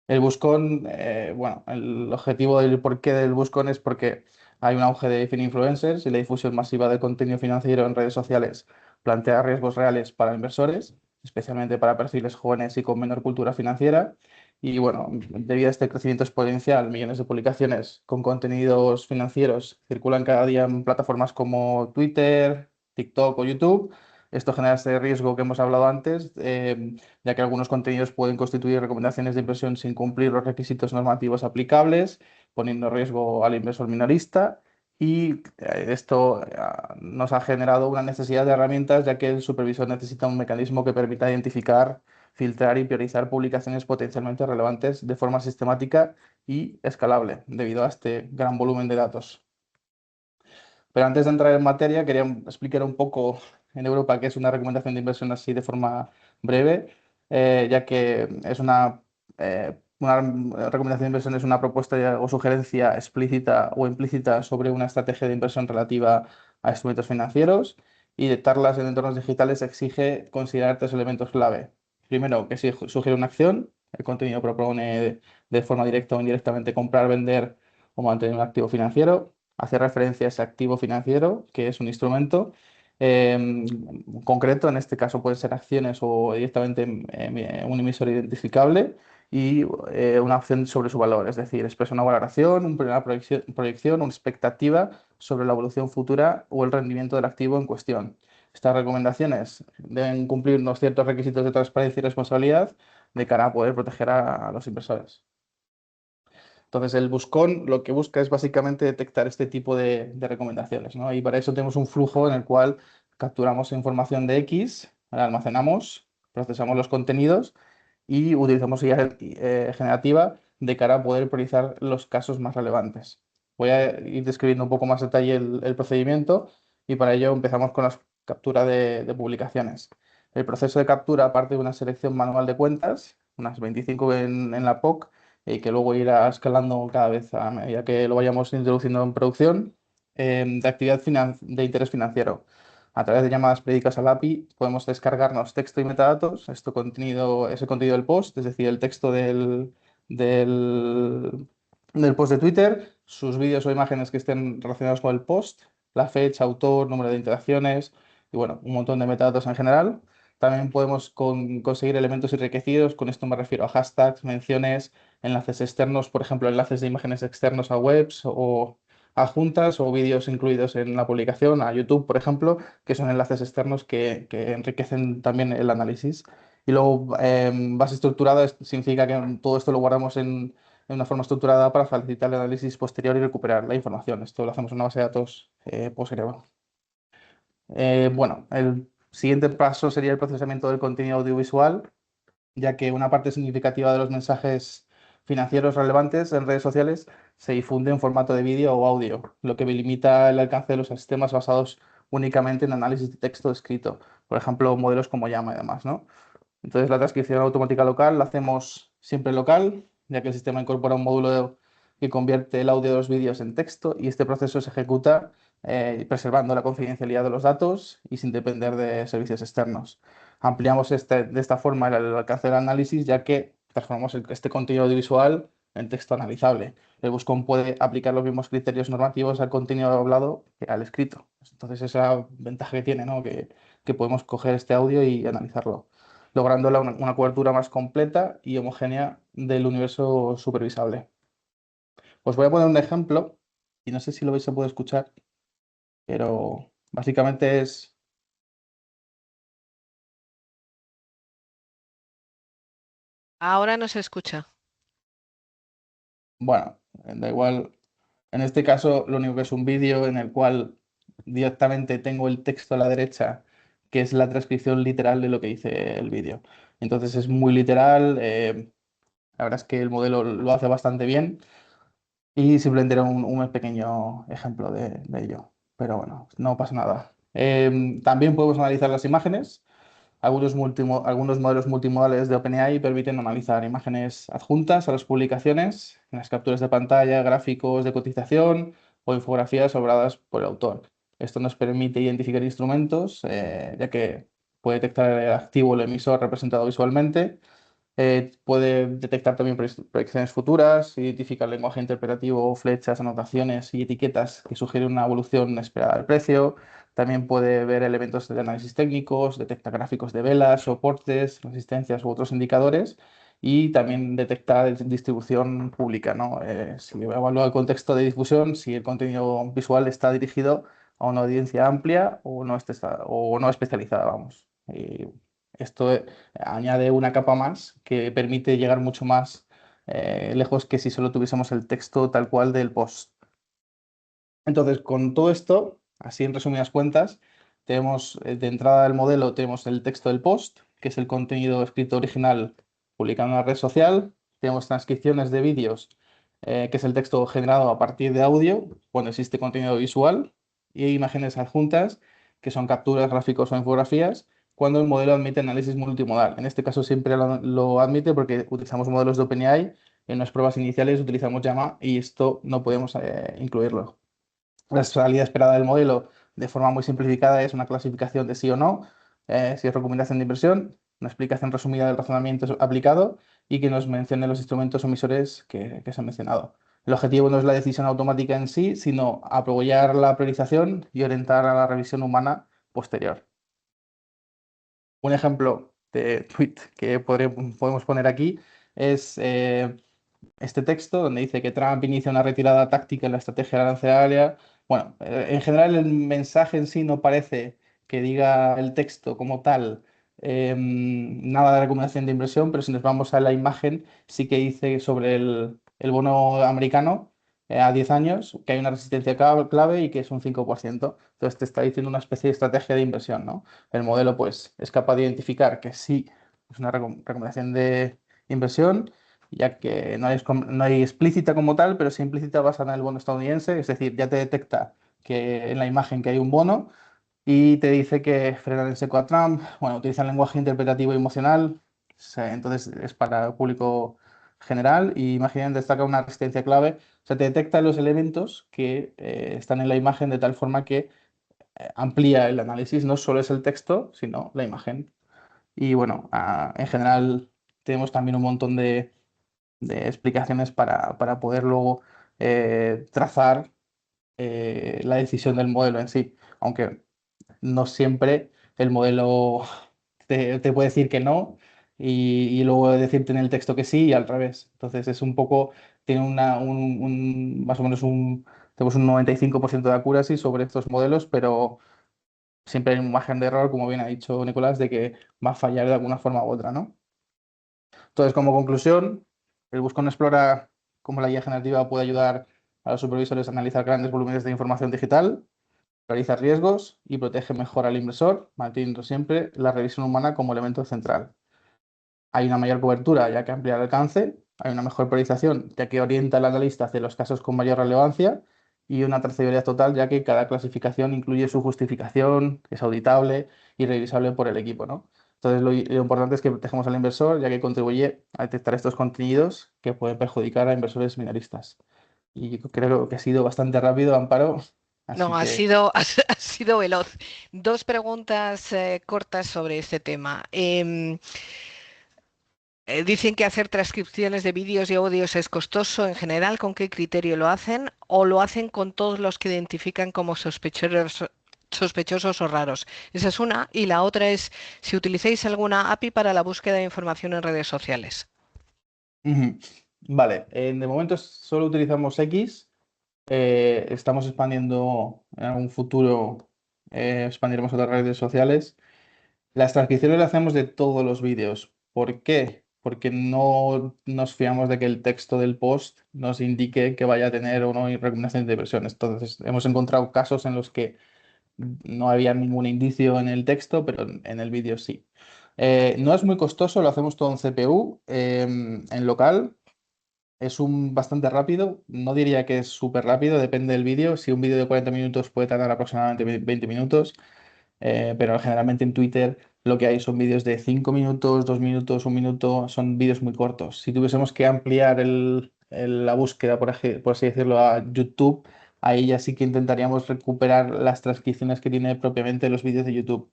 El Buscón, bueno, el objetivo del porqué del Buscón es porque hay un auge de influencers y la difusión masiva de contenido financiero en redes sociales plantea riesgos reales para inversores, especialmente para perfiles jóvenes y con menor cultura financiera. Y bueno, debido a este crecimiento exponencial, millones de publicaciones con contenidos financieros circulan cada día en plataformas como Twitter, TikTok o YouTube. Esto genera ese riesgo que hemos hablado antes, ya que algunos contenidos pueden constituir recomendaciones de inversión sin cumplir los requisitos normativos aplicables, poniendo en riesgo al inversor minorista. Y esto nos ha generado una necesidad de herramientas, ya que el supervisor necesita un mecanismo que permita identificar, filtrar y priorizar publicaciones potencialmente relevantes de forma sistemática y escalable, debido a este gran volumen de datos. Pero antes de entrar en materia, quería explicar un poco en Europa qué es una recomendación de inversión así de forma breve, ya que es una Una recomendación de inversión es una propuesta o sugerencia explícita o implícita sobre una estrategia de inversión relativa a instrumentos financieros, y detectarlas en entornos digitales exige considerar tres elementos clave. Primero, que si sugiere una acción, el contenido propone de forma directa o indirectamente comprar, vender o mantener un activo financiero, hace referencia a ese activo financiero, que es un instrumento concreto, en este caso pueden ser acciones o directamente un emisor identificable, y una opción sobre su valor, es decir, expresa una valoración, una proyección, una expectativa sobre la evolución futura o el rendimiento del activo en cuestión. Estas recomendaciones deben cumplir unos ciertos requisitos de transparencia y responsabilidad de cara a poder proteger a los inversores. Entonces, el buscón lo que busca es básicamente detectar este tipo de recomendaciones, ¿no? Y para eso tenemos un flujo en el cual capturamos información de X, la almacenamos, procesamos los contenidos y utilizamos IA generativa de cara a poder priorizar los casos más relevantes. Voy a ir describiendo un poco más detalle el procedimiento, y para ello empezamos con la captura de publicaciones. El proceso de captura parte de una selección manual de cuentas, unas 25 en la POC, y que luego irá escalando cada vez a medida que lo vayamos introduciendo en producción, de actividad de interés financiero. A través de llamadas prédicas al API podemos descargarnos texto y metadatos, ese contenido del post, es decir, el texto del, del post de Twitter, sus vídeos o imágenes que estén relacionados con el post, la fecha, autor, número de interacciones y bueno, un montón de metadatos en general. También podemos conseguir elementos enriquecidos, con esto me refiero a hashtags, menciones, enlaces externos, por ejemplo, enlaces de imágenes externos a webs o adjuntas, o vídeos incluidos en la publicación, a YouTube, por ejemplo, que son enlaces externos que enriquecen también el análisis. Y luego, base estructurada significa que todo esto lo guardamos en una forma estructurada para facilitar el análisis posterior y recuperar la información. Esto lo hacemos en una base de datos PostgreSQL. Bueno, el siguiente paso sería el procesamiento del contenido audiovisual, ya que una parte significativa de los mensajes financieros relevantes en redes sociales se difunde en formato de vídeo o audio, lo que limita el alcance de los sistemas basados únicamente en análisis de texto escrito, por ejemplo, modelos como Llama y demás, ¿no? Entonces, la transcripción automática local la hacemos siempre local, ya que el sistema incorpora un módulo que convierte el audio de los vídeos en texto, y este proceso se ejecuta preservando la confidencialidad de los datos y sin depender de servicios externos. Ampliamos de esta forma el alcance del análisis, ya que transformamos este contenido audiovisual en texto analizable. El buscón puede aplicar los mismos criterios normativos al contenido hablado que al escrito. Entonces, esa ventaja que tiene, ¿no? Que podemos coger este audio y analizarlo, logrando una cobertura más completa y homogénea del universo supervisable. Os voy a poner un ejemplo, y no sé si lo vais a poder escuchar, pero básicamente es... Ahora no se escucha. Bueno, da igual. En este caso, lo único que es un vídeo en el cual directamente tengo el texto a la derecha, que es la transcripción literal de lo que dice el vídeo. Entonces es muy literal. La verdad es que el modelo lo hace bastante bien, y simplemente era un pequeño ejemplo de ello. Pero bueno, no pasa nada. También podemos analizar las imágenes. Algunos modelos multimodales de OpenAI permiten analizar imágenes adjuntas a las publicaciones, en las capturas de pantalla, gráficos de cotización o infografías elaboradas por el autor. Esto nos permite identificar instrumentos, ya que puede detectar el activo o el emisor representado visualmente. Puede detectar también proyecciones futuras, identificar lenguaje interpretativo, flechas, anotaciones y etiquetas que sugieren una evolución esperada del precio. También puede ver elementos de análisis técnicos, detecta gráficos de velas, soportes, resistencias u otros indicadores, y también detecta distribución pública, ¿no? Si evalúa el contexto de difusión, si el contenido visual está dirigido a una audiencia amplia o no especializada, vamos. Y esto añade una capa más que permite llegar mucho más lejos que si solo tuviésemos el texto tal cual del post. Entonces, con todo esto, así en resumidas cuentas, tenemos de entrada del modelo, tenemos el texto del post, que es el contenido escrito original publicado en una red social. Tenemos transcripciones de vídeos, que es el texto generado a partir de audio, cuando existe contenido visual, y imágenes adjuntas, que son capturas, gráficos o infografías, cuando el modelo admite análisis multimodal. En este caso siempre lo admite porque utilizamos modelos de OpenAI En las pruebas iniciales utilizamos llama y esto no podemos incluirlo. La salida esperada del modelo, de forma muy simplificada, es una clasificación de sí o no, si es recomendación de inversión, una explicación resumida del razonamiento aplicado y que nos mencione los instrumentos emisores que se han mencionado. El objetivo no es la decisión automática en sí, sino apoyar la priorización y orientar a la revisión humana posterior. Un ejemplo de tweet que podemos poner aquí es este texto donde dice que Trump inicia una retirada táctica en la estrategia arancelaria. Bueno, en general el mensaje en sí no parece que diga el texto como tal nada de recomendación de inversión, pero si nos vamos a la imagen sí que dice sobre el bono americano a 10 años que hay una resistencia clave y que es un 5%. Entonces te está diciendo una especie de estrategia de inversión, ¿no? El modelo pues es capaz de identificar que sí es una recomendación de inversión, ya que no hay explícita como tal, pero sí implícita basada en el bono estadounidense, es decir, ya te detecta que en la imagen que hay un bono y te dice que frenan en seco a Trump, bueno, utilizan lenguaje interpretativo y emocional, entonces es para el público general y imaginen, destaca una resistencia clave, o sea, te detecta los elementos que están en la imagen de tal forma que amplía el análisis, no solo es el texto, sino la imagen. Y bueno, en general tenemos también un montón de explicaciones para poder luego trazar la decisión del modelo en sí, aunque no siempre el modelo te puede decir que no y luego decirte en el texto que sí y al revés. Entonces es un poco, tiene más o menos tenemos un 95% de accuracy sobre estos modelos, pero siempre hay un margen de error, como bien ha dicho Nicolás, de que va a fallar de alguna forma u otra, ¿no? Entonces, como conclusión, el Buscón explora cómo la guía generativa puede ayudar a los supervisores a analizar grandes volúmenes de información digital, realiza riesgos y protege mejor al inversor, manteniendo siempre la revisión humana como elemento central. Hay una mayor cobertura, ya que amplía el alcance, hay una mejor priorización, ya que orienta al analista hacia los casos con mayor relevancia, y una trazabilidad total, ya que cada clasificación incluye su justificación, es auditable y revisable por el equipo, ¿no? Entonces, lo importante es que protejamos al inversor, ya que contribuye a detectar estos contenidos que pueden perjudicar a inversores minoristas. Y creo que ha sido bastante rápido, Amparo, así No, ha que... sido, ha sido veloz. Dos preguntas cortas sobre este tema. Dicen que hacer transcripciones de vídeos y audios es costoso en general. ¿Con qué criterio lo hacen? ¿O lo hacen con todos los que identifican como sospechosos o raros? Esa es una. Y la otra es si utilizáis alguna API para la búsqueda de información en redes sociales. Ujú. Vale, de momento solo utilizamos X. Estamos expandiendo en algún futuro, expandiremos otras redes sociales. Las transcripciones las hacemos de todos los vídeos. ¿Por qué? Porque no nos fiamos de que el texto del post nos indique que vaya a tener o no recomendaciones de inversión. Entonces, hemos encontrado casos en los que no había ningún indicio en el texto, pero en el vídeo sí. No es muy costoso, lo hacemos todo en CPU, en local. Es bastante rápido, no diría que es súper rápido, depende del vídeo. Si un vídeo de 40 minutos puede tardar aproximadamente 20 minutos, pero generalmente en Twitter lo que hay son vídeos de 5 minutos, 2 minutos, 1 minuto, son vídeos muy cortos. Si tuviésemos que ampliar la búsqueda, por así decirlo, a YouTube, ahí ya sí que intentaríamos recuperar las transcripciones que tiene propiamente los vídeos de YouTube.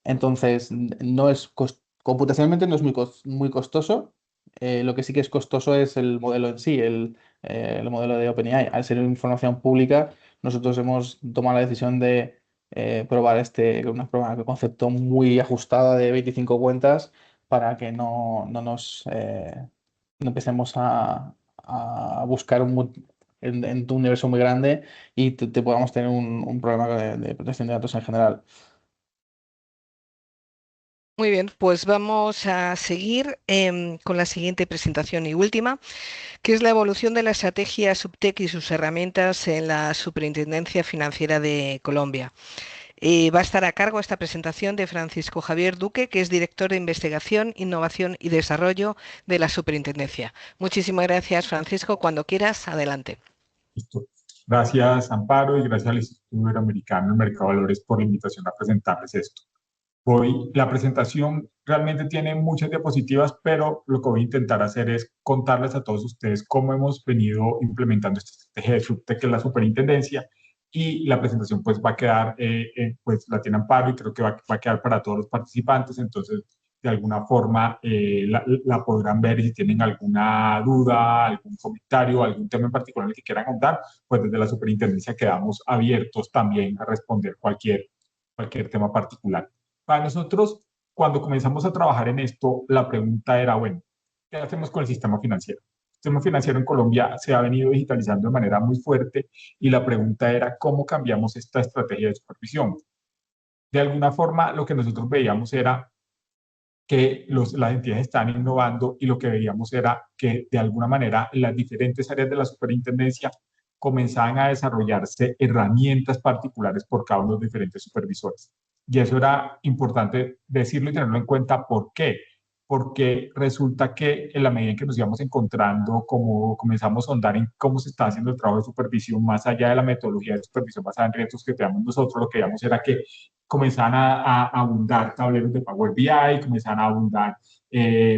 Entonces, no es computacionalmente no es muy costoso. Lo que sí que es costoso es el modelo en sí, el modelo de OpenAI. Al ser información pública, nosotros hemos tomado la decisión de probar una prueba de concepto muy ajustada de 25 cuentas para que no empecemos a buscar en tu universo muy grande y te podamos tener un problema de protección de datos en general. Muy bien, pues vamos a seguir con la siguiente presentación y última, que es la evolución de la estrategia Subtech y sus herramientas en la Superintendencia Financiera de Colombia. Va a estar a cargo esta presentación de Francisco Javier Duque, que es director de Investigación, Innovación y Desarrollo de la Superintendencia. Muchísimas gracias, Francisco. Cuando quieras, adelante. Listo. Gracias, Amparo, y gracias al Instituto Iberoamericano del Mercado de Valores por la invitación a presentarles esto. La presentación realmente tiene muchas diapositivas, pero lo que voy a intentar hacer es contarles a todos ustedes cómo hemos venido implementando esta estrategia de SupTech en la superintendencia, y la presentación pues va a quedar, pues la tiene Amparo y creo que va a quedar para todos los participantes, entonces de alguna forma la podrán ver, y si tienen alguna duda, algún comentario, algún tema en particular en el que quieran contar, pues desde la superintendencia quedamos abiertos también a responder cualquier tema particular. Para nosotros, cuando comenzamos a trabajar en esto, la pregunta era, bueno, ¿qué hacemos con el sistema financiero? El sistema financiero en Colombia se ha venido digitalizando de manera muy fuerte, y la pregunta era, ¿cómo cambiamos esta estrategia de supervisión? De alguna forma, lo que nosotros veíamos era que las entidades estaban innovando, y lo que veíamos era que de alguna manera las diferentes áreas de la superintendencia comenzaban a desarrollarse herramientas particulares por cada uno de los diferentes supervisores. Y eso era importante decirlo y tenerlo en cuenta. ¿Por qué? Porque resulta que en la medida en que nos íbamos encontrando, como comenzamos a ahondar en cómo se está haciendo el trabajo de supervisión, más allá de la metodología de supervisión basada en retos que teníamos nosotros, lo que veíamos era que comenzaban a abundar tableros de Power BI, comenzaban a abundar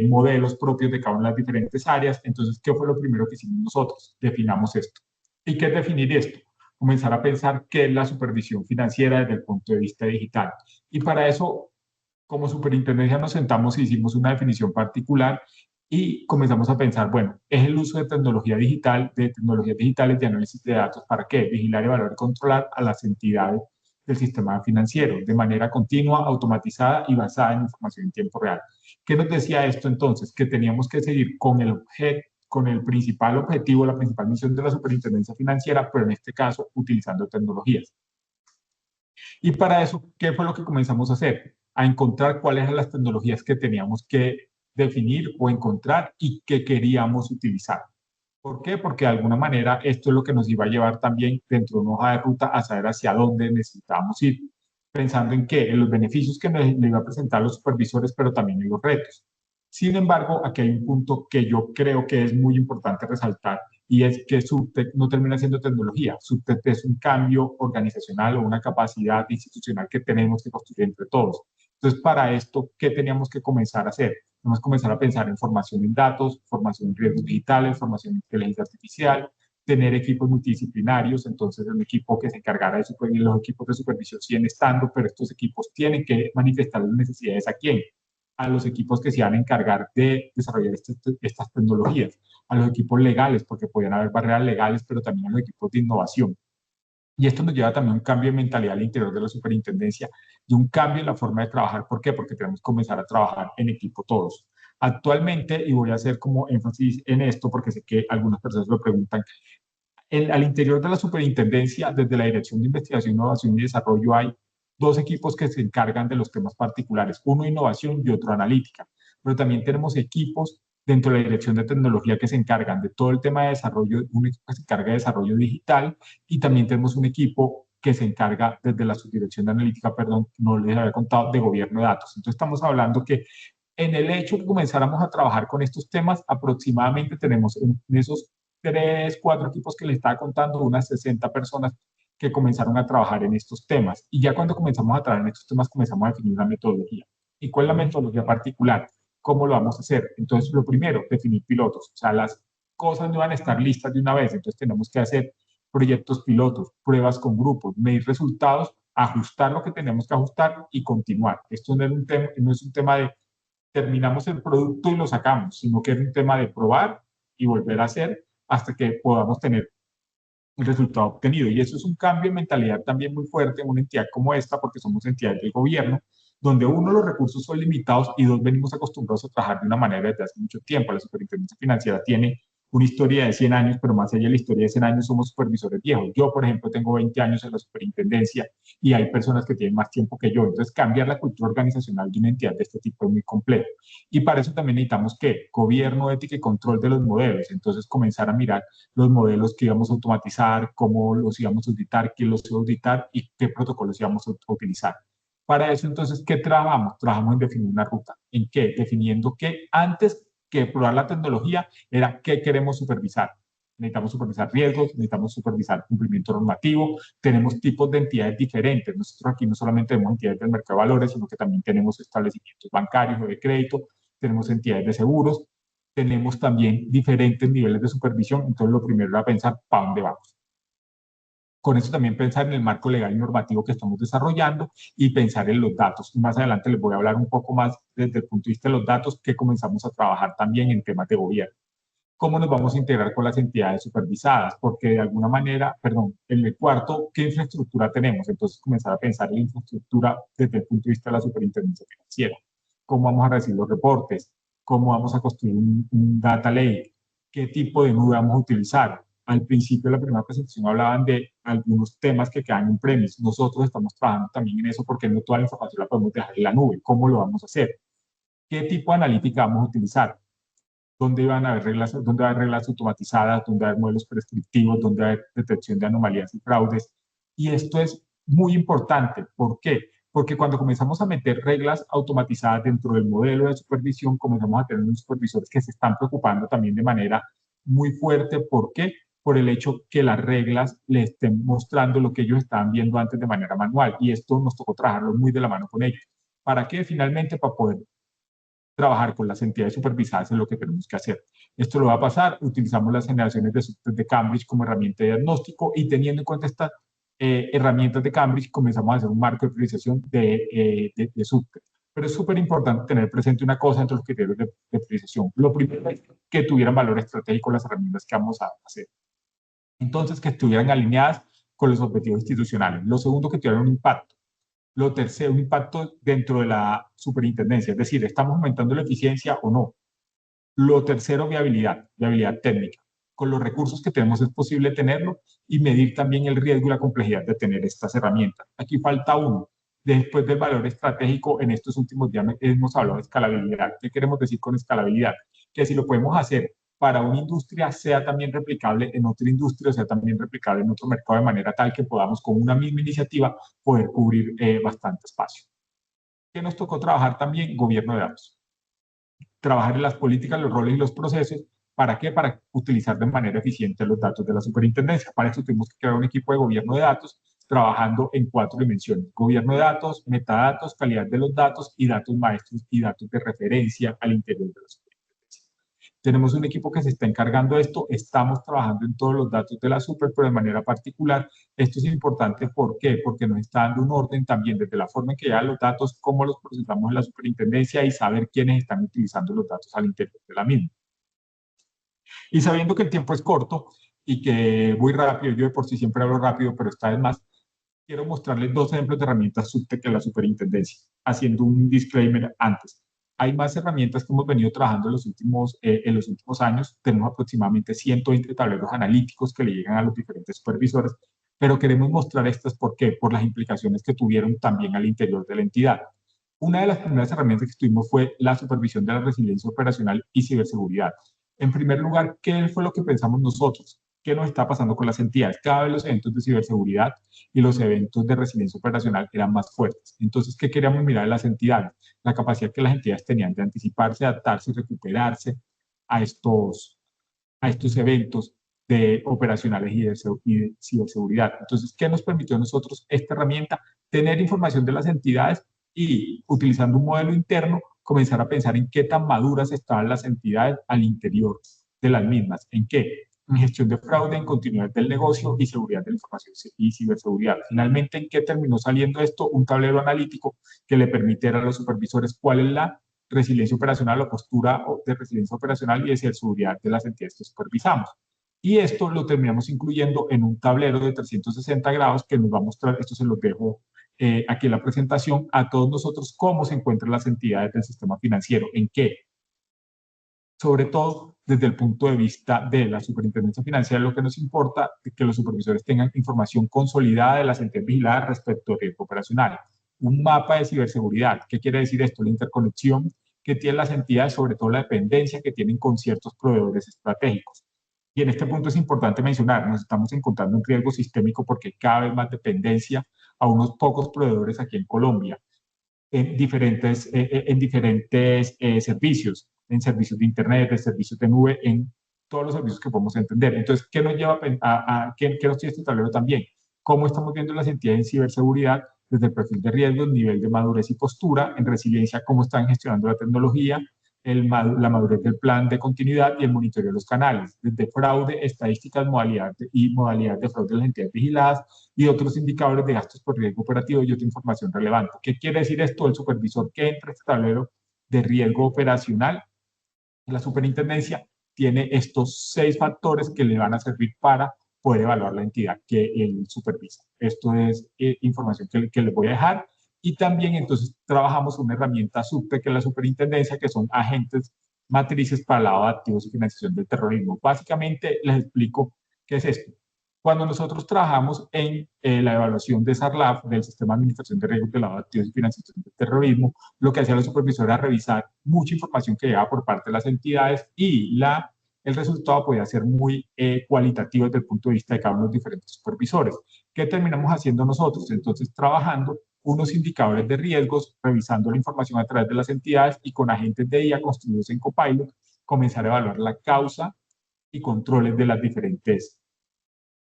modelos propios de cada una de las diferentes áreas. Entonces, ¿qué fue lo primero que hicimos nosotros? Definamos esto. ¿Y qué es definir esto? Comenzar a pensar qué es la supervisión financiera desde el punto de vista digital. Y para eso, como superintendencia, nos sentamos y hicimos una definición particular, y comenzamos a pensar, bueno, es el uso de tecnología digital, de tecnologías digitales de análisis de datos. ¿Para qué? Vigilar, evaluar y controlar a las entidades del sistema financiero de manera continua, automatizada y basada en información en tiempo real. ¿Qué nos decía esto entonces? Que teníamos que seguir con el principal objetivo, la principal misión de la superintendencia financiera, pero en este caso utilizando tecnologías. Y para eso, ¿qué fue lo que comenzamos a hacer? A encontrar cuáles eran las tecnologías que teníamos que definir o encontrar y que queríamos utilizar. ¿Por qué? Porque de alguna manera esto es lo que nos iba a llevar también dentro de una hoja de ruta a saber hacia dónde necesitábamos ir, pensando en qué, en los beneficios que nos iba a presentar los supervisores, pero también en los retos. Sin embargo, aquí hay un punto que yo creo que es muy importante resaltar, y es que SupTech no termina siendo tecnología. SupTech es un cambio organizacional o una capacidad institucional que tenemos que construir entre todos. Entonces, para esto, ¿qué teníamos que comenzar a hacer? Tenemos que comenzar a pensar en formación en datos, formación en riesgos digitales, formación en inteligencia artificial, tener equipos multidisciplinarios. Entonces, un equipo que se encargara de supervisión, los equipos de supervisión siguen estando, pero estos equipos tienen que manifestar las necesidades a quién, a los equipos que se van a encargar de desarrollar estas tecnologías, a los equipos legales, porque podían haber barreras legales, pero también a los equipos de innovación. Y esto nos lleva también a un cambio de mentalidad al interior de la superintendencia, y un cambio en la forma de trabajar. ¿Por qué? Porque tenemos que comenzar a trabajar en equipo todos. Actualmente, y voy a hacer como énfasis en esto porque sé que algunas personas lo preguntan, al interior de la superintendencia, desde la Dirección de Investigación, Innovación y Desarrollo, hay dos equipos que se encargan de los temas particulares, uno innovación y otro analítica, pero también tenemos equipos dentro de la Dirección de Tecnología que se encargan de todo el tema de desarrollo, un equipo que se encarga de desarrollo digital, y también tenemos un equipo que se encarga desde la subdirección de analítica, perdón, no les había contado, de gobierno de datos. Entonces estamos hablando que en el hecho de que comenzáramos a trabajar con estos temas, aproximadamente tenemos en esos 3, 4 equipos que les estaba contando, unas 60 personas que comenzaron a trabajar en estos temas. Y ya cuando comenzamos a trabajar en estos temas, comenzamos a definir una metodología. ¿Y cuál es la metodología particular? ¿Cómo lo vamos a hacer? Entonces, lo primero, definir pilotos. O sea, las cosas no van a estar listas de una vez, entonces tenemos que hacer proyectos pilotos, pruebas con grupos, medir resultados, ajustar lo que tenemos que ajustar y continuar. Esto no es un tema de terminamos el producto y lo sacamos, sino que es un tema de probar y volver a hacer hasta que podamos tener el resultado obtenido. Y eso es un cambio de mentalidad también muy fuerte en una entidad como esta, porque somos entidades del gobierno, donde uno, los recursos son limitados, y dos, venimos acostumbrados a trabajar de una manera desde hace mucho tiempo. La superintendencia financiera tiene una historia de 100 años, pero más allá de la historia de 100 años somos supervisores viejos. Yo, por ejemplo, tengo 20 años en la superintendencia y hay personas que tienen más tiempo que yo. Entonces, cambiar la cultura organizacional de una entidad de este tipo es muy complejo. Y para eso también necesitamos que gobierno, ética y control de los modelos. Entonces, comenzar a mirar los modelos que íbamos a automatizar, cómo los íbamos a auditar, quién los iba a auditar y qué protocolos íbamos a utilizar. Para eso, entonces, ¿qué trabajamos? Trabajamos en definir una ruta. ¿En qué? Definiendo que antes que probar la tecnología era qué queremos supervisar. necesitamos supervisar riesgos, necesitamos supervisar cumplimiento normativo, tenemos tipos de entidades diferentes. Nosotros aquí no solamente tenemos entidades del mercado de valores, sino que también tenemos establecimientos bancarios o de crédito, tenemos entidades de seguros, tenemos también diferentes niveles de supervisión. Entonces, lo primero era pensar para dónde vamos. Con eso también pensar en el marco legal y normativo que estamos desarrollando y pensar en los datos. Y más adelante les voy a hablar un poco más desde el punto de vista de los datos que comenzamos a trabajar también en temas de gobierno. ¿Cómo nos vamos a integrar con las entidades supervisadas? Porque de alguna manera, perdón, en el cuarto, ¿qué infraestructura tenemos? Entonces comenzar a pensar en la infraestructura desde el punto de vista de la superintendencia financiera. ¿Cómo vamos a recibir los reportes? ¿Cómo vamos a construir un data lake? ¿Qué tipo de nube vamos a utilizar? Al principio de la primera presentación hablaban de algunos temas que quedan en premise. Nosotros estamos trabajando también en eso porque no toda la información la podemos dejar en la nube. ¿Cómo lo vamos a hacer? ¿Qué tipo de analítica vamos a utilizar? ¿Dónde van a haber reglas, dónde va a haber reglas automatizadas, dónde va a haber modelos prescriptivos, dónde va a haber detección de anomalías y fraudes? Y esto es muy importante. ¿Por qué? Porque cuando comenzamos a meter reglas automatizadas dentro del modelo de supervisión, comenzamos a tener unos supervisores que se están preocupando también de manera muy fuerte. ¿Por qué? Por el hecho que las reglas le estén mostrando lo que ellos estaban viendo antes de manera manual. Y esto nos tocó trabajarlo muy de la mano con ellos. ¿Para qué? Finalmente, para poder trabajar con las entidades supervisadas en lo que tenemos que hacer. Esto lo va a pasar, utilizamos las generaciones de Cambridge como herramienta de diagnóstico y teniendo en cuenta estas herramientas de Cambridge comenzamos a hacer un marco de priorización de subtest. Pero es súper importante tener presente una cosa entre los criterios de priorización. Lo primero es que tuvieran valor estratégico las herramientas que vamos a hacer. Entonces, que estuvieran alineadas con los objetivos institucionales. Lo segundo, que tuvieran un impacto. Lo tercero, un impacto dentro de la superintendencia, es decir, ¿estamos aumentando la eficiencia o no? Lo tercero, viabilidad técnica. Con los recursos que tenemos es posible tenerlo y medir también el riesgo y la complejidad de tener estas herramientas. Aquí falta uno. Después del valor estratégico, en estos últimos días hemos hablado de escalabilidad. ¿Qué queremos decir con escalabilidad? Que si lo podemos hacer para una industria, sea también replicable en otra industria, o sea también replicable en otro mercado, de manera tal que podamos con una misma iniciativa poder cubrir bastante espacio. ¿Qué nos tocó trabajar también? Gobierno de datos. Trabajar en las políticas, los roles y los procesos. ¿Para qué? Para utilizar de manera eficiente los datos de la superintendencia. Para eso tuvimos que crear un equipo de gobierno de datos trabajando en 4 dimensiones. Gobierno de datos, metadatos, calidad de los datos y datos maestros y datos de referencia al interior de la superintendencia. Tenemos un equipo que se está encargando de esto, estamos trabajando en todos los datos de la super, pero de manera particular. Esto es importante, ¿por qué? Porque nos está dando un orden también desde la forma en que llegan los datos, cómo los procesamos en la superintendencia y saber quiénes están utilizando los datos al interior de la misma. Y sabiendo que el tiempo es corto y que voy rápido, yo de por sí siempre hablo rápido, pero esta vez más, quiero mostrarles 2 ejemplos de herramientas subtech en la superintendencia, haciendo un disclaimer antes. Hay más herramientas que hemos venido trabajando en los últimos años. Tenemos aproximadamente 120 tableros analíticos que le llegan a los diferentes supervisores, pero queremos mostrar estas, ¿por qué? Por las implicaciones que tuvieron también al interior de la entidad. Una de las primeras herramientas que tuvimos fue la supervisión de la resiliencia operacional y ciberseguridad. En primer lugar, ¿qué fue lo que pensamos nosotros? ¿Qué nos está pasando con las entidades? Cada vez los eventos de ciberseguridad y los eventos de resiliencia operacional eran más fuertes. Entonces, ¿qué queríamos mirar en las entidades? La capacidad que las entidades tenían de anticiparse, adaptarse y recuperarse a estos eventos de operacionales y de ciberseguridad. Entonces, ¿qué nos permitió a nosotros esta herramienta? Tener información de las entidades y, utilizando un modelo interno, comenzar a pensar en qué tan maduras estaban las entidades al interior de las mismas. ¿En qué? En gestión de fraude, en continuidad del negocio y seguridad de la información y ciberseguridad. Finalmente, ¿en qué terminó saliendo esto? Un tablero analítico que le permitiera a los supervisores cuál es la resiliencia operacional o postura de resiliencia operacional y de ciberseguridad de las entidades que supervisamos. Y esto lo terminamos incluyendo en un tablero de 360 grados que nos va a mostrar, esto se los dejo aquí en la presentación, a todos nosotros cómo se encuentran las entidades del sistema financiero, en qué. Sobre todo desde el punto de vista de la superintendencia financiera, lo que nos importa es que los supervisores tengan información consolidada de las entidades vigiladas respecto al riesgo operacional. Un mapa de ciberseguridad. ¿Qué quiere decir esto? La interconexión que tienen las entidades, sobre todo la dependencia que tienen con ciertos proveedores estratégicos. Y en este punto es importante mencionar, nos estamos encontrando un riesgo sistémico porque hay cada vez más dependencia a unos pocos proveedores aquí en Colombia, en diferentes servicios, en servicios de Internet, en servicios de nube, en todos los servicios que podemos entender. Entonces, ¿qué nos lleva qué nos tiene este tablero también? ¿Cómo estamos viendo las entidades en ciberseguridad desde el perfil de riesgo, nivel de madurez y postura, en resiliencia, cómo están gestionando la tecnología, la madurez del plan de continuidad y el monitoreo de los canales, desde fraude, estadísticas, modalidades de fraude de las entidades vigiladas y otros indicadores de gastos por riesgo operativo y otra información relevante. ¿Qué quiere decir esto? El supervisor que entra a este tablero de riesgo operacional, la superintendencia, tiene estos 6 factores que le van a servir para poder evaluar la entidad que él supervisa. Esto es información que les voy a dejar. Y también entonces trabajamos una herramienta SUBTEC, que es la superintendencia, que son agentes matrices para el lavado de activos y financiación del terrorismo. Básicamente les explico qué es esto. Cuando nosotros trabajamos en la evaluación de SARLAF, del Sistema de Administración de Riesgos de Lavado de Activos y Financiación del Terrorismo, lo que hacía el supervisor era revisar mucha información que llegaba por parte de las entidades y el resultado podía ser muy cualitativo desde el punto de vista de cada uno de los diferentes supervisores. ¿Qué terminamos haciendo nosotros? Entonces, trabajando unos indicadores de riesgos, revisando la información a través de las entidades y con agentes de IA construidos en Copilot, comenzar a evaluar la causa y controles de las diferentes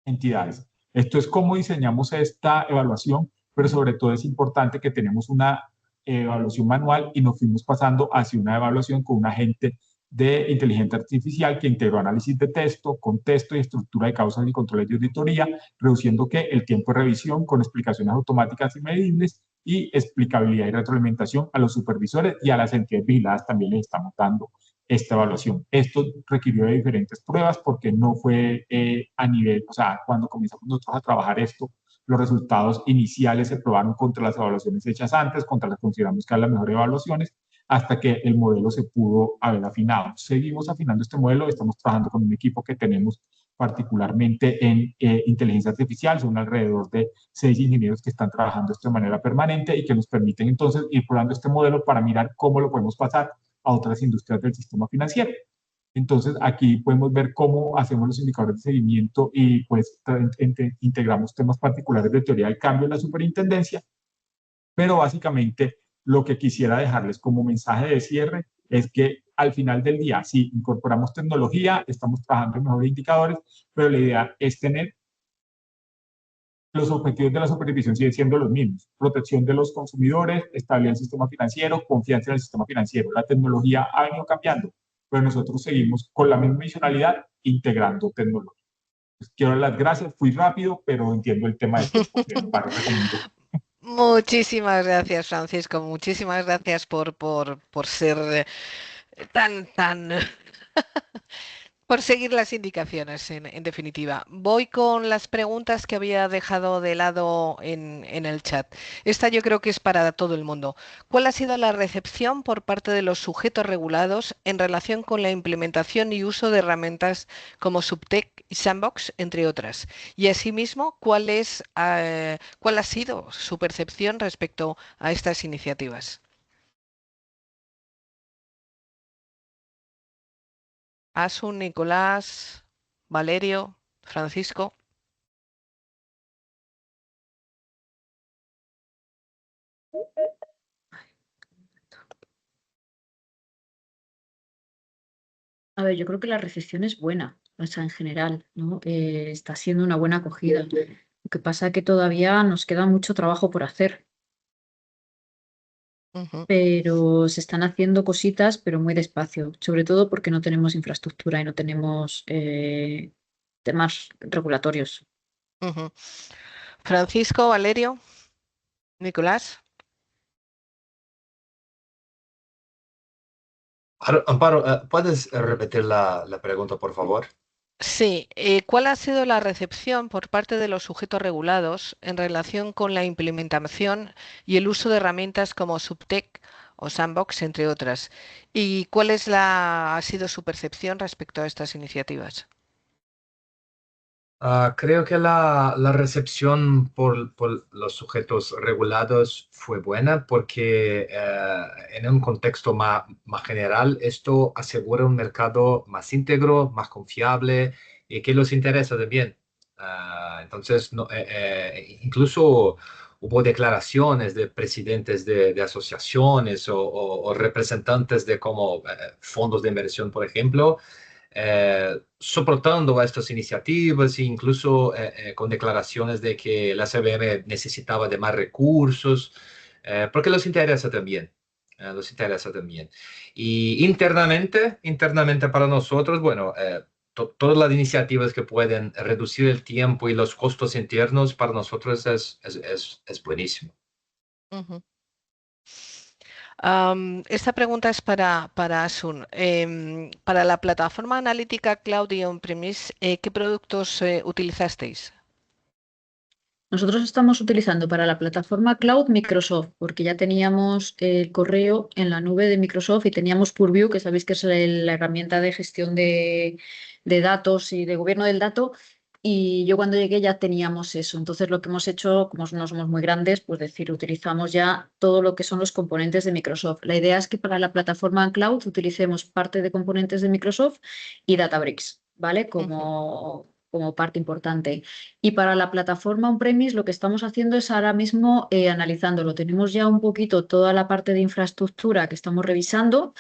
entidades. Esto es cómo diseñamos esta evaluación, pero sobre todo es importante que tenemos una evaluación manual y nos fuimos pasando hacia una evaluación con un agente de inteligencia artificial que integró análisis de texto, contexto y estructura de causas y controles de auditoría, reduciendo que el tiempo de revisión con explicaciones automáticas y medibles y explicabilidad y retroalimentación a los supervisores y a las entidades vigiladas también les estamos dando esta evaluación. Esto requirió de diferentes pruebas porque no fue a nivel, o sea, cuando comenzamos nosotros a trabajar esto, los resultados iniciales se probaron contra las evaluaciones hechas antes, contra las que consideramos que eran las mejores evaluaciones, hasta que el modelo se pudo haber afinado. Seguimos afinando este modelo, estamos trabajando con un equipo que tenemos particularmente en inteligencia artificial, son alrededor de 6 ingenieros que están trabajando esto de manera permanente y que nos permiten entonces ir probando este modelo para mirar cómo lo podemos pasar a otras industrias del sistema financiero. Entonces, aquí podemos ver cómo hacemos los indicadores de seguimiento y pues integramos temas particulares de teoría del cambio en la superintendencia, pero básicamente lo que quisiera dejarles como mensaje de cierre es que al final del día, sí, incorporamos tecnología, estamos trabajando en mejores indicadores, pero la idea es tener los objetivos de la supervisión siguen siendo los mismos: protección de los consumidores, estabilidad del sistema financiero, confianza en el sistema financiero. La tecnología ha venido cambiando, pero nosotros seguimos con la misma misionalidad integrando tecnología. Pues quiero dar las gracias, fui rápido, pero entiendo el tema de tiempo. Muchísimas gracias, Francisco. Muchísimas gracias por ser tan por seguir las indicaciones, en definitiva. Voy con las preguntas que había dejado de lado en el chat. Esta yo creo que es para todo el mundo. ¿Cuál ha sido la recepción por parte de los sujetos regulados en relación con la implementación y uso de herramientas como Subtech y Sandbox, entre otras? Y asimismo, ¿cuál ha sido su percepción respecto a estas iniciativas? Asun, Nicolás, Valerio, Francisco. A ver, yo creo que la recepción es buena, o sea, en general, ¿no? Está siendo una buena acogida. Lo que pasa es que todavía nos queda mucho trabajo por hacer, pero se están haciendo cositas, pero muy despacio, sobre todo porque no tenemos infraestructura y no tenemos temas regulatorios. Francisco, Valerio, Nicolás. Amparo, ¿puedes repetir la pregunta, por favor? Sí, ¿cuál ha sido la recepción por parte de los sujetos regulados en relación con la implementación y el uso de herramientas como Subtech o Sandbox, entre otras? ¿Y cuál ha sido su percepción respecto a estas iniciativas? Creo que la recepción por los sujetos regulados fue buena porque en un contexto más general esto asegura un mercado más íntegro, más confiable y que los interesa también. Entonces, incluso hubo declaraciones de presidentes de asociaciones o representantes de como fondos de inversión, por ejemplo, soportando estas iniciativas e incluso con declaraciones de que la CVM necesitaba de más recursos, porque los interesa también. Los interesa también. Y internamente para nosotros, bueno, todas las iniciativas que pueden reducir el tiempo y los costos internos para nosotros es buenísimo. Ujú. Esta pregunta es para Asun. Para la plataforma analítica Cloud y On-Premise, ¿qué productos utilizasteis? Nosotros estamos utilizando para la plataforma Cloud Microsoft, porque ya teníamos el correo en la nube de Microsoft y teníamos Purview, que sabéis que es la herramienta de gestión de datos y de gobierno del dato. Y yo cuando llegué ya teníamos eso. Entonces lo que hemos hecho, como no somos muy grandes, pues decir, utilizamos ya todo lo que son los componentes de Microsoft. La idea es que para la plataforma Cloud utilicemos parte de componentes de Microsoft y Databricks, ¿vale? Como parte importante. Y para la plataforma on-premise lo que estamos haciendo es ahora mismo analizándolo. Tenemos ya un poquito toda la parte de infraestructura que estamos revisando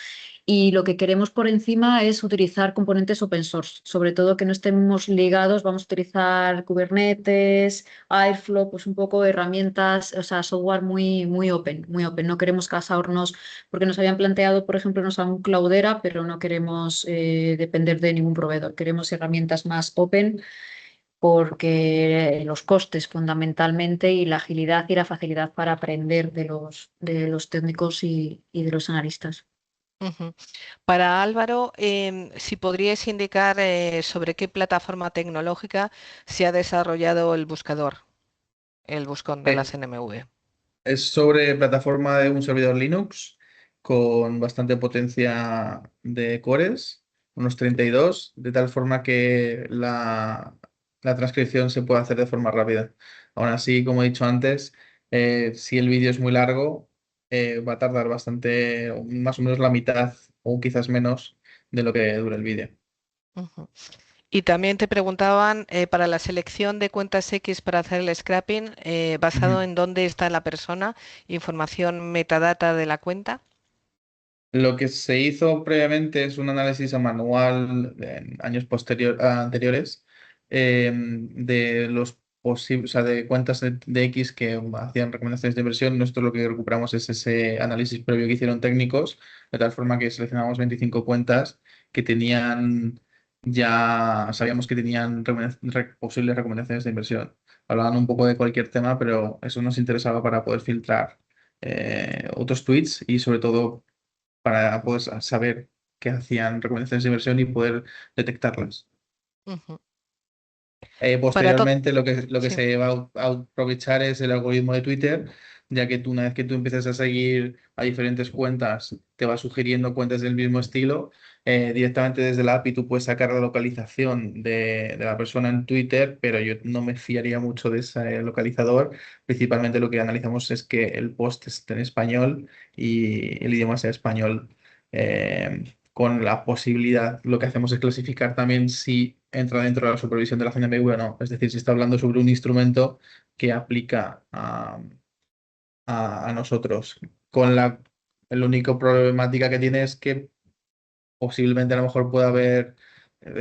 y lo que queremos por encima es utilizar componentes open source, sobre todo que no estemos ligados. Vamos a utilizar Kubernetes, Airflow, pues un poco herramientas, o sea, software muy open, muy open. No queremos casarnos porque nos habían planteado, por ejemplo, nos un Cloudera, pero no queremos depender de ningún proveedor. Queremos herramientas más open porque los costes fundamentalmente y la agilidad y la facilidad para aprender de los técnicos y de los analistas. Ujú. Para Álvaro, si podríais indicar sobre qué plataforma tecnológica se ha desarrollado el buscador, el buscón de la Eh, CNMV. Es sobre plataforma de un servidor Linux con bastante potencia de cores, unos 32, de tal forma que la transcripción se puede hacer de forma rápida. Aún así, como he dicho antes, si el vídeo es muy largo, va a tardar bastante, más o menos la mitad o quizás menos de lo que dura el vídeo. Ujú. Y también te preguntaban para la selección de cuentas X para hacer el scrapping, basado Ujú. en dónde está la persona, información metadata de la cuenta. Lo que se hizo previamente es un análisis manual en años anteriores de los posibles, o sea, de cuentas de X que hacían recomendaciones de inversión. Nosotros lo que recuperamos es ese análisis previo que hicieron técnicos, de tal forma que seleccionamos 25 cuentas que tenían ya, sabíamos que tenían posibles recomendaciones de inversión. Hablaban un poco de cualquier tema, pero eso nos interesaba para poder filtrar otros tweets y sobre todo para poder saber que hacían recomendaciones de inversión y poder detectarlas. Ujú. Para todo. Posteriormente, lo que Sí. se va a aprovechar es el algoritmo de Twitter, ya que tú, una vez que tú empiezas a seguir a diferentes cuentas, te va sugiriendo cuentas del mismo estilo. Directamente desde la API tú puedes sacar la localización de la persona en Twitter, pero yo no me fiaría mucho de ese localizador. Principalmente lo que analizamos es que el post esté en español y el idioma sea español. Con la posibilidad, lo que hacemos es clasificar también si entra dentro de la supervisión de la CNMV o no. Es decir, si está hablando sobre un instrumento que aplica a nosotros. La única problemática que tiene es que posiblemente a lo mejor pueda haber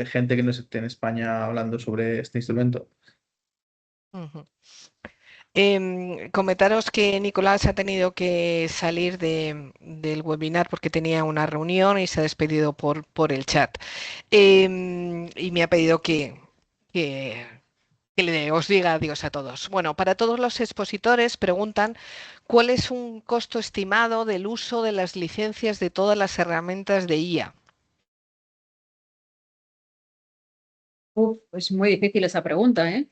gente que no esté en España hablando sobre este instrumento. Ujú. Comentaros que Nicolás ha tenido que salir del webinar porque tenía una reunión y se ha despedido por el chat. Y me ha pedido que, os diga adiós a todos. Bueno, para todos los expositores preguntan cuál es un costo estimado del uso de las licencias de todas las herramientas de IA. Es muy difícil esa pregunta, ¿eh?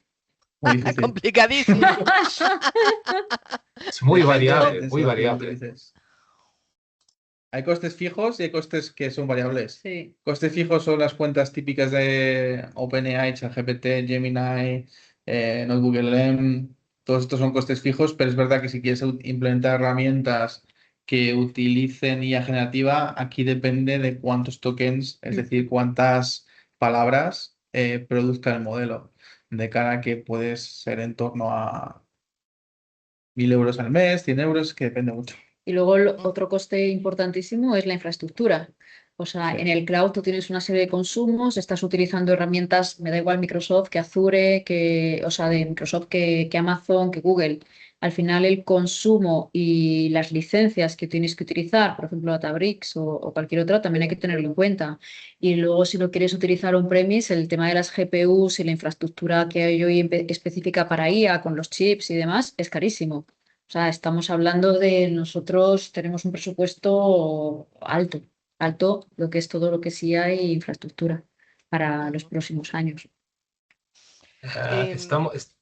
Muy difícil. Complicadísimo. Es muy Depende de la variable, muy intensidad que variable. utilices. Hay costes fijos y hay costes que son variables. Sí. Costes fijos son las cuentas típicas de OpenAI, ChatGPT, Gemini, Notebook LM. Todos estos son costes fijos, pero es verdad que si quieres implementar herramientas que utilicen IA generativa, aquí depende de cuántos tokens, es decir, cuántas palabras produzca el modelo. De cara a que puedes ser en torno a 1.000 euros al mes, 100 euros, que depende mucho. Y luego otro coste importantísimo es la infraestructura. O sea, Sí. en el cloud tú tienes una serie de consumos, estás utilizando herramientas, me da igual Microsoft, que Azure, o sea, de Microsoft, que Amazon, que Google. Al final el consumo y las licencias que tienes que utilizar, por ejemplo, Databricks o cualquier otra, también hay que tenerlo en cuenta. Y luego si lo quieres utilizar on-premise, el tema de las GPUs y la infraestructura que hay hoy específica para IA con los chips y demás es carísimo. O sea, estamos hablando de nosotros tenemos un presupuesto alto lo que es todo lo que sí hay infraestructura para los Ujú. próximos años. Em, Estamos,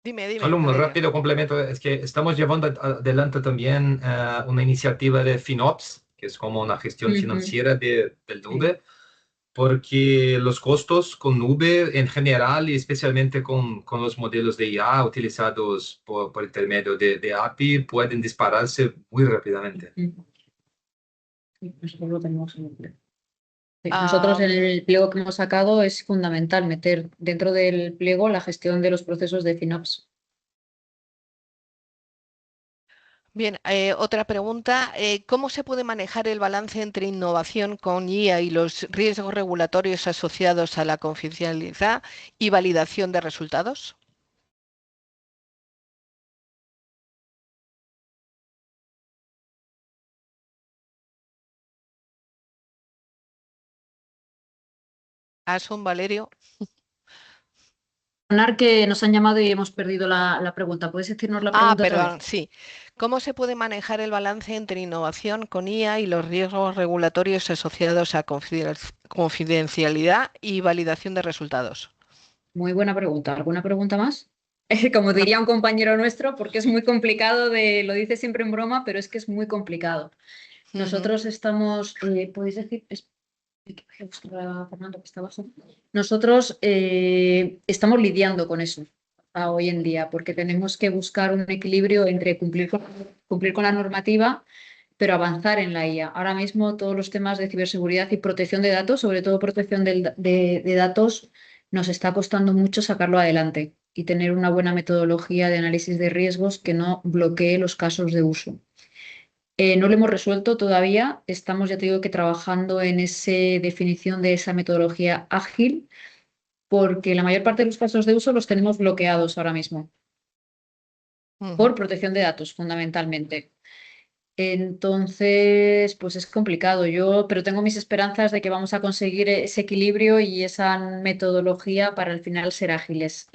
dime, solo un Valerio. rápido complemento, es que estamos llevando adelante también una iniciativa de FinOps, que es como una gestión Ujú, financiera del sí. nube, porque los costos con nube en general y especialmente con los modelos de IA utilizados por intermedio de API pueden dispararse muy rápidamente. Ujú. Sí, nosotros lo tenemos en el pliego. Sí, nosotros en Am, el pliego que hemos sacado es fundamental meter dentro del pliego la gestión de los procesos de FinOps. bien, otra pregunta. ¿Cómo se puede manejar el balance entre innovación con IA y los riesgos regulatorios asociados a la confidencialidad y validación de resultados? Asun, Valerio. Que nos han llamado y hemos perdido la pregunta. ¿Puedes decirnos la Ah, pregunta otra vez? perdón, sí. ¿Cómo se puede manejar el balance entre innovación con IA y los riesgos regulatorios asociados a confidencialidad y validación de resultados? Muy buena pregunta. ¿Alguna pregunta más? Como Una- diría un compañero nuestro, porque es muy complicado lo dice siempre en broma, pero es que es muy complicado. Ujú, Nosotros estamos, ¿podéis decir? Que voy a buscar a Fernando, que está abajo. Nosotros estamos lidiando con eso hoy en día, porque tenemos que buscar un equilibrio entre cumplir con la normativa, pero avanzar en la IA. Ahora mismo todos los temas de ciberseguridad y protección de datos, sobre todo protección de datos, nos está costando mucho sacarlo adelante y tener una buena metodología de análisis de riesgos que no bloquee los casos de uso. No lo hemos resuelto todavía. Estamos, ya te digo, que trabajando en esa definición de esa metodología ágil, porque la mayor parte de los casos de uso los tenemos bloqueados ahora mismo ujú. por protección de datos, fundamentalmente. Entonces, pues es complicado. Pero tengo mis esperanzas de que vamos a conseguir ese equilibrio y esa metodología para al final ser ágiles.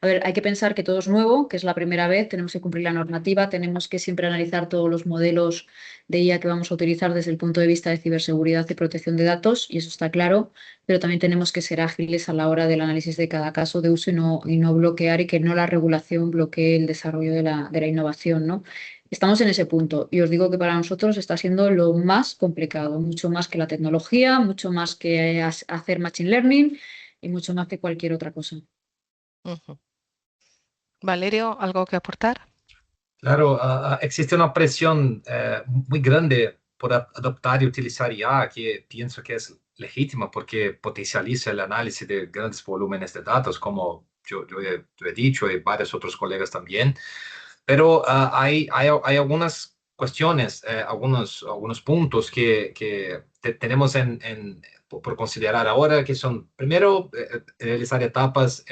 A ver, hay que pensar que todo es nuevo, que es la primera vez, tenemos que cumplir la normativa, tenemos que siempre analizar todos los modelos de IA que vamos a utilizar desde el punto de vista de ciberseguridad y protección de datos, y eso está claro, pero también tenemos que ser ágiles a la hora del análisis de cada caso de uso y no bloquear y que no la regulación bloquee el desarrollo de la innovación, ¿no? Estamos en ese punto y os digo que para nosotros está siendo lo más complicado, mucho más que la tecnología, mucho más que hacer machine learning y mucho más que cualquier otra cosa. Ujú. Valerio, ¿algo que aportar? Claro, existe una presión muy grande por adoptar y utilizar IA, que pienso que es legítima porque potencializa el análisis de grandes volúmenes de datos, como yo he dicho y varios otros colegas también. Pero hay algunas cuestiones, algunos puntos que tenemos por considerar ahora, que son, primero, realizar etapas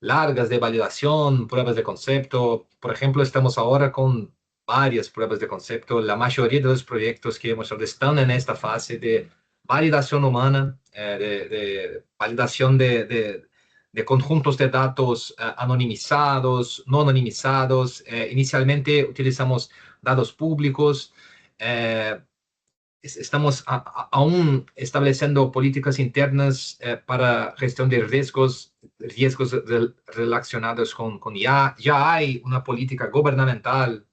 largas de validación, pruebas de concepto. Por ejemplo, estamos ahora con varias pruebas de concepto. La mayoría de los proyectos que hemos hecho están en esta fase de validación humana, de validación de conjuntos de datos anonimizados, no anonimizados. Inicialmente utilizamos datos públicos. eh, Estamos aún estableciendo políticas internas para gestión de riesgos relacionados con IA. Ya hay una política gubernamental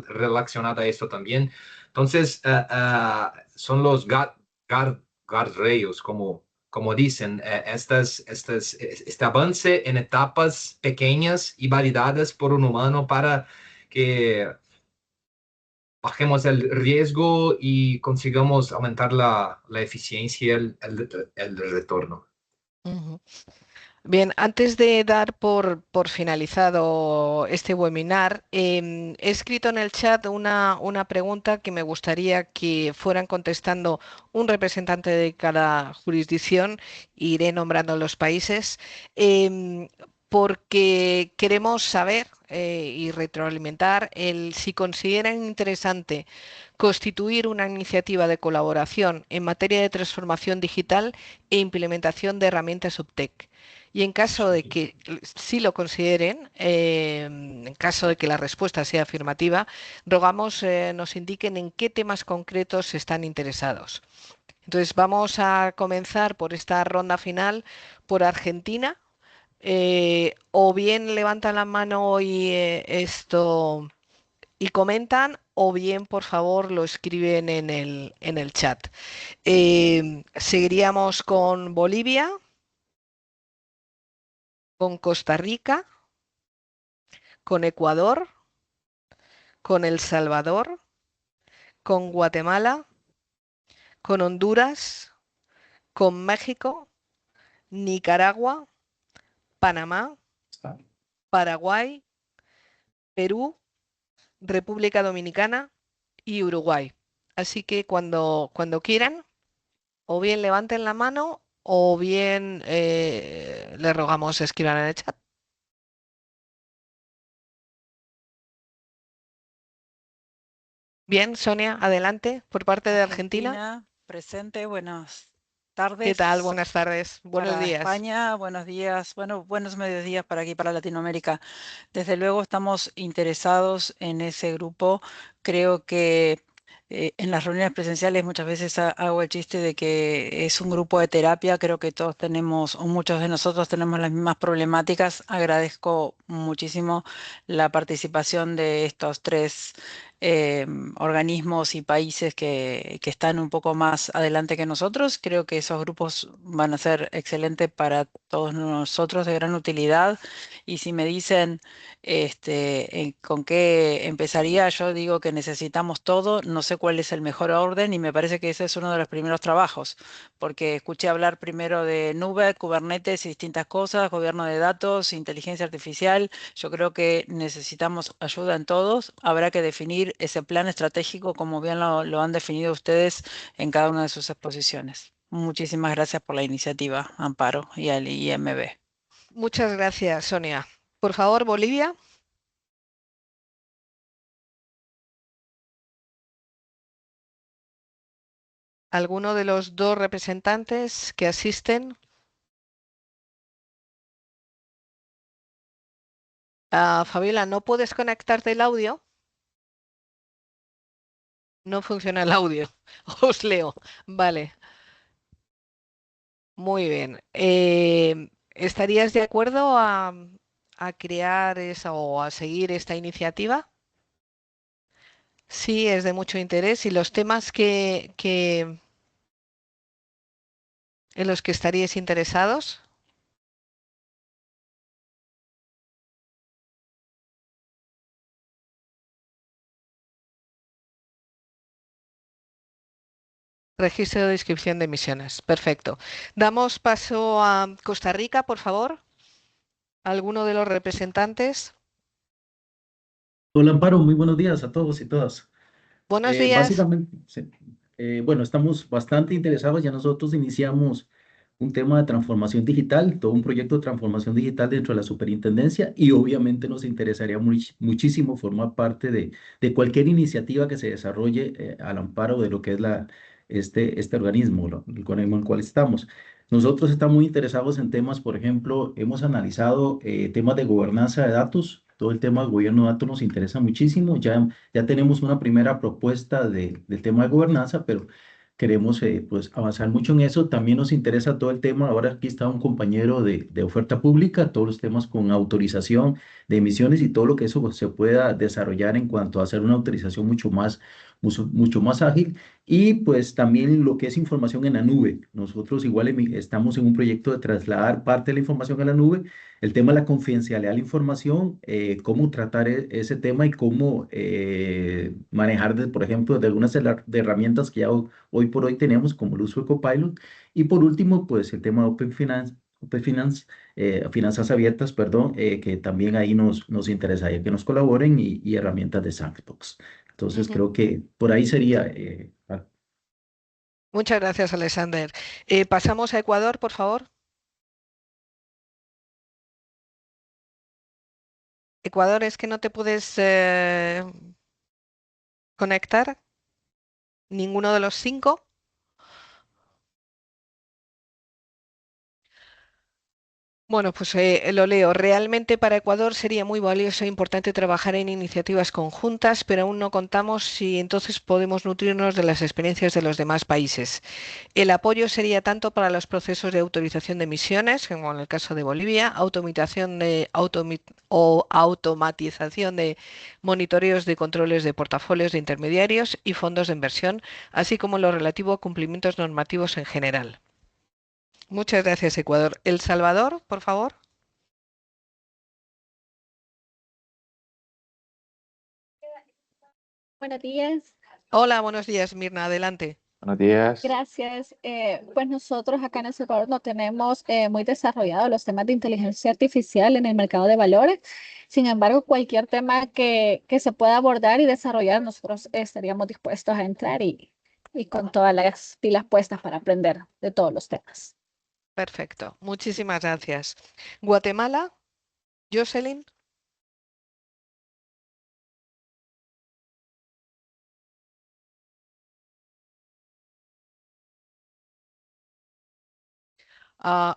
relacionada a esto también. Entonces, son los guardrails, como dicen, este avance en etapas pequeñas y validadas por un humano para que bajemos el riesgo y consigamos aumentar la eficiencia y el retorno. Ujú. Bien, antes de dar por finalizado este webinar, he escrito en el chat una pregunta que me gustaría que fueran contestando un representante de cada jurisdicción. Iré nombrando los países, em, porque queremos saber y retroalimentar si consideran interesante constituir una iniciativa de colaboración en materia de transformación digital e implementación de herramientas Subtech. Y en caso de Sí. que sí lo consideren, en caso de que la respuesta sea afirmativa, rogamos nos indiquen en qué temas concretos están interesados. Entonces vamos a comenzar por esta ronda final por Argentina. O bien levantan la mano y y comentan, o bien por favor lo escriben en el chat. Seguiríamos con Bolivia, con Costa Rica, con Ecuador, con El Salvador, con Guatemala, con Honduras, con México, Nicaragua, Panamá, Está. Paraguay, Perú, República Dominicana y Uruguay. Así que cuando quieran, o bien levanten la mano o bien les rogamos escriban en el chat. Bien, Sonia, adelante, por parte de Argentina. Argentina, presente, buenas ¿Qué tal? tardes Buenas tardes, buenos para días. España, buenos días, bueno, buenos mediodías para aquí, para Latinoamérica. Desde luego estamos interesados en ese grupo. Creo que en las reuniones presenciales muchas veces hago el chiste de que es un grupo de terapia. Creo que todos tenemos, o muchos de nosotros tenemos las mismas problemáticas. Agradezco muchísimo la participación de estos tres organismos y países que están un poco más adelante que nosotros. Creo que esos grupos van a ser excelentes para todos nosotros, de gran utilidad. Y si me dicen con qué empezaría, yo digo que necesitamos todo. No sé cuál es el mejor orden y me parece que ese es uno de los primeros trabajos, porque escuché hablar primero de nube, Kubernetes y distintas cosas, gobierno de datos, inteligencia artificial. Yo creo que necesitamos ayuda en todos. Habrá que definir ese plan estratégico como bien lo han definido ustedes en cada una de sus exposiciones. Muchísimas gracias por la iniciativa, Amparo, y al IMB. Muchas gracias, Sonia. Por favor, Bolivia. ¿Alguno de los dos representantes que asisten? Fabiola, ¿no puedes conectarte el audio? No funciona el audio. Os leo. Vale, muy bien. ¿Estarías de acuerdo a crear esa o a seguir esta iniciativa? Sí, es de mucho interés. ¿Y los temas en los que estaríais interesados? Registro de inscripción de emisiones. Perfecto. Damos paso a Costa Rica, por favor. ¿Alguno de los representantes? Hola Amparo, muy buenos días a todos y todas. Buenos días. Básicamente, sí, bueno, estamos bastante interesados, ya nosotros iniciamos un tema de transformación digital, todo un proyecto de transformación digital dentro de la superintendencia y obviamente nos interesaría muchísimo formar parte de cualquier iniciativa que se desarrolle al amparo de lo que es este organismo, el con el cual estamos. Nosotros estamos muy interesados en temas, por ejemplo, hemos analizado temas de gobernanza de datos. Todo el tema del gobierno de datos nos interesa muchísimo. Ya tenemos una primera propuesta del tema de gobernanza, pero queremos pues avanzar mucho en eso. También nos interesa todo el tema. Ahora aquí está un compañero de oferta pública, todos los temas con autorización de emisiones y todo lo que eso pues, se pueda desarrollar en cuanto a hacer una autorización mucho más ágil. Y pues también lo que es información en la nube. Nosotros igual estamos en un proyecto de trasladar parte de la información a la nube. El tema de la confidencialidad de la información, cómo tratar ese tema y cómo manejar, por ejemplo, de algunas de herramientas que ya hoy por hoy tenemos, como el uso de Copilot. Y por último, pues el tema de Finanzas Abiertas, perdón, que también ahí nos interesaría que nos colaboren y herramientas de Sandbox. Entonces creo que por ahí sería. Muchas gracias, Alexander. Pasamos a Ecuador, por favor. Ecuador, ¿es que no te puedes conectar? ¿Ninguno de los 5? Bueno, pues lo leo. Realmente para Ecuador sería muy valioso e importante trabajar en iniciativas conjuntas, pero aún no contamos si entonces podemos nutrirnos de las experiencias de los demás países. El apoyo sería tanto para los procesos de autorización de emisiones, como en el caso de Bolivia, automatización de monitoreos de controles de portafolios de intermediarios y fondos de inversión, así como lo relativo a cumplimientos normativos en general. Muchas gracias, Ecuador. El Salvador, por favor. Buenos días. Hola, buenos días, Mirna, adelante. Buenos días. Gracias. Pues nosotros acá en El Salvador no tenemos muy desarrollados los temas de inteligencia artificial en el mercado de valores. Sin embargo, cualquier tema que se pueda abordar y desarrollar, nosotros estaríamos dispuestos a entrar y con todas las pilas puestas para aprender de todos los temas. Perfecto, muchísimas gracias. Guatemala, Jocelyn.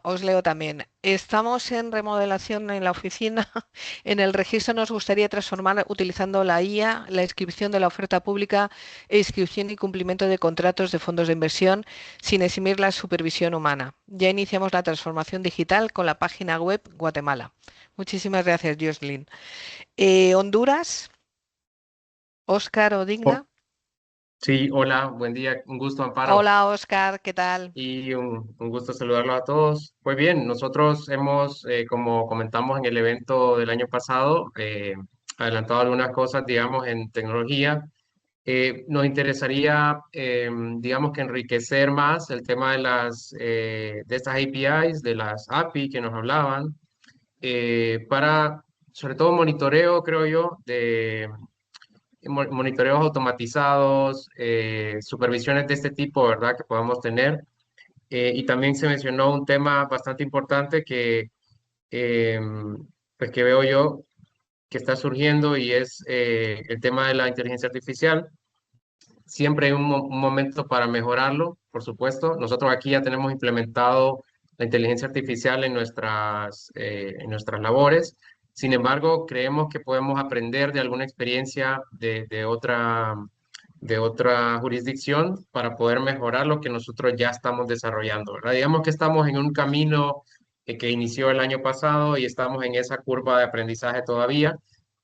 Os leo también. Estamos en remodelación en la oficina. En el registro nos gustaría transformar utilizando la IA, la inscripción de la oferta pública e inscripción y cumplimiento de contratos de fondos de inversión sin eximir la supervisión humana. Ya iniciamos la transformación digital con la página web Guatemala. Muchísimas gracias, Jocelyn. Honduras, Óscar o Digna. Sí, hola, buen día, un gusto, Amparo. Hola, Óscar, ¿qué tal? Y un gusto saludarlos a todos. Pues bien, nosotros hemos, como comentamos en el evento del año pasado, adelantado algunas cosas, digamos, en tecnología. Nos interesaría, digamos, que enriquecer más el tema de estas APIs, de las API que nos hablaban, para, sobre todo, monitoreo, creo yo, de monitoreos automatizados, supervisiones de este tipo, ¿verdad? Que podamos tener. Y también se mencionó un tema bastante importante pues que veo yo que está surgiendo y es el tema de la inteligencia artificial. Siempre hay un momento para mejorarlo, por supuesto. Nosotros aquí ya tenemos implementado la inteligencia artificial en nuestras labores. Sin embargo, creemos que podemos aprender de alguna experiencia de otra jurisdicción para poder mejorar lo que nosotros ya estamos desarrollando, ¿verdad? Digamos que estamos en un camino que inició el año pasado y estamos en esa curva de aprendizaje todavía,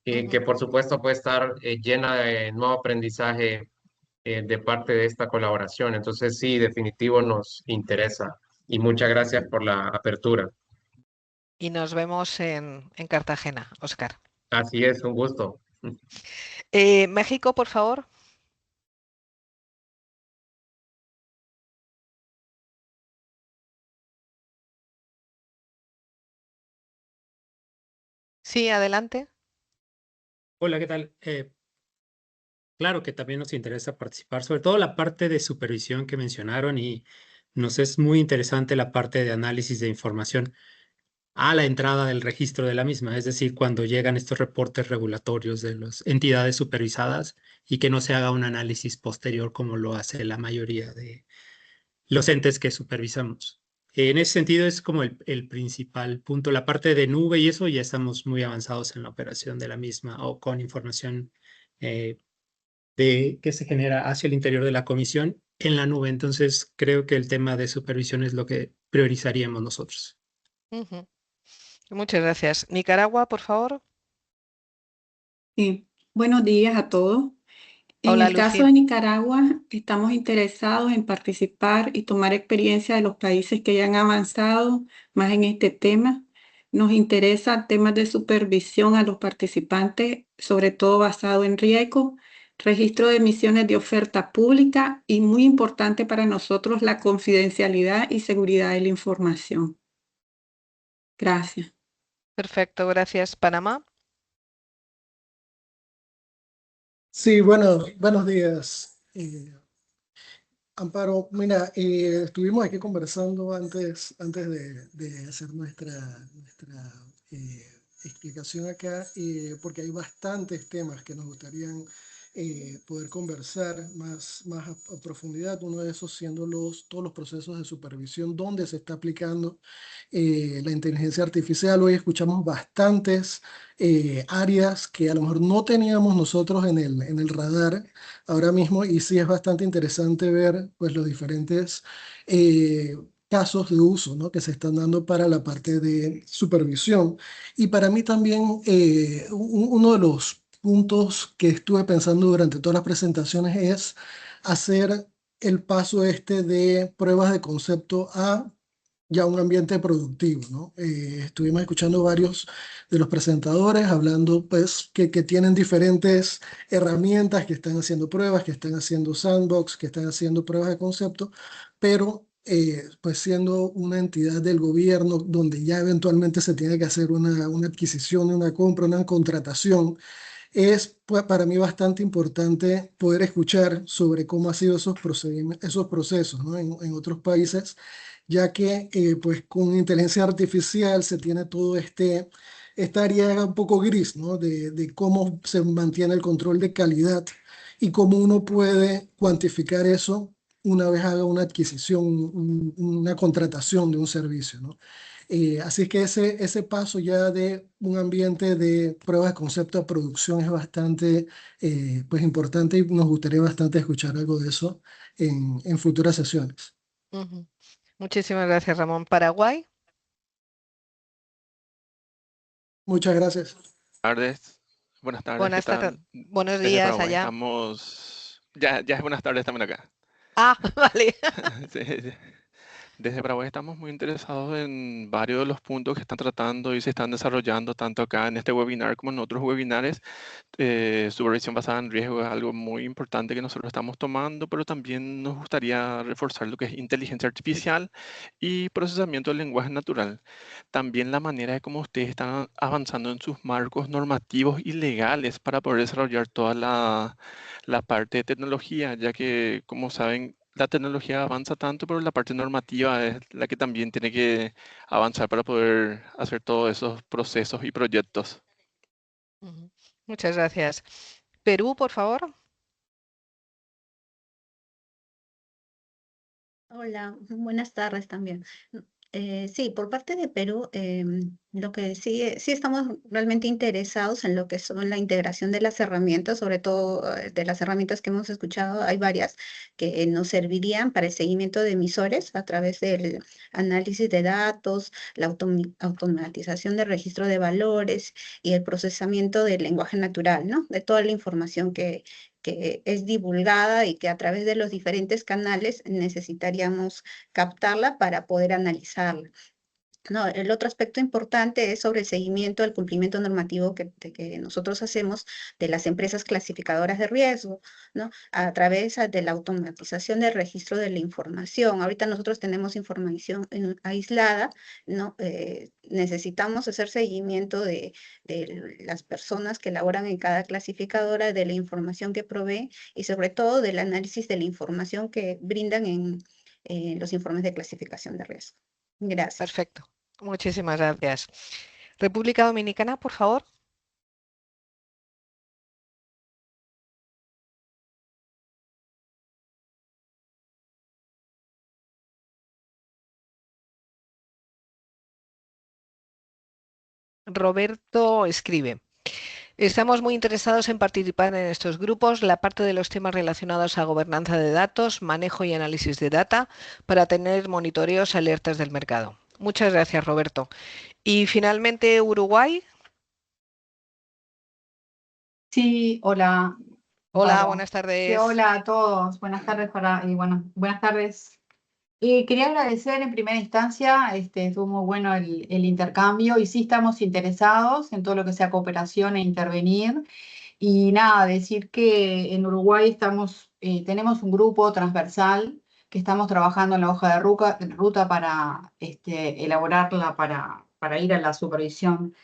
que por supuesto puede estar llena de nuevo aprendizaje de parte de esta colaboración. Entonces, sí, definitivo nos interesa. Y muchas gracias por la apertura. Y nos vemos en Cartagena, Óscar. Así es, un gusto. México, por favor. Sí, adelante. Hola, ¿qué tal? Claro que también nos interesa participar, sobre todo la parte de supervisión que mencionaron y nos es muy interesante la parte de análisis de información a la entrada del registro de la misma, es decir, cuando llegan estos reportes regulatorios de las entidades supervisadas y que no se haga un análisis posterior como lo hace la mayoría de los entes que supervisamos. En ese sentido es como el principal punto. La parte de nube y eso ya estamos muy avanzados en la operación de la misma o con información que se genera hacia el interior de la comisión en la nube. Entonces creo que el tema de supervisión es lo que priorizaríamos nosotros. Muchas gracias. Nicaragua, por favor. Sí, buenos días a todos. En Hola, el caso de Nicaragua, estamos interesados en participar y tomar experiencia de los países que ya han avanzado más en este tema. Nos interesan temas de supervisión a los participantes, sobre todo basado en riesgo, registro de emisiones de oferta pública y muy importante para nosotros la confidencialidad y seguridad de la información. Gracias. Perfecto, gracias. Panamá. Sí, bueno, buenos días. Amparo, mira, estuvimos aquí conversando antes de hacer nuestra explicación acá, porque hay bastantes temas que nos gustarían poder conversar más a profundidad. Uno de esos siendo todos los procesos de supervisión donde se está aplicando la inteligencia artificial. Hoy escuchamos bastantes áreas que a lo mejor no teníamos nosotros en el radar ahora mismo, y sí es bastante interesante ver pues los diferentes casos de uso, ¿no?, que se están dando para la parte de supervisión. Y para mí también uno de los puntos que estuve pensando durante todas las presentaciones es hacer el paso este de pruebas de concepto a ya un ambiente productivo, ¿no? Estuvimos escuchando varios de los presentadores hablando, pues, que tienen diferentes herramientas, que están haciendo pruebas, que están haciendo sandbox, que están haciendo pruebas de concepto, pero, pues, siendo una entidad del gobierno donde ya eventualmente se tiene que hacer una adquisición, una compra, una contratación, es pues, para mí bastante importante poder escuchar sobre cómo han sido esos procedimientos, esos procesos, ¿no?, en otros países, ya que pues con inteligencia artificial se tiene todo esta área un poco gris, ¿no?, de cómo se mantiene el control de calidad y cómo uno puede cuantificar eso una vez haga una adquisición, una contratación de un servicio, ¿no? Así es que ese paso ya de un ambiente de pruebas de concepto a producción es bastante pues importante, y nos gustaría bastante escuchar algo de eso en futuras sesiones. Ujú. Muchísimas gracias, Ramón. Paraguay. Muchas gracias. Tardes. Buenas tardes, ¿qué Buenas tardes. tal? Buenos Desde días Paraguay allá. estamos... Ya es buenas tardes también acá. Ah, vale. Sí, sí. Desde Paraguay estamos muy interesados en varios de los puntos que están tratando y se están desarrollando tanto acá en este webinar como en otros webinares. Supervisión basada en riesgo es algo muy importante que nosotros estamos tomando, pero también nos gustaría reforzar lo que es inteligencia artificial y procesamiento del lenguaje natural. También la manera de cómo ustedes están avanzando en sus marcos normativos y legales para poder desarrollar toda la parte de tecnología, ya que, como saben, la tecnología avanza tanto, pero la parte normativa es la que también tiene que avanzar para poder hacer todos esos procesos y proyectos. Ujú. Muchas gracias. Perú, por favor. Hola, buenas tardes también. Sí, por parte de Perú, lo que sí estamos realmente interesados en lo que son la integración de las herramientas, sobre todo de las herramientas que hemos escuchado, hay varias que nos servirían para el seguimiento de emisores a través del análisis de datos, la automatización del registro de valores y el procesamiento del lenguaje natural, ¿no? De toda la información que es divulgada y que a través de los diferentes canales necesitaríamos captarla para poder analizarla. No, el otro aspecto importante es sobre el seguimiento del cumplimiento normativo que nosotros hacemos de las empresas clasificadoras de riesgo, ¿no? A través de la automatización del registro de la información. Ahorita nosotros tenemos información aislada, ¿no? Necesitamos hacer seguimiento de las personas que laboran en cada clasificadora, de la información que provee y sobre todo del análisis de la información que brindan en los informes de clasificación de riesgo. Gracias. Perfecto. Muchísimas gracias. República Dominicana, por favor. Roberto escribe. Estamos muy interesados en participar en estos grupos, la parte de los temas relacionados a gobernanza de datos, manejo y análisis de data, para tener monitoreos y alertas del mercado. Muchas gracias, Roberto. Y finalmente, Uruguay. Sí, hola. Hola, Amparo. buenas Sí, tardes. hola a todos. Buenas tardes buenas tardes. Quería agradecer en primera instancia, estuvo muy bueno el intercambio y sí estamos interesados en todo lo que sea cooperación e intervenir. Y nada, decir que en Uruguay tenemos un grupo transversal que estamos trabajando en la hoja de ruta para elaborarla para para ir a la supervisión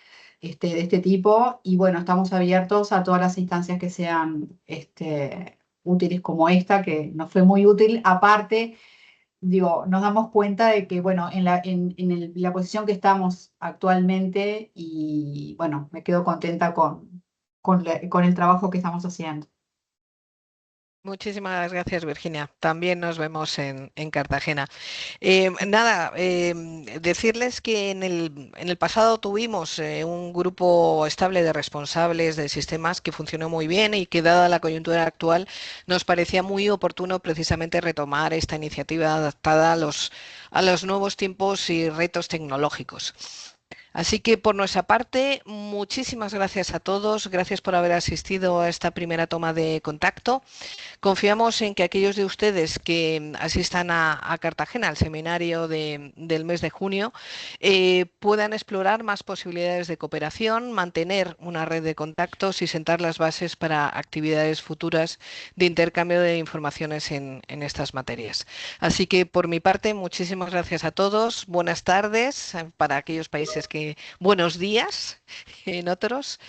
de este tipo. Y bueno, estamos abiertos a todas las instancias que sean útiles como esta, que nos fue muy útil. Aparte, digo, nos damos cuenta de que, bueno, en la posición que estamos actualmente, y bueno, me quedo contenta con el trabajo que estamos haciendo. Muchísimas gracias, Virginia. También nos vemos en Cartagena. Decirles que en el pasado tuvimos un grupo estable de responsables de sistemas que funcionó muy bien y que, dada la coyuntura actual, nos parecía muy oportuno precisamente retomar esta iniciativa adaptada a los nuevos tiempos y retos tecnológicos. Así que por nuestra parte, muchísimas gracias a todos, gracias por haber asistido a esta primera toma de contacto. Confiamos en que aquellos de ustedes que asistan a Cartagena, al seminario del mes de junio, puedan explorar más posibilidades de cooperación, mantener una red de contactos y sentar las bases para actividades futuras de intercambio de informaciones en estas materias. Así que por mi parte, muchísimas gracias a todos. Buenas tardes para aquellos países que... Buenos días en otros.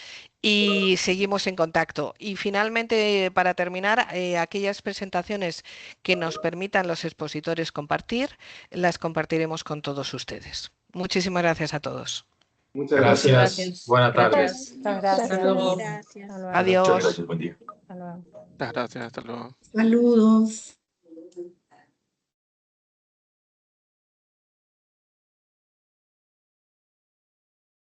Y seguimos en contacto. Y finalmente, para terminar, aquellas presentaciones que nos permitan los expositores compartir, las compartiremos con todos ustedes. Muchísimas gracias a todos. Muchas Gracias. Buenas tardes. Muchas gracias. Hasta luego. Gracias. Hasta luego. Adiós. Muchas gracias, buen día. Hasta luego. Muchas gracias, hasta luego. Saludos.